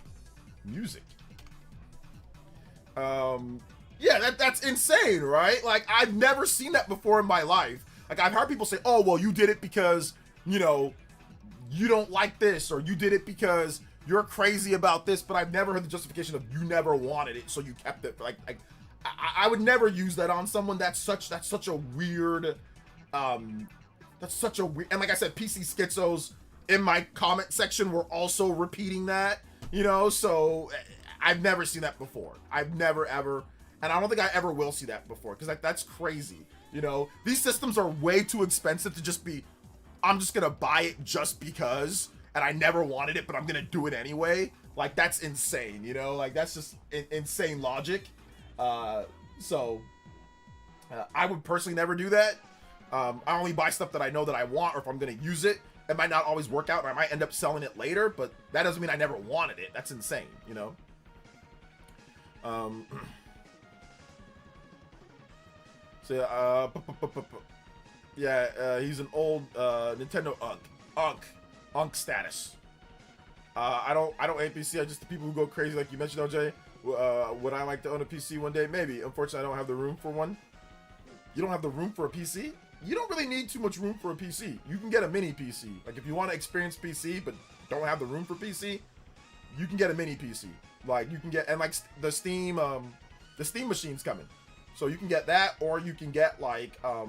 music. Yeah, that's insane, right? Like, I've never seen that before in my life. Like, I've heard people say, oh, well, you did it because, you know, you don't like this, or you did it because you're crazy about this, but I've never heard the justification of you never wanted it, so you kept it. Like I would never use that on someone. That's such a weird, and like I said, PC schizos in my comment section were also repeating that, you know, so I've never seen that before. I've never, ever, and I don't think I ever will see that before, because like, that's crazy, you know? These systems are way too expensive to just be, I'm just gonna buy it just because, and I never wanted it, but I'm gonna do it anyway. Like, that's insane, you know? Like, that's just insane logic. I would personally never do that. I only buy stuff that I know that I want, or if I'm gonna use it. It might not always work out, or I might end up selling it later, but that doesn't mean I never wanted it. That's insane, you know? He's an old Nintendo unk status. I don't hate PC. I just the people who go crazy, like you mentioned, OJ. Would I like to own a PC one day? Maybe. Unfortunately, I don't have the room for one. You don't have the room for a PC? You don't really need too much room for a PC. You can get a mini PC. Like, if you want to experience PC but don't have the room for PC, you can get a mini PC. Like, you can get, and like the Steam machine's coming. So you can get that, or you can get like a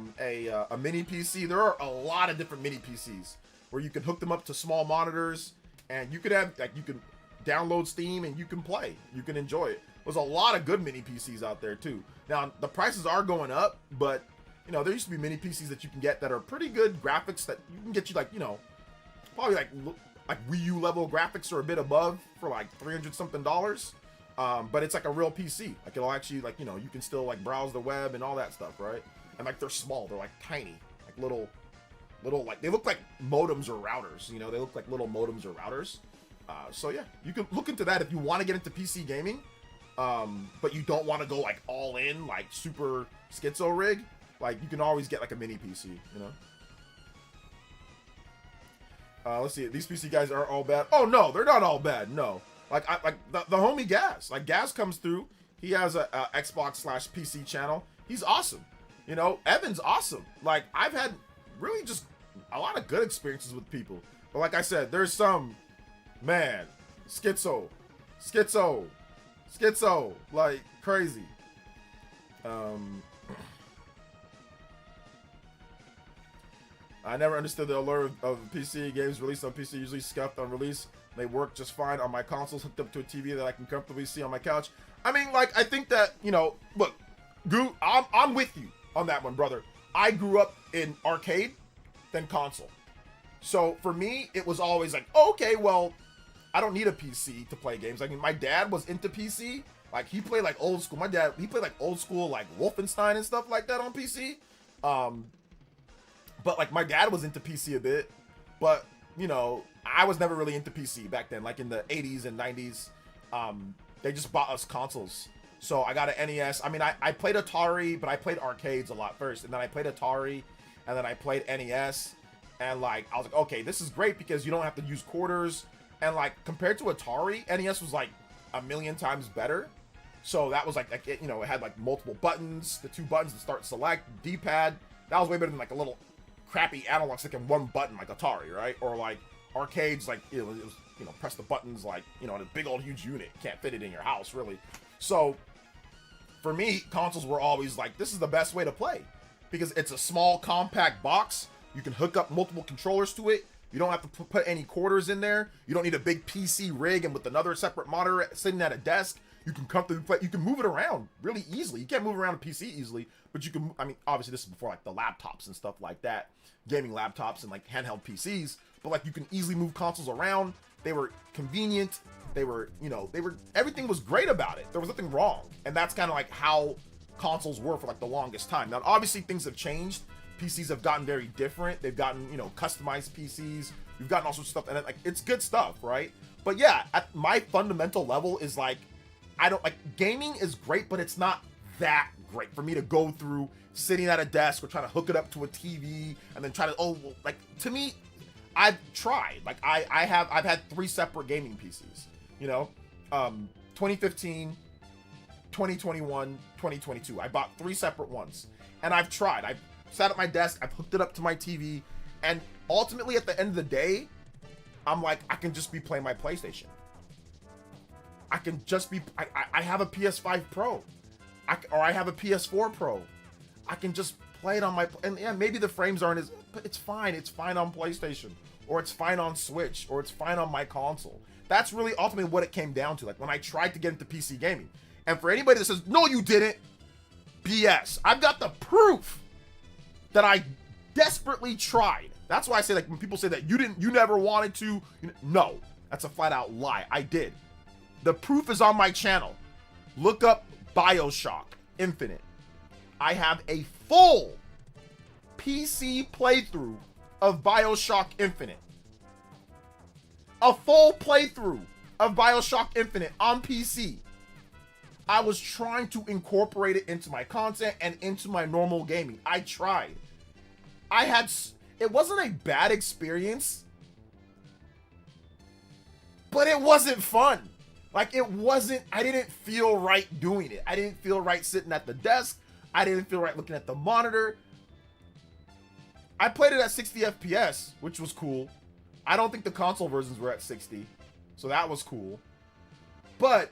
mini PC. There are a lot of different mini PCs where you can hook them up to small monitors, and you could have, like, you can download Steam and you can play. You can enjoy it. There's a lot of good mini PCs out there too. Now, the prices are going up, but you know, there used to be mini PCs that you can get that are pretty good graphics, that you can get you, like, you know, probably like Wii U level graphics or a bit above for like $300 something. But it's like a real PC. Like, it'll actually, like, you know, you can still like browse the web and all that stuff, right? And like, they're small, they're like tiny, like little, like, they look like modems or routers, you know, they look like little modems or routers. So yeah, you can look into that if you want to get into PC gaming, but you don't want to go like all in, like super schizo rig. Like, you can always get like a mini PC, you know? Let's see, these PC guys aren't all bad. Oh no, they're not all bad, no. Like, the homie Gaz. Like, Gaz comes through. He has a Xbox/PC channel. He's awesome. You know, Evan's awesome. Like, I've had really just a lot of good experiences with people. But like I said, there's some, man, schizo, like, crazy. I never understood the allure of PC games released on PC, usually scuffed on release. They work just fine on my consoles, hooked up to a TV that I can comfortably see on my couch. I mean, like, I think that, you know, look, I'm with you on that one, brother. I grew up in arcade, then console. So for me, it was always like, oh, okay, well, I don't need a PC to play games. I mean, my dad was into PC. Like, he played like old school. My dad, he played like old school, like Wolfenstein and stuff like that on PC. But like, my dad was into PC a bit, but you know, I was never really into PC back then. Like in the 80s and 90s, they just bought us consoles. So I got an NES. I mean, I played Atari, but I played arcades a lot first, and then I played Atari, and then I played NES, and like, I was like, okay, this is great because you don't have to use quarters, and like, compared to Atari, NES was like a million times better. So that was like it, you know, it had like multiple buttons, the 2 buttons to start select, D-pad. That was way better than like a little crappy analog stick and 1 button like Atari, right? Or like arcades, like, it was, press the buttons, like, in a big old huge unit. Can't fit it in your house, really. So for me, consoles were always like, this is the best way to play, because it's a small, compact box. You can hook up multiple controllers to it. You don't have to put any quarters in there. You don't need a big PC rig and with another separate monitor sitting at a desk. You can comfortably play. You can move it around really easily. You can't move around a PC easily, but you can. I mean, obviously this is before like the laptops and stuff like that, gaming laptops and like handheld PCs. But like you can easily move consoles around. They were convenient. They were, everything was great about it. There was nothing wrong, and that's kind of like how consoles were for like the longest time. Now, obviously things have changed. PCs have gotten very different. They've gotten, customized PCs. You've gotten all sorts of stuff, and like it's good stuff, right? But yeah, at my fundamental level is like, I don't like gaming is great, but it's not that great for me to go through sitting at a desk or trying to hook it up to a TV and then try to like to me, I've tried. Like I've had 3 separate gaming PCs. 2015, 2021, 2022. I bought 3 separate ones, and I've tried. I've sat at my desk, I've hooked it up to my TV, and ultimately at the end of the day, I'm like, I can just be playing my PlayStation. I can just be, I have a PS5 Pro, or I have a PS4 Pro. I can just play it on my, and yeah, maybe the frames aren't as, but it's fine. It's fine on PlayStation, or it's fine on Switch, or it's fine on my console. That's really ultimately what it came down to. Like when I tried to get into PC gaming, and for anybody that says, no, you didn't, BS. I've got the proof that I desperately tried. That's why I say, like, when people say that you never wanted to, no, that's a flat out lie. I did. The proof is on my channel. Look up BioShock Infinite. I have a full PC playthrough of BioShock Infinite. A full playthrough of BioShock Infinite on PC. I was trying to incorporate it into my content and into my normal gaming. I tried. It wasn't a bad experience, but it wasn't fun. Like I didn't feel right doing it. I didn't feel right sitting at the desk. I didn't feel right looking at the monitor. I played it at 60 FPS, which was cool. I don't think the console versions were at 60, so that was cool. But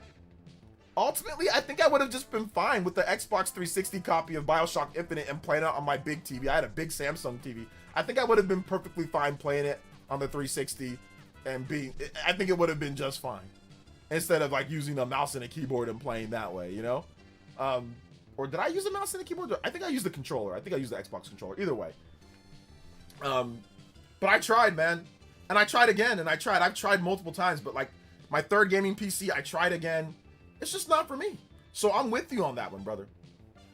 ultimately, I think I would have just been fine with the Xbox 360 copy of BioShock Infinite and playing it on my big TV. I had a big Samsung TV. I think I would have been perfectly fine playing it on the 360 and I think it would have been just fine. Instead of like using a mouse and a keyboard and playing that way, or did I use a mouse and a keyboard? I think I used the controller. I think I used the Xbox controller. Either way. But I tried, man. And I tried again, and I've tried multiple times, but like my third gaming PC, I tried again. It's just not for me. So I'm with you on that one, brother.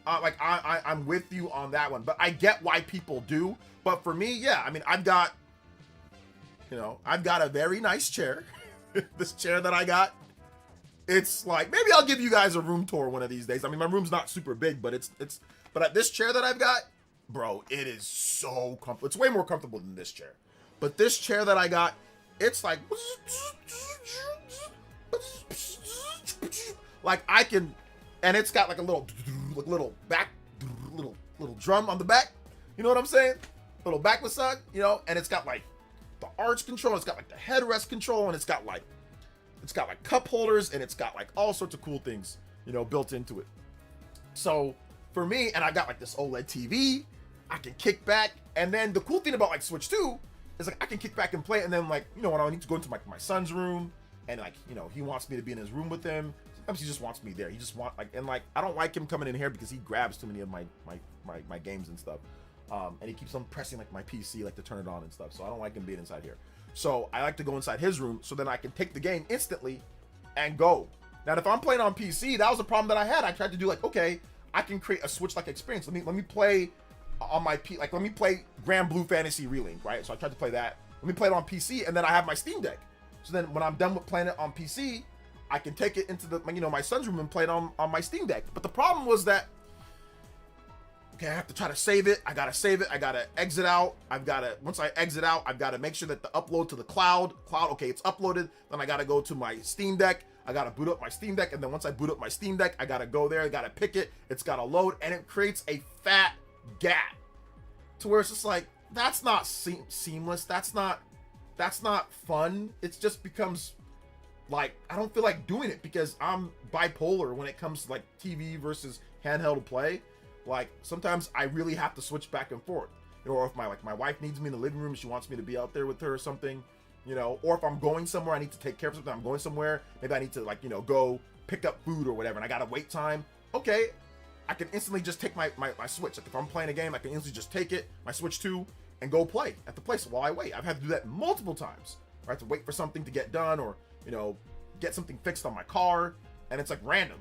I'm with you on that one, but I get why people do. But for me, yeah, I mean, I've got a very nice chair. This chair that I got, it's like, maybe I'll give you guys a room tour one of these days. I mean, my room's not super big, but but this chair that I've got, bro, it is so comfortable. It's way more comfortable than this chair. But this chair that I got, it's like, like I can, and it's got like a little drum on the back. You know what I'm saying? Little back massage, and it's got like the arch control, it's got like the headrest control, and it's got like cup holders, and it's got like all sorts of cool things, built into it. So for me, and I got like this OLED TV, I can kick back, and then the cool thing about like Switch 2 is like I can kick back and play, and then like, when I need to go into my son's room, and like, he wants me to be in his room with him. Sometimes he just wants me there. He just I don't like him coming in here because he grabs too many of my games and stuff. And he keeps on pressing like my PC, like to turn it on and stuff. So I don't like him being inside here. So I like to go inside his room so then I can take the game instantly and go. Now, if I'm playing on PC, that was a problem that I had. I tried to do like, okay, I can create a Switch-like experience. Let me play on my let me play Grand Blue Fantasy Relink, right? So I tried to play that. Let me play it on PC, and then I have my Steam Deck. So then when I'm done with playing it on PC, I can take it into my son's room and play it on my Steam Deck. But the problem was that, okay, I have to try to save it. I gotta exit out. Once I exit out, I've got to make sure that the upload to the cloud, okay, it's uploaded. Then I gotta go to my Steam Deck. I gotta boot up my Steam Deck. And then once I boot up my Steam Deck, I gotta go there. I gotta pick it. It's gotta load. And it creates a fat gap to where it's just like, that's not seamless. That's not that's not fun. It just becomes like, I don't feel like doing it because I'm bipolar when it comes to like TV versus handheld play. Like sometimes I really have to switch back and forth. You know, or if my wife needs me in the living room, she wants me to be out there with her or something, you know, or if I'm going somewhere, I need to take care of something, I'm going somewhere, maybe I need to like, you know, go pick up food or whatever, and I gotta wait time. Okay, I can instantly just take my Switch. Like if I'm playing a game, I can instantly just take it, my Switch 2, and go play at the place while I wait. I've had to do that multiple times. I have to wait for something to get done, or, you know, get something fixed on my car, and it's like random.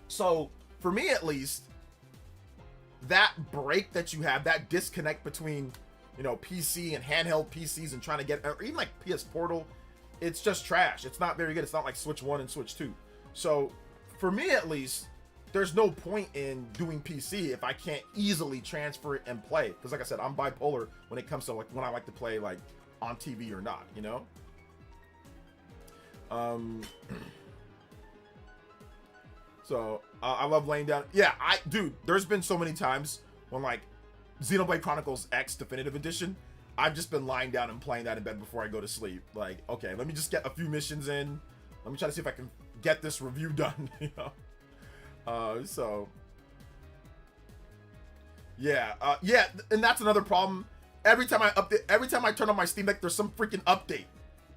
So for me at least, that break that you have, that disconnect between, you know, PC and handheld PCs and trying to get, or even like PS Portal, it's just trash. It's not very good. It's not like Switch 1 and Switch 2. So for me at least, there's no point in doing PC if I can't easily transfer it and play. Because like I said, I'm bipolar when it comes to like when I like to play like on TV or not, you know? So I love laying down. Yeah, dude, there's been so many times when like Xenoblade Chronicles X Definitive Edition, I've just been lying down and playing that in bed before I go to sleep. Like, okay, let me just get a few missions in. Let me try to see if I can get this review done, you know? So yeah, and that's another problem. Every time I turn on my Steam Deck, there's some freaking update.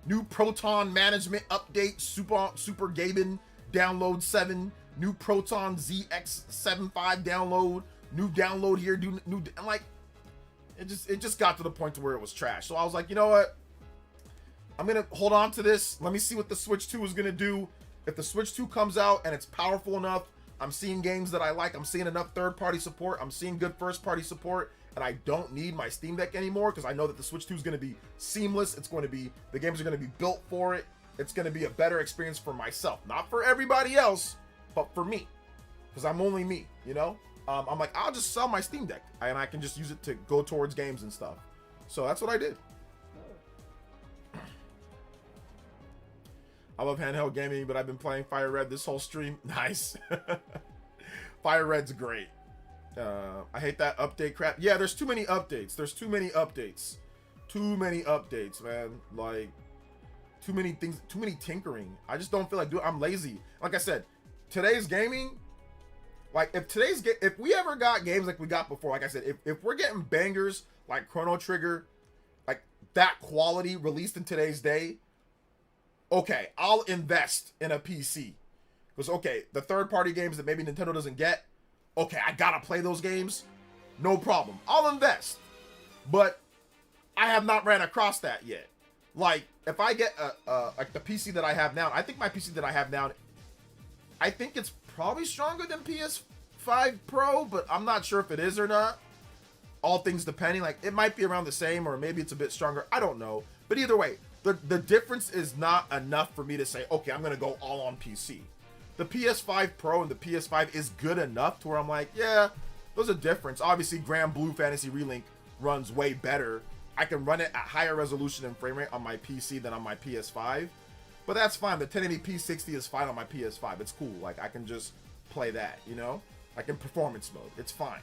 New Proton management update, Super Gaben download 7, new Proton ZX75 download, new download here, new. I'm like, it just got to the point to where it was trash. So I was like, you know what? I'm gonna hold on to this. Let me see what the Switch 2 is gonna do. If the Switch 2 comes out and it's powerful enough, I'm seeing games that I like, I'm seeing enough third-party support, I'm seeing good first-party support, and I don't need my Steam Deck anymore because I know that the Switch 2 is going to be seamless. It's going to be, the games are going to be built for it. It's going to be a better experience for myself, not for everybody else, but for me, because I'm only me, you know? I'm like, I'll just sell my Steam Deck and I can just use it to go towards games and stuff. So that's what I did. I love handheld gaming, but I've been playing Fire Red this whole stream. Nice. Fire Red's great. I hate that update crap. Yeah, there's too many updates. There's too many updates. Too many updates, man. Like, too many things, too many tinkering. I just don't feel like doing. I'm lazy. Like I said, today's gaming, like if we ever got games like we got before, like I said, if we're getting bangers like Chrono Trigger, like that quality released in today's day, okay, I'll invest in a PC. Because, okay, the third-party games that maybe Nintendo doesn't get, okay, I gotta play those games. No problem. I'll invest. But I have not ran across that yet. Like, if I get like the PC that I have now, I think my PC that I have now, I think it's probably stronger than PS5 Pro, but I'm not sure if it is or not. All things depending. Like, it might be around the same, or maybe it's a bit stronger. I don't know. But either way, the difference is not enough for me to say, okay, I'm gonna go all on PC. The PS5 Pro and the PS5 is good enough to where I'm like, yeah, there's a difference. Obviously, Grand Blue Fantasy Relink runs way better. I can run it at higher resolution and frame rate on my PC than on my PS5. But that's fine. The 1080p 60 is fine on my PS5. It's cool. Like, I can just play that, you know? Like, in performance mode. It's fine.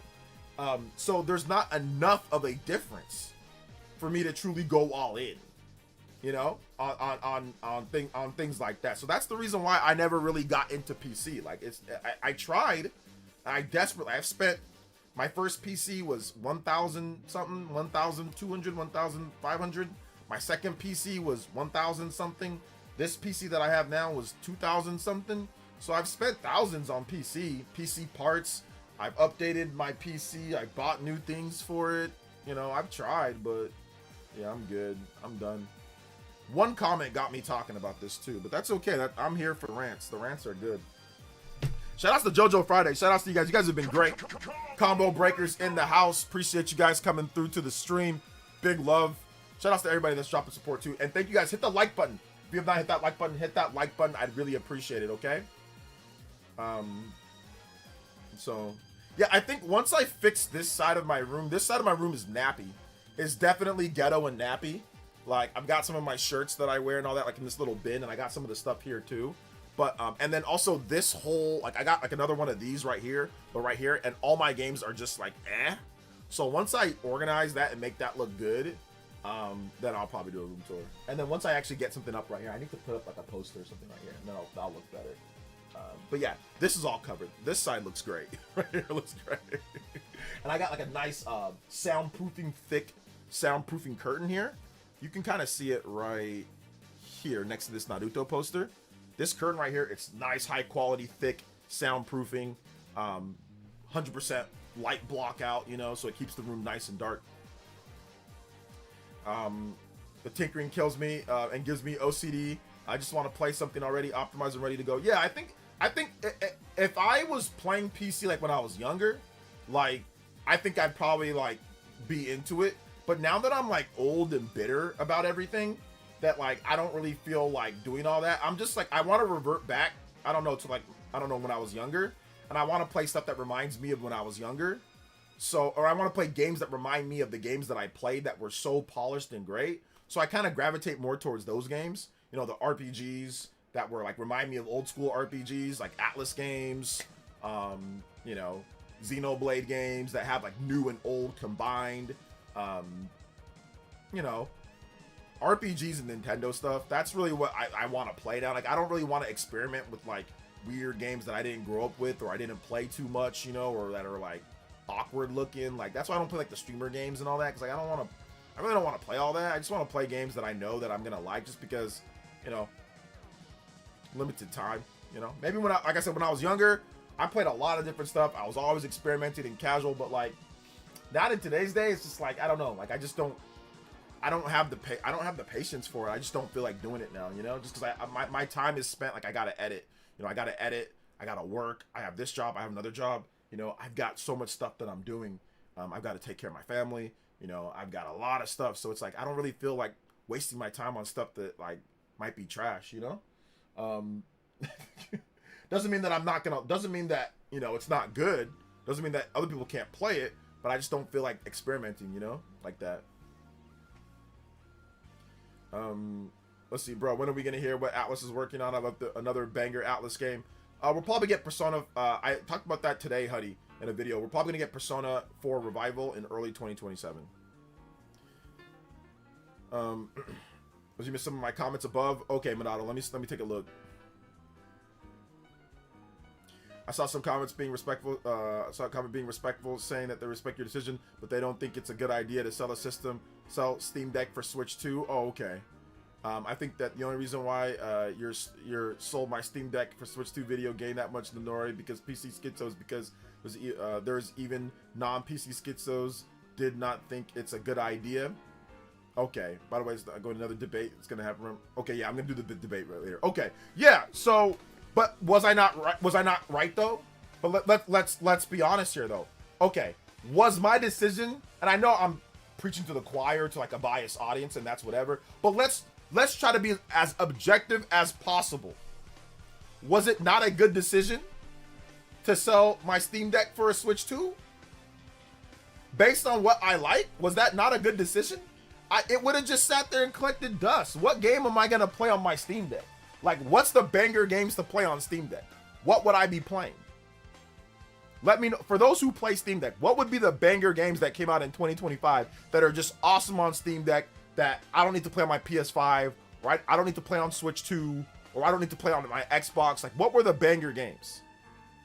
So there's not enough of a difference for me to truly go all in, you know, on things like that. So that's the reason why I never really got into PC. Like, I tried, I've spent, my first PC was 1,000 something, 1,200, 1,500. My second PC was 1,000 something. This PC that I have now was 2,000 something. So I've spent thousands on PC parts. I've updated my PC. I bought new things for it. You know, I've tried, but yeah, I'm good. I'm done. One comment got me talking about this too, but that's okay. I'm here for rants. The rants are good. Shout outs to JoJo Friday. Shout outs to you guys. You guys have been great. Combo breakers in the house. Appreciate you guys coming through to the stream. Big love. Shout outs to everybody that's dropping support too. And thank you guys. Hit the like button. If you have not hit that like button, hit that like button. I'd really appreciate it, okay? So yeah, I think once I fix this side of my room is nappy. It's definitely ghetto and nappy. Like, I've got some of my shirts that I wear and all that, like, in this little bin, and I got some of the stuff here too. But and then also this whole, like, I got like another one of these right here, and all my games are just like so once I organize that and make that look good, then I'll probably do a room tour. And then once I actually get something up right here, I need to put up like a poster or something right here, and then that'll look better. But yeah, this is all covered. This side looks great. Right here looks great. And I got like a nice thick soundproofing curtain here. You can kind of see it right here next to this Naruto poster. This curtain right here, it's nice, high quality, thick soundproofing, 100% light block out, you know, so it keeps the room nice and dark. The tinkering kills me and gives me OCD. I just want to play something already optimized and ready to go. Yeah, I think if I was playing PC like when I was younger, like I think I'd probably like be into it. But now that I'm like old and bitter about everything, that like I don't really feel like doing all that. I'm just like I want to revert back. I don't know, to like I don't know, when I was younger, and I want to play stuff that reminds me of when I was younger. So, or I want to play games that remind me of the games that I played that were so polished and great. So I kind of gravitate more towards those games. You know, the RPGs that were like remind me of old school RPGs, like Atlas games, you know, Xenoblade games that have like new and old combined. You know, RPGs and Nintendo stuff. That's really what I want to play now. Like, I don't really want to experiment with like weird games that I didn't grow up with or I didn't play too much, you know, or that are like awkward looking. Like, that's why I don't play like the streamer games and all that, because like I really don't want to play all that. I just want to play games that I know that I'm gonna like, just because, you know, limited time. You know, maybe when like I said, when I was younger, I played a lot of different stuff. I was always experimenting and casual, but like not in today's day. It's just like I don't know. Like I don't have the patience for it. I just don't feel like doing it now. You know, just because my time is spent. Like I gotta edit. You know, I gotta edit. I gotta work. I have this job. I have another job. You know, I've got so much stuff that I'm doing. I've got to take care of my family. You know, I've got a lot of stuff. So it's like I don't really feel like wasting my time on stuff that like might be trash. You know. Doesn't mean that I'm not gonna. Doesn't mean that, you know, it's not good. Doesn't mean that other people can't play it. But I just don't feel like experimenting. You know, like that. Let's see, bro. When are we gonna hear what Atlas is working on? I love another banger Atlas game. We'll probably get Persona. I talked about that today, Huddy, in a video. We're probably gonna get Persona 4 Revival in early 2027. Was you miss some of my comments above? Okay, Monado, let me take a look. I saw some comments being respectful. Saw a comment being respectful, saying that they respect your decision, but they don't think it's a good idea to sell sell Steam Deck for Switch 2. Oh, okay. I think that the only reason why you're sold my Steam Deck for Switch 2 video game that much, Nonori, because PC schizos, because there's even non-PC schizos did not think it's a good idea. Okay. By the way, it's going to another debate. It's going to happen. Okay, yeah, I'm going to do the debate right later. Okay, yeah. So, but was I not right? Was I not right though? But let's be honest here though. Okay, was my decision? And I know I'm preaching to the choir, to like a biased audience, and that's whatever. But let's try to be as objective as possible. Was it not a good decision to sell my Steam Deck for a Switch 2? Based on what I like, was that not a good decision? It would have just sat there and collected dust. What game am I going to play on my Steam Deck? Like, what's the banger games to play on Steam Deck? What would I be playing? Let me know. For those who play Steam Deck, what would be the banger games that came out in 2025 that are just awesome on Steam Deck that I don't need to play on my PS5, right? I don't need to play on Switch 2, or I don't need to play on my Xbox. Like, what were the banger games?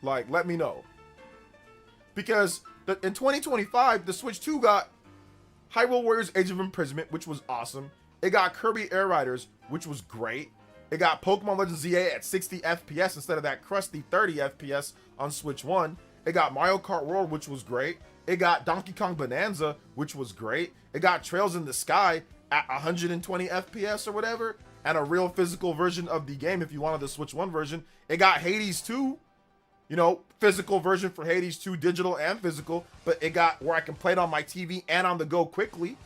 Like, let me know. Because in 2025, the Switch 2 got Hyrule Warriors Age of Imprisonment, which was awesome. It got Kirby Air Riders, which was great. It got Pokemon Legends ZA at 60 FPS instead of that crusty 30 FPS on Switch 1. It got Mario Kart World, which was great. It got Donkey Kong Bonanza, which was great. It got Trails in the Sky at 120 FPS or whatever, and a real physical version of the game if you wanted the Switch 1 version. It got Hades 2, you know, physical version for Hades 2, digital and physical, but it got where I can play it on my TV and on the go quickly.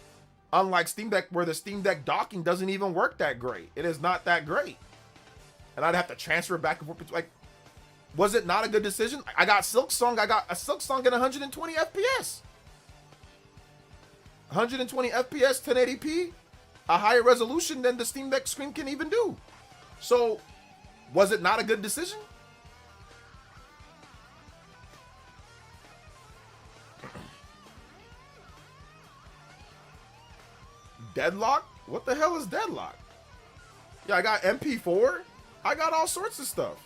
Unlike Steam Deck, where the Steam Deck docking doesn't even work that great. It is not that great. And I'd have to transfer it back and forth. Like, was it not a good decision? I got Silk Song. I got a Silk Song at 120 FPS. 120 FPS, 1080p, a higher resolution than the Steam Deck screen can even do. So, was it not a good decision? Deadlock? What the hell is Deadlock? Yeah, I got MP4. I got all sorts of stuff.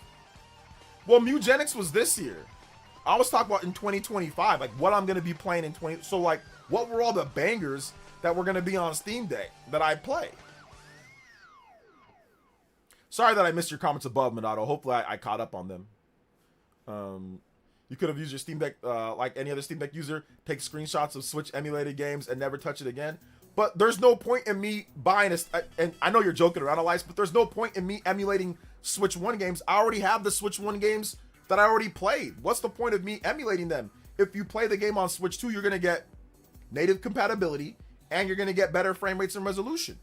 Well, Mugenics was this year. I was talking about in 2025, like what I'm going to be playing in 20. So like, what were all the bangers that were going to be on Steam Deck that I play? Sorry that I missed your comments above, Minato. Hopefully I caught up on them. You could have used your Steam Deck like any other Steam Deck user, take screenshots of Switch emulated games and never touch it again. But there's no point in me buying and I know you're joking around, Elias, but there's no point in me emulating Switch 1 games. I already have the Switch 1 games that I already played. What's the point of me emulating them? If you play the game on Switch 2, you're going to get native compatibility and you're going to get better frame rates and resolution.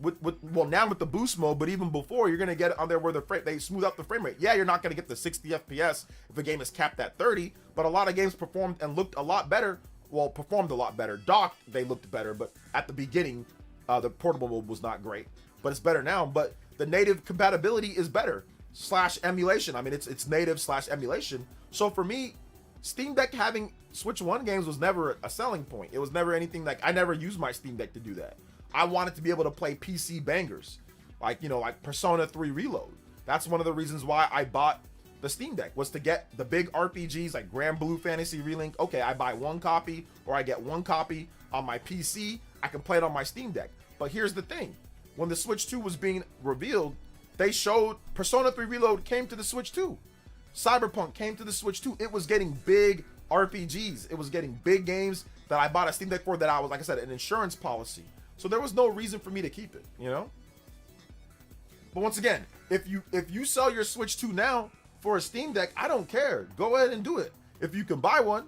Well, now with the boost mode, but even before, you're going to get it on there where they smooth out the frame rate. Yeah, you're not going to get the 60 FPS if a game is capped at 30, but a lot of games performed and looked a lot better. Well, performed a lot better. Docked, they looked better, but at the beginning, the portable mode was not great. But it's better now, but the native compatibility is better. / emulation. I mean, it's native / emulation. So for me, Steam Deck having Switch 1 games was never a selling point. It was never anything like, I never used my Steam Deck to do that. I wanted to be able to play PC bangers, like, you know, like Persona 3 Reload. That's one of the reasons why I bought the Steam Deck, was to get the big RPGs like Grand Blue Fantasy Relink. Okay, I buy one copy, or I get one copy on my PC. I can play it on my Steam Deck. But here's the thing. When the Switch 2 was being revealed, they showed Persona 3 Reload came to the Switch 2. Cyberpunk came to the Switch 2. It was getting big RPGs. It was getting big games that I bought a Steam Deck for, that I was, like I said, an insurance policy. So there was no reason for me to keep it, you know? But once again, if you sell your Switch 2 now for a Steam Deck, I don't care. Go ahead and do it. If you can buy one,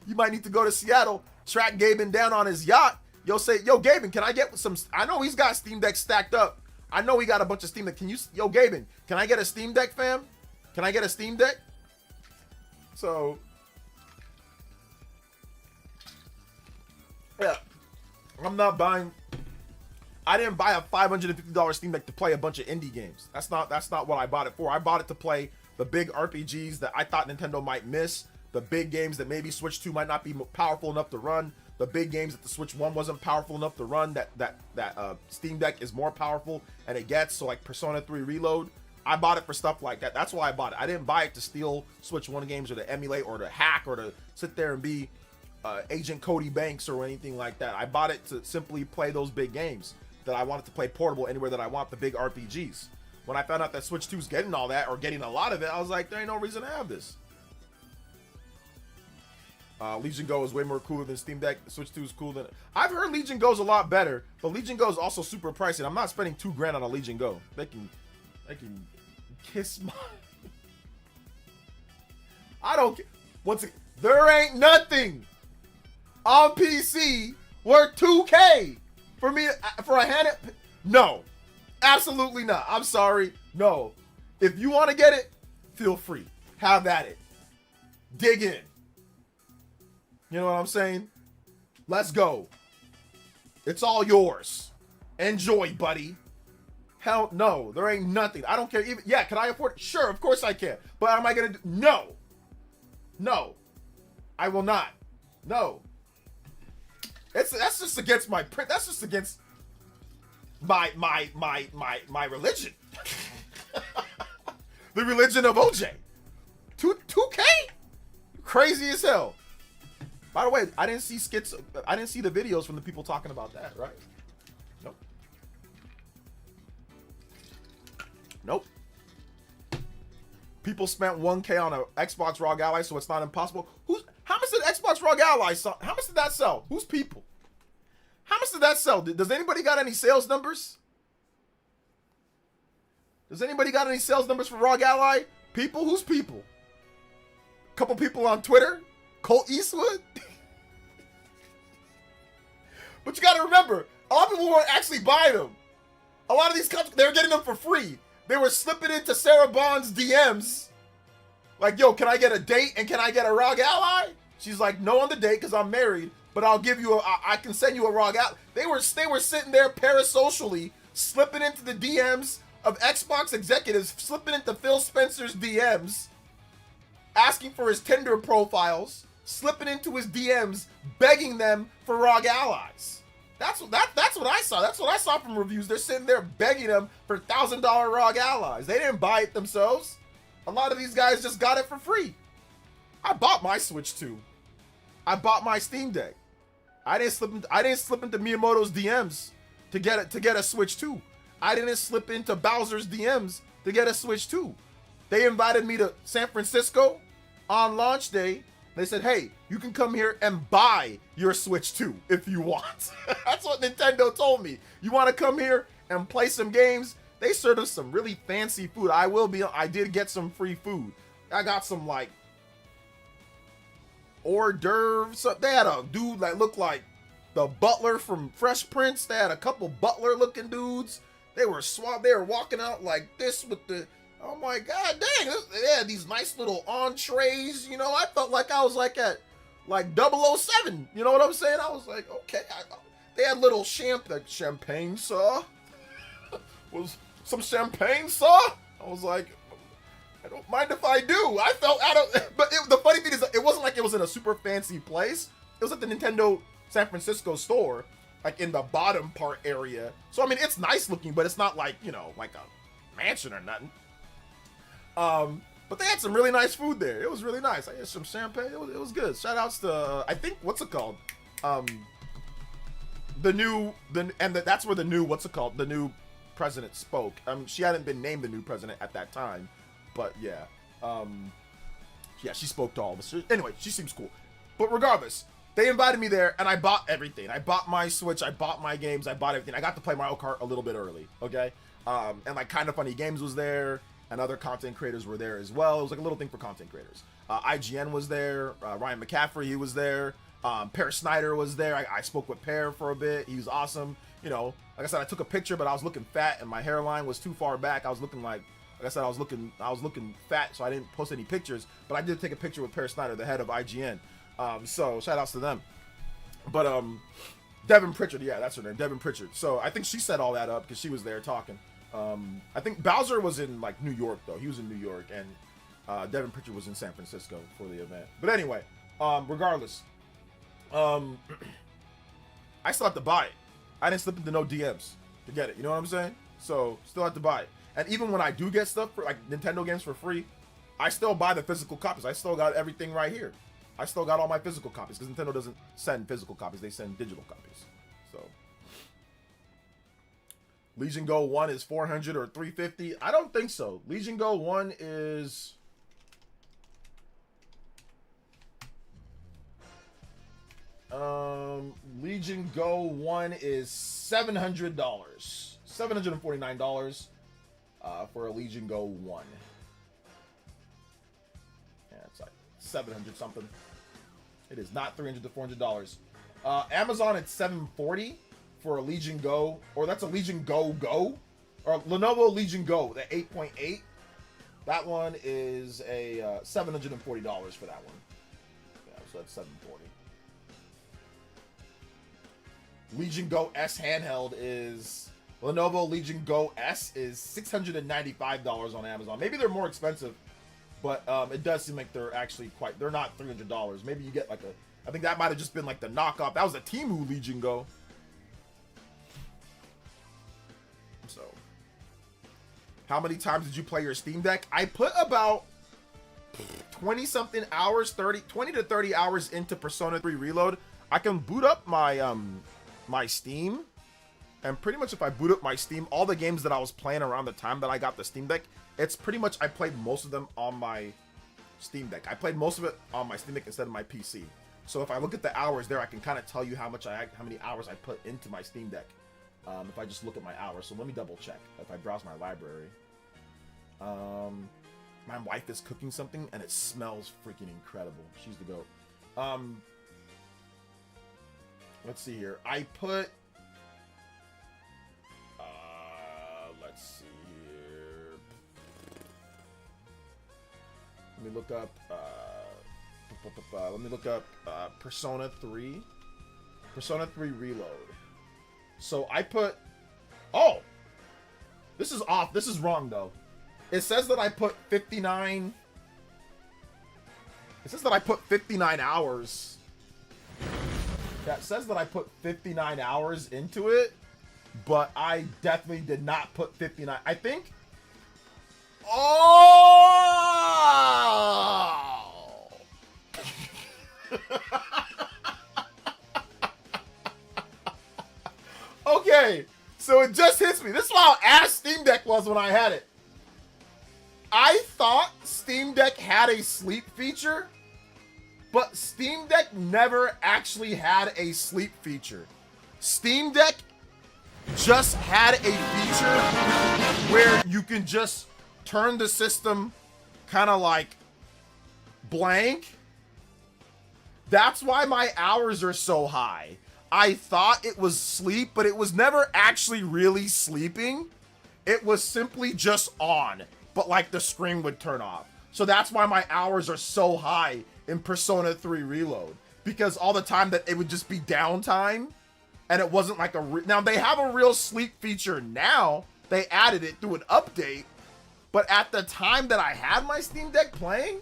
you might need to go to Seattle, track Gaben down on his yacht. You'll say, yo, Gaben, can I get some? I know he's got Steam Deck stacked up. I know he got a bunch of Steam Deck. Yo, Gaben, can I get a Steam Deck, fam? Can I get a Steam Deck? So, yeah, I'm not buying. I didn't buy a $550 Steam Deck to play a bunch of indie games. That's not what I bought it for. I bought it to play the big RPGs that I thought Nintendo might miss, the big games that maybe Switch 2 might not be powerful enough to run, the big games that the Switch 1 wasn't powerful enough to run, that Steam Deck is more powerful and it gets. So like Persona 3 Reload, I bought it for stuff like that. That's why I bought it. I didn't buy it to steal Switch 1 games or to emulate or to hack or to sit there and be Agent Cody Banks or anything like that. I bought it to simply play those big games that I wanted to play portable anywhere that I want, the big RPGs. When I found out that Switch 2 is getting all that, or getting a lot of it, I was like, there ain't no reason to have this. Legion Go is way more cooler than Steam Deck. Switch 2 is cool than... I've heard Legion Go's a lot better, but Legion Go is also super pricey. I'm not spending $2,000 on a Legion Go. They can kiss my... I don't care. Once again, there ain't nothing on PC worth $2K for me for a hand. No, absolutely not. I'm sorry. No. If you want to get it, feel free. Have at it. Dig in. You know what I'm saying? Let's go. It's all yours. Enjoy, buddy. Hell no, there ain't nothing. I don't care. Even, yeah, can I afford it? Sure, of course I can. But am I gonna do? No. No. I will not. No. That's just against my print. That's just against my religion. The religion of OJ. 2K? Crazy as hell. By the way, I didn't see skits. I didn't see the videos from the people talking about that, right? Nope. Nope. People spent 1K on an Xbox ROG Ally, so it's not impossible. How much did Xbox ROG Ally sell? How much did that sell? Who's people? How much did that sell? Does anybody got any sales numbers? Does anybody got any sales numbers for ROG Ally? People? Who's people? Couple people on Twitter? Colt Eastwood? But you gotta remember, a lot of people weren't actually buying them. A lot of these companies, they were getting them for free. They were slipping into Sarah Bond's DMs. Like, yo, can I get a date and can I get a ROG Ally? She's like, no on the date because I'm married, but I'll give you I can send you a ROG Ally. They were sitting there parasocially, slipping into the DMs of Xbox executives, slipping into Phil Spencer's DMs, asking for his Tinder profiles, slipping into his DMs, begging them for ROG allies. That's what I saw. That's what I saw from reviews. They're sitting there begging them for $1,000 ROG allies. They didn't buy it themselves. A lot of these guys just got it for free. I bought my Switch 2. I bought my Steam Deck. I didn't slip into Miyamoto's DMs to get a Switch 2. I didn't slip into Bowser's DMs to get a Switch 2. They invited me to San Francisco on launch day. They said, hey, you can come here and buy your Switch 2 if you want. That's what Nintendo told me. You want to come here and play some games? They served us some really fancy food. I did get some free food. I got some like hors d'oeuvres. So they had a dude that looked like the butler from Fresh Prince. They had a couple butler looking dudes. They were walking out like this with the, oh my god, dang, they had these nice little entrees. You know, I felt like I was like at like 007. You know what I'm saying? I was like, okay. They had little champagne, sir. Was some champagne, sir? I was like, I don't mind if I do. I felt but the funny thing is, it wasn't like it was in a super fancy place. It was at the Nintendo San Francisco store, like in the bottom part area. So I mean, it's nice looking, but it's not like, you know, like a mansion or nothing. But they had some really nice food there. It was really nice. I had some champagne. It was good. Shout outs to I think, what's it called? The new president spoke. She hadn't been named the new president at that time, but yeah. Yeah, she spoke to all of us. Anyway, she seems cool. But regardless, they invited me there, and I bought everything. I bought my Switch, I bought my games, I bought everything. I got to play Mario Kart a little bit early, okay? And like Kinda Funny Games was there, and other content creators were there as well. It was like a little thing for content creators. IGN was there, Ryan McCaffrey, he was there, Per Snyder was there. I spoke with Per for a bit. He was awesome. You know, like I said, I took a picture, but I was looking fat, and my hairline was too far back. I was looking like I said, I was looking fat, so I didn't post any pictures, but I did take a picture with Per Snyder, the head of IGN. So shout outs to them. But Devin Pritchard, yeah, that's her name, Devin Pritchard. So I think she set all that up because she was there talking. I think Bowser was in like New York though. He was in New York, and Devin Pritchard was in San Francisco for the event. But anyway, regardless, I still have to buy it. I didn't slip into no DMs to get it. You know what I'm saying? So still have to buy it. And even when I do get stuff for like Nintendo games for free, I still buy the physical copies. I still got everything right here. I still got all my physical copies because Nintendo doesn't send physical copies. They send digital copies. So Legion Go 1 is 400 or 350. I don't think so. Legion Go 1 is Legion Go 1 is $700. $749 for a Legion Go 1. Yeah, it's like 700 something. It is not $300 to $400. Amazon, it's $740 for a Legion Go, or that's a Legion Go Go, or Lenovo Legion Go, the 8.8. That one is a $740 for that one. Yeah, so that's $740. Legion Go S handheld is Lenovo Legion Go S is $695 on Amazon. Maybe they're more expensive, but it does seem like they're actually they're not $300. Maybe you get like I think that might have just been like the knockoff. That was a Temu Legion Go. So, how many times did you play your Steam Deck? I put about 20 something hours, 20 to 30 hours into Persona 3 Reload. I can boot up my my Steam, and pretty much if I boot up my Steam, all the games that I was playing around the time that I got the Steam Deck, it's pretty much I played most of them on my Steam Deck. I played most of it on my Steam Deck instead of my PC. So if I look at the hours there, I can kind of tell you how many hours I put into my Steam Deck. If I just look at my hours. So let me double check. If I browse my library. My wife is cooking something and it smells freaking incredible. She's the goat. Let's see here. I put let's see here. Let me look up Persona 3. Persona 3 Reload. So I put this is off. This is wrong though. It says that I put 59 It says that I put 59 hours. That says that I put 59 hours into it, but I definitely did not put 59. I think. Oh! Okay, so it just hits me. This is how ass Steam Deck was when I had it. I thought Steam Deck had a sleep feature, but Steam Deck never actually had a sleep feature. Steam Deck just had a feature where you can just turn the system kind of like blank. That's why my hours are so high. I thought it was sleep, but it was never actually really sleeping. It was simply just on, but like the screen would turn off. So that's why my hours are so high in Persona 3 Reload, because all the time that it would just be downtime, and it wasn't like now they have a real sleep feature now. They added it through an update, but at the time that I had my Steam Deck playing,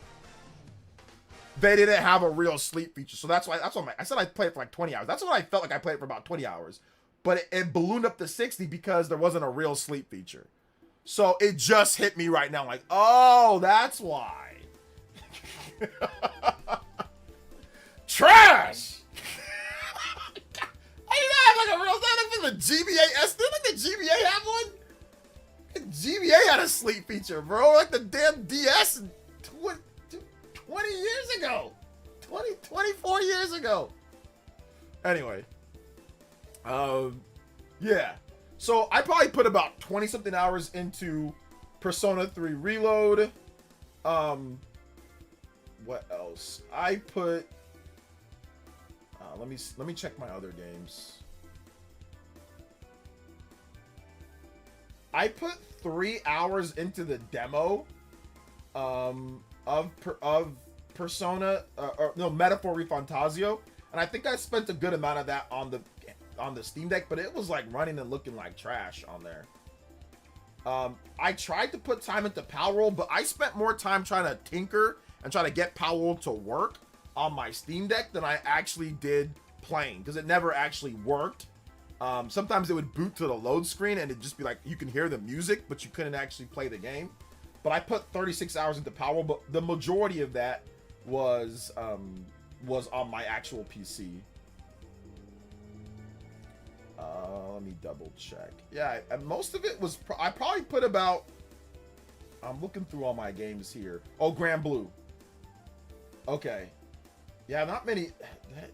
they didn't have a real sleep feature. So that's why I said I played it for like 20 hours. That's what I felt like I played it for about 20 hours. But it ballooned up to 60 because there wasn't a real sleep feature. So it just hit me right now, like, oh, that's why. Trash! I didn't have like a real thing for the GBA. Didn't like the GBA have one? The GBA had a sleep feature, bro. Like the damn DS 20 years ago. 24 years ago. Anyway. Yeah. So I probably put about 20 something hours into Persona 3 Reload. What else? I put let me check my other games. I put 3 hours into the demo of Persona Metaphor Refantasio, and I think I spent a good amount of that on the Steam Deck, but it was like running and looking like trash on there. I tried to put time into Palworld, but I spent more time trying to tinker and try to get Palworld to work on my Steam Deck than I actually did playing, because it never actually worked. Sometimes it would boot to the load screen and it'd just be like, you can hear the music, but you couldn't actually play the game. But I put 36 hours into Palworld, but the majority of that was on my actual PC. Let me double check. Yeah, and most of it was, I probably put about, I'm looking through all my games here. Oh, Grand Blue. Okay. Yeah, not many.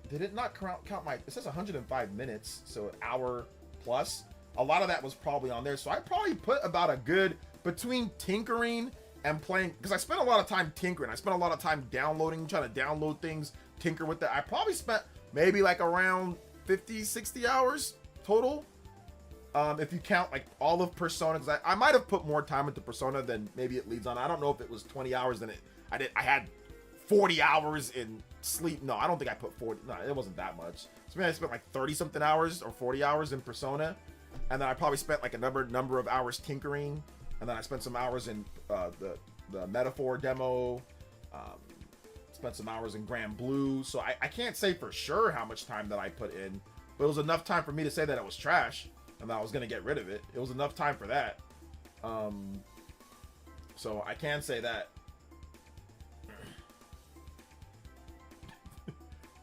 Did it not count my, it says 105 minutes, so an hour plus. A lot of that was probably on there. So I probably put about a good, between tinkering and playing, because I spent a lot of time tinkering. I spent a lot of time downloading, trying to download things, tinker with that. I probably spent maybe like around 50, 60 hours total. If you count like all of Persona, because I might have put more time into Persona than maybe it leads on. I don't know if it was 20 hours, then I had 40 hours in sleep. No, I don't think I put 40. No, it wasn't that much. So maybe I spent like 30 something hours or 40 hours in Persona, and then I probably spent like a number of hours tinkering, and then I spent some hours in the Metaphor demo. Spent some hours in Grand Blue. So I can't say for sure how much time that I put in, but it was enough time for me to say that it was trash and that I was gonna get rid of it. It was enough time for that. So I can say that.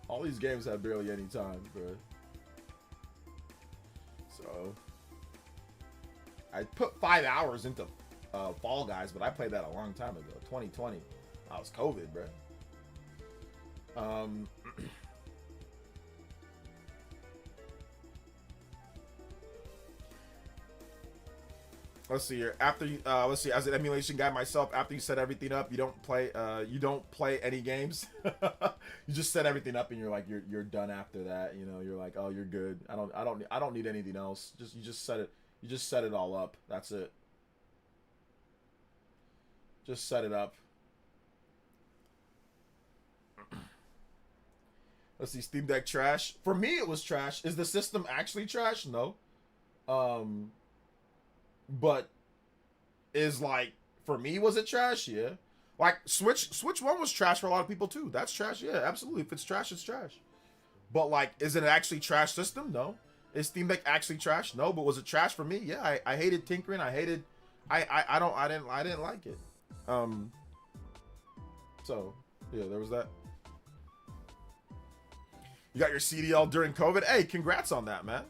All these games have barely any time, bro. So I put 5 hours into Fall Guys, but I played that a long time ago, 2020. That was COVID, bro. Let's see here. After you, let's see. As an emulation guy myself, after you set everything up, you don't play any games. You just set everything up, and you're like, you're done after that. You know, you're like, oh, you're good. I don't need anything else. You just set it all up. That's it. Just set it up. Let's see. Steam Deck trash. For me, it was trash. Is the system actually trash? No. But is like, for me, was it trash? Yeah. Like Switch 1 was trash for a lot of people too. That's trash. Yeah, absolutely. If it's trash, it's trash. But like, is it an actually trash system? No. Is Steam Deck actually trash? No. But was it trash for me? Yeah, I hated tinkering. I didn't like it. So yeah, there was that. You got your CDL during COVID. Hey, congrats on that, man.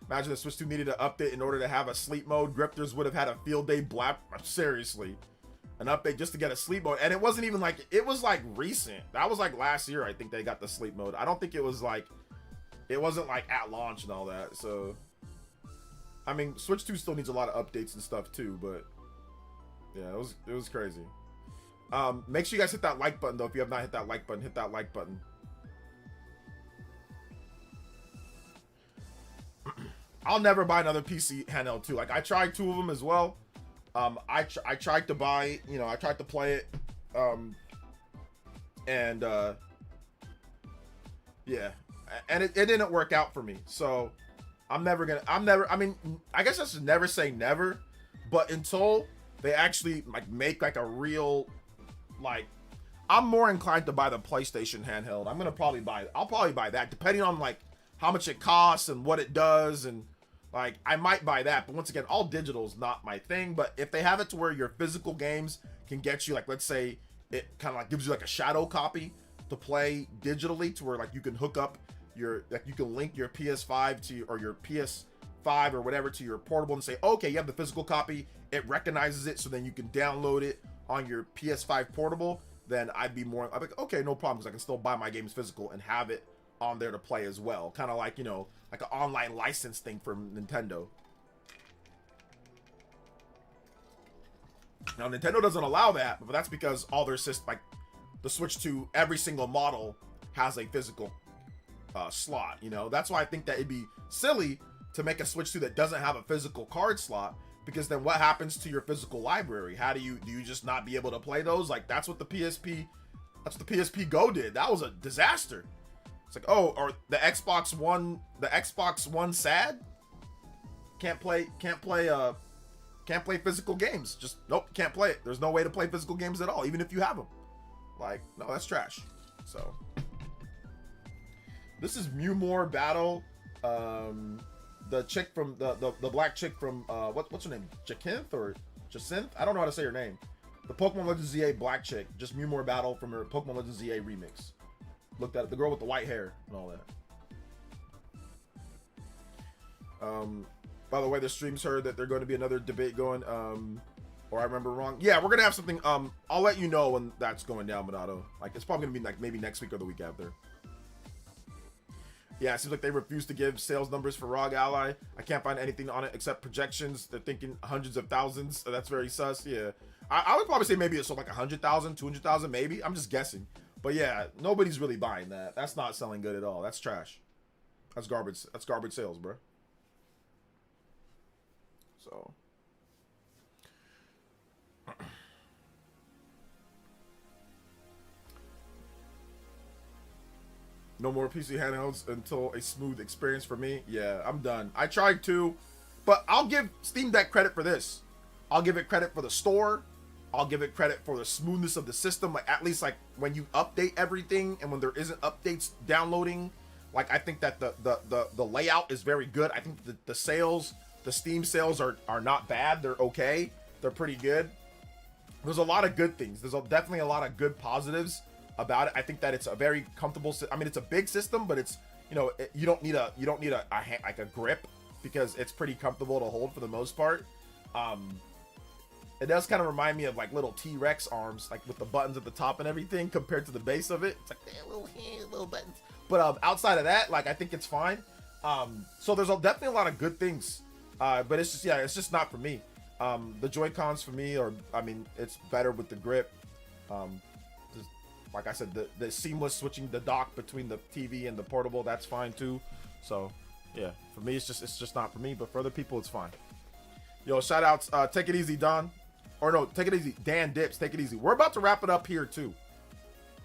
Imagine the Switch 2 needed an update in order to have a sleep mode. Grifters would have had a field day blap. Seriously. An update just to get a sleep mode. And it wasn't even like, it was like recent. That was like last year, I think they got the sleep mode. I don't think it was like, it wasn't like at launch and all that. So, I mean, Switch 2 still needs a lot of updates and stuff too, but yeah, it was crazy. Make sure you guys hit that like button though. If you have not hit that like button, hit that like button. I'll never buy another PC handheld too. Like I tried 2 of them as well. I tried to buy, you know, I tried to play it, yeah, and it didn't work out for me. So I mean, I guess I should never say never, but until they actually like make like a real, like, I'm more inclined to buy the PlayStation handheld. I'll probably buy that depending on like how much it costs and what it does, and like I might buy that. But once again, all digital is not my thing. But if they have it to where your physical games can get you, like, let's say it kind of like gives you like a shadow copy to play digitally, to where like you can hook up your, like you can link your PS5 to or your PS5 or whatever to your portable and say, okay, you have the physical copy, it recognizes it, so then you can download it on your PS5 portable, then I'd be like, okay, no problem, because I can still buy my games physical and have it on there to play as well. Kind of like, you know, like an online license thing from Nintendo. Now, Nintendo doesn't allow that, but that's because all their systems, like the Switch 2, every single model has a physical slot, you know? That's why I think that it'd be silly to make a Switch 2 that doesn't have a physical card slot, because then what happens to your physical library? Do you just not be able to play those? Like, that's what the PSP Go did. That was a disaster. It's like, oh, or the Xbox One sad? Can't play physical games. Just nope, can't play it. There's no way to play physical games at all, even if you have them. Like, no, that's trash. So this is Mewmore Battle. The chick from the black chick from what's her name? Jacinth or Jacinth? I don't know how to say her name. The Pokemon Legends ZA black chick, just Mewmore Battle from her Pokemon Legends ZA remix. Looked at it, the girl with the white hair and all that. By the way, the streams heard that there's going to be another debate going. Or I remember wrong. Yeah, we're gonna have something. I'll let you know when that's going down, Monado. Like, it's probably gonna be like maybe next week or the week after. Yeah, it seems like they refuse to give sales numbers for ROG Ally. I can't find anything on it except projections. They're thinking hundreds of thousands. So that's very sus. Yeah, I would probably say maybe it's sold like 100,000, 200,000, maybe. I'm just guessing. But yeah, nobody's really buying that. That's not selling good at all. That's trash. That's garbage. That's garbage sales, bro. So. No more PC handhelds until a smooth experience for me. Yeah, I'm done. I tried to, but I'll give Steam Deck credit for this. I'll give it credit for the store. I'll give it credit for the smoothness of the system. Like, at least like when you update everything and when there isn't updates downloading, like I think that the layout is very good. I think the sales, the Steam sales are not bad. They're okay. They're pretty good. There's a lot of good things. There's definitely a lot of good positives about it. I think that it's a very comfortable. I mean, it's a big system, but it's, you know, you don't need a like a grip, because it's pretty comfortable to hold for the most part. It does kind of remind me of like little T-Rex arms, like with the buttons at the top and everything, compared to the base of it. It's like little buttons. But outside of that, like, I think it's fine. So there's definitely a lot of good things. But it's just, yeah, it's just not for me. The Joy-Cons for me are, I mean, it's better with the grip. Just, like I said, the seamless switching the dock between the TV and the portable, that's fine too. So yeah, for me, it's just not for me, but for other people, it's fine. Yo, shout outs. Take it easy, Don. Or no, take it easy. Dan Dips, take it easy. We're about to wrap it up here too.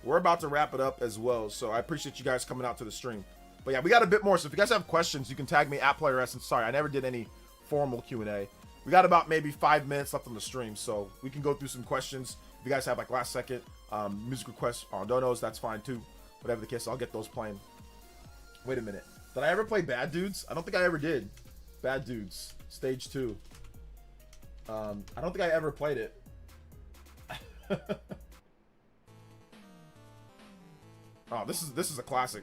We're about to wrap it up as well. So I appreciate you guys coming out to the stream. But yeah, we got a bit more. So if you guys have questions, you can tag me at PlayerEssence. Sorry, I never did any formal Q&A. We got about maybe 5 minutes left on the stream, so we can go through some questions. If you guys have like last second music requests on donos, that's fine too. Whatever the case, I'll get those playing. Wait a minute. Did I ever play Bad Dudes? I don't think I ever did. Bad Dudes, Stage 2. I don't think I ever played it. Oh, this is a classic.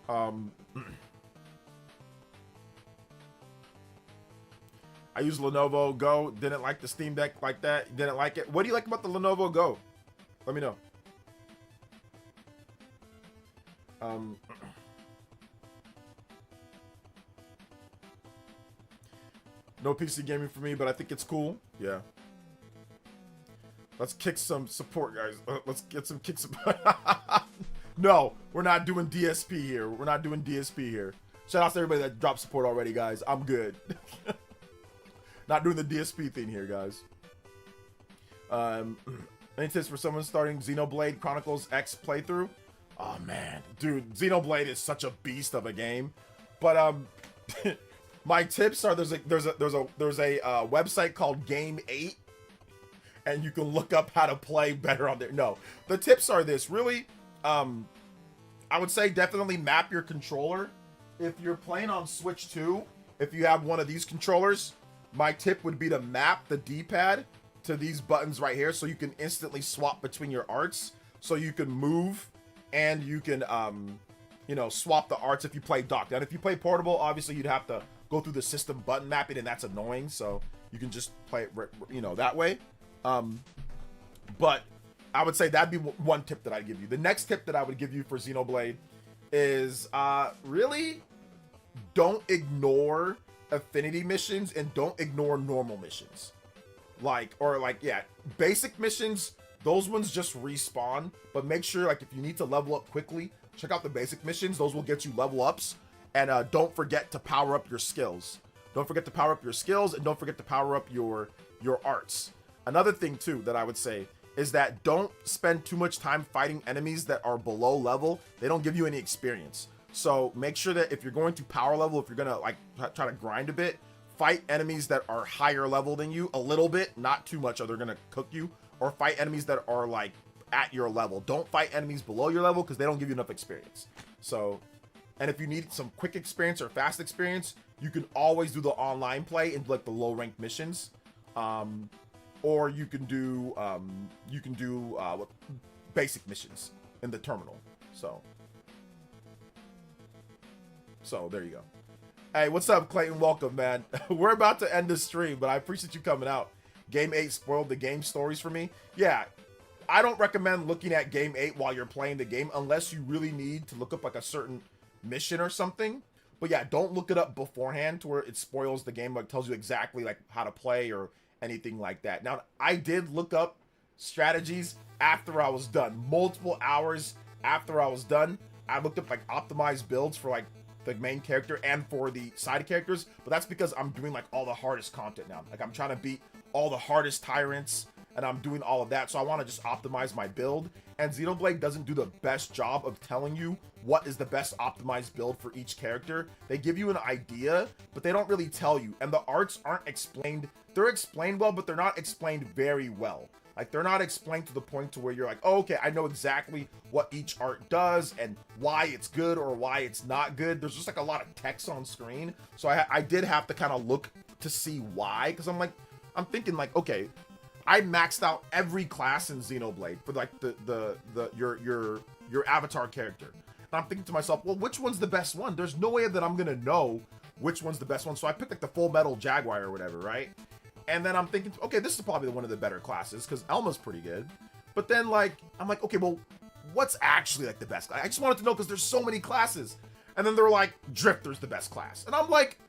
I use Lenovo Go. Didn't like the Steam Deck like that. Didn't like it. What do you like about the Lenovo Go? Let me know. No PC gaming for me, but I think it's cool. Yeah. Let's kick some support, guys. Let's get some kick support. No, we're not doing DSP here. We're not doing DSP here. Shout out to everybody that dropped support already, guys. I'm good. Not doing the DSP thing here, guys. Any tips for someone starting Xenoblade Chronicles X playthrough? Oh man, dude, Xenoblade is such a beast of a game. But my tips are there's a website called Game 8, and you can look up how to play better on there. No, the tips are this. Really, I would say definitely map your controller. If you're playing on Switch 2, if you have one of these controllers, my tip would be to map the D-pad to these buttons right here, so you can instantly swap between your arts, so you can move and you can you know, swap the arts if you play docked. And if you play portable, obviously you'd have to go through the system button mapping, and that's annoying, so you can just play it, you know, that way. But I would say that'd be one tip that I'd give you. The next tip that I would give you for Xenoblade is really don't ignore affinity missions and don't ignore normal missions. Yeah, basic missions, those ones just respawn, but make sure, like, if you need to level up quickly, check out the basic missions. Those will get you level ups. And don't forget to power up your skills. Don't forget to power up your skills, and don't forget to power up your arts. Another thing too that I would say is that don't spend too much time fighting enemies that are below level. They don't give you any experience. So make sure that if you're going to power level, if you're gonna like try to grind a bit, fight enemies that are higher level than you a little bit, not too much, or they're gonna cook you. Or fight enemies that are like at your level. Don't fight enemies below your level because they don't give you enough experience. So, and if you need some quick experience or fast experience, you can always do the online play and like the low ranked missions. Or you can do basic missions in the terminal. So there you go. Hey, what's up, Clayton? Welcome, man. We're about to end the stream, but I appreciate you coming out. Game 8 spoiled the game stories for me. Yeah, I don't recommend looking at Game 8 while you're playing the game unless you really need to look up like a certain mission or something. But yeah, don't look it up beforehand to where it spoils the game, like tells you exactly like how to play or anything like that. Now, I did look up strategies after I was done. Multiple hours after I was done, I looked up like optimized builds for like the main character and for the side characters, but that's because I'm doing like all the hardest content now. Like I'm trying to beat all the hardest tyrants, and I'm doing all of that, so I want to just optimize my build. And Xenoblade doesn't do the best job of telling you what is the best optimized build for each character. They give you an idea, but they don't really tell you. And the arts aren't explained. They're explained well, but they're not explained very well. Like, they're not explained to the point to where you're like, oh, okay, I know exactly what each art does and why it's good or why it's not good. There's just like a lot of text on screen. So I did have to kind of look to see why, because I'm thinking like, okay, I maxed out every class in Xenoblade for like your avatar character. And I'm thinking to myself, well, which one's the best one? There's no way that I'm gonna know which one's the best one. So I picked like the Full Metal Jaguar or whatever, right? And then I'm thinking, okay, this is probably one of the better classes because Elma's pretty good. But then like, I'm like, okay, well, what's actually like the best class? I just wanted to know because there's so many classes. And then they're like, Drifter's the best class. And I'm like,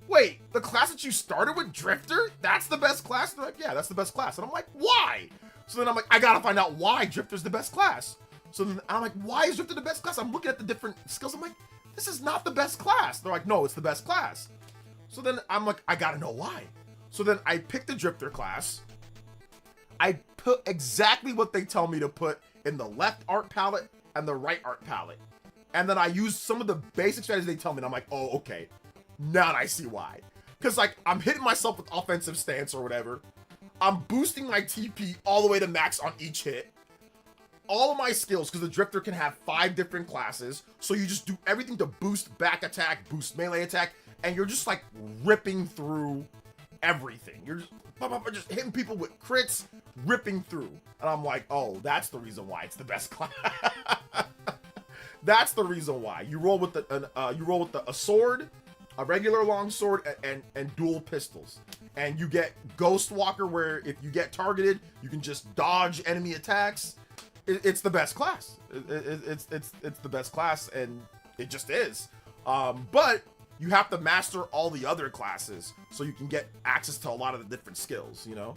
wait, the class that you started with, Drifter? That's the best class? And they're like, yeah, that's the best class. And I'm like, why? So then I'm like, I gotta find out why Drifter's the best class. So then I'm like, why is Drifter the best class? I'm looking at the different skills. I'm like, this is not the best class. They're like, no, it's the best class. So then I'm like, I gotta know why. So then I picked the Drifter class. I put exactly what they tell me to put in the left art palette and the right art palette. And then I used some of the basic strategies they tell me, and I'm like, oh, okay. Now I see why. Because, like, I'm hitting myself with offensive stance or whatever. I'm boosting my TP all the way to max on each hit. All of my skills, because the Drifter can have 5 different classes. So you just do everything to boost back attack, boost melee attack, and you're just, like, ripping through everything. You're just hitting people with crits, ripping through. And I'm like, oh, that's the reason why it's the best class. That's the reason why. You roll with a sword, a regular long sword, and dual pistols. And you get Ghost Walker, where if you get targeted, you can just dodge enemy attacks. It's the best class. It's the best class, and it just is. But you have to master all the other classes so you can get access to a lot of the different skills, you know?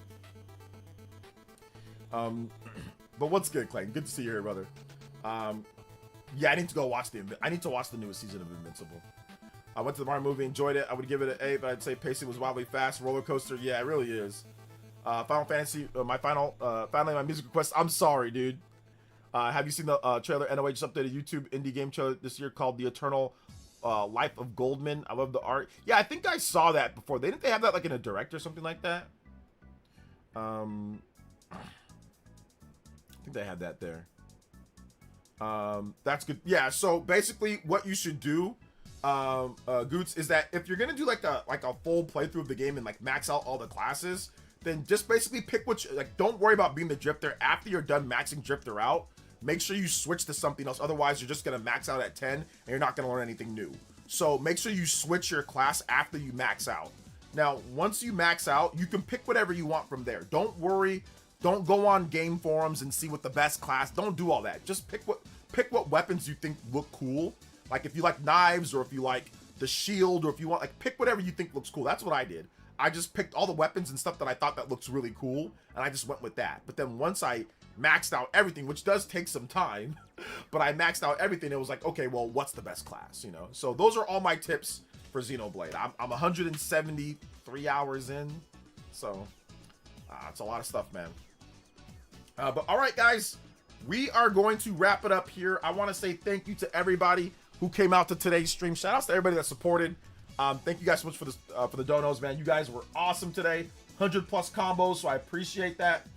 But what's good, Clay? Good to see you here, brother. Yeah, I need to go watch I need to watch the newest season of Invincible. I went to the Mario movie, enjoyed it. I would give it an 8, but I'd say pacing was wildly fast. Roller coaster, yeah, it really is. Final Fantasy, finally my music request. I'm sorry, dude. Have you seen the trailer? NOH just updated YouTube indie game trailer this year called The Eternal Life of Goldman. I love the art. Yeah, I think I saw that before. Didn't they have that like in a direct or something like that? I think they had that there. That's good. Yeah, so basically what you should do, Goots, is that if you're gonna do like a full playthrough of the game and like max out all the classes, then just basically pick what you, like, don't worry about being the Drifter. After you're done maxing Drifter out, make sure you switch to something else. Otherwise, you're just gonna max out at 10 and you're not gonna learn anything new. So make sure you switch your class after you max out. Now, once you max out, you can pick whatever you want from there. Don't worry. Don't go on game forums and see what the best class. Don't do all that. Just pick what weapons you think look cool. Like if you like knives, or if you like the shield, or if you want, like, pick whatever you think looks cool. That's what I did. I just picked all the weapons and stuff that I thought that looks really cool, and I just went with that. But then once I maxed out everything, which does take some time, but I maxed out everything, it was like, okay, well, what's the best class, you know? So those are all my tips for Xenoblade. I'm 173 hours in, so it's a lot of stuff, man. But all right, guys, we are going to wrap it up here. I want to say thank you to everybody who came out to today's stream. Shout outs to everybody that supported. Thank you guys so much for the donos, man. You guys were awesome today. 100+ combos, so I appreciate that.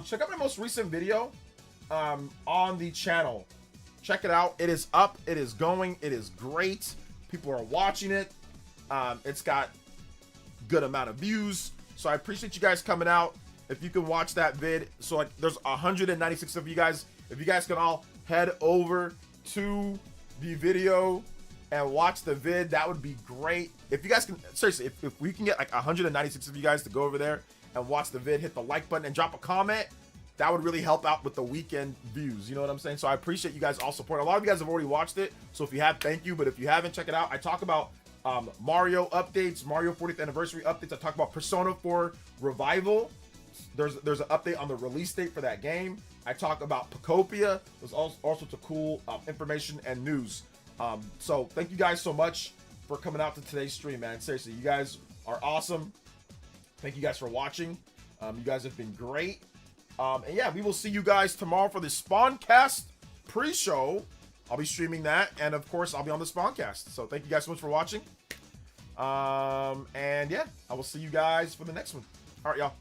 Check out my most recent video on the channel. Check it out. It is up. It is going. It is great. People are watching it. It's got good amount of views, so I appreciate you guys coming out. If you can watch that vid, so like there's 196 of you guys. If you guys can all head over to the video and watch the vid, that would be great. If you guys can, seriously, if we can get like 196 of you guys to go over there and watch the vid, hit the like button and drop a comment, that would really help out with the weekend views. You know what I'm saying? So I appreciate you guys all support. A lot of you guys have already watched it, so if you have, thank you. But if you haven't, check it out. I talk about Mario updates, Mario 40th anniversary updates. I talk about Persona 4 Revival. There's an update on the release date for that game. I talk about Pocopia. There's all sorts of cool information and news. So thank you guys so much for coming out to today's stream, man. Seriously, you guys are awesome. Thank you guys for watching. You guys have been great. And yeah, we will see you guys tomorrow for the Spawncast pre-show. I'll be streaming that, and of course, I'll be on the Spawncast. So thank you guys so much for watching. And yeah, I will see you guys for the next one. All right, y'all.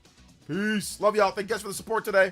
Peace. Love y'all. Thank you guys for the support today.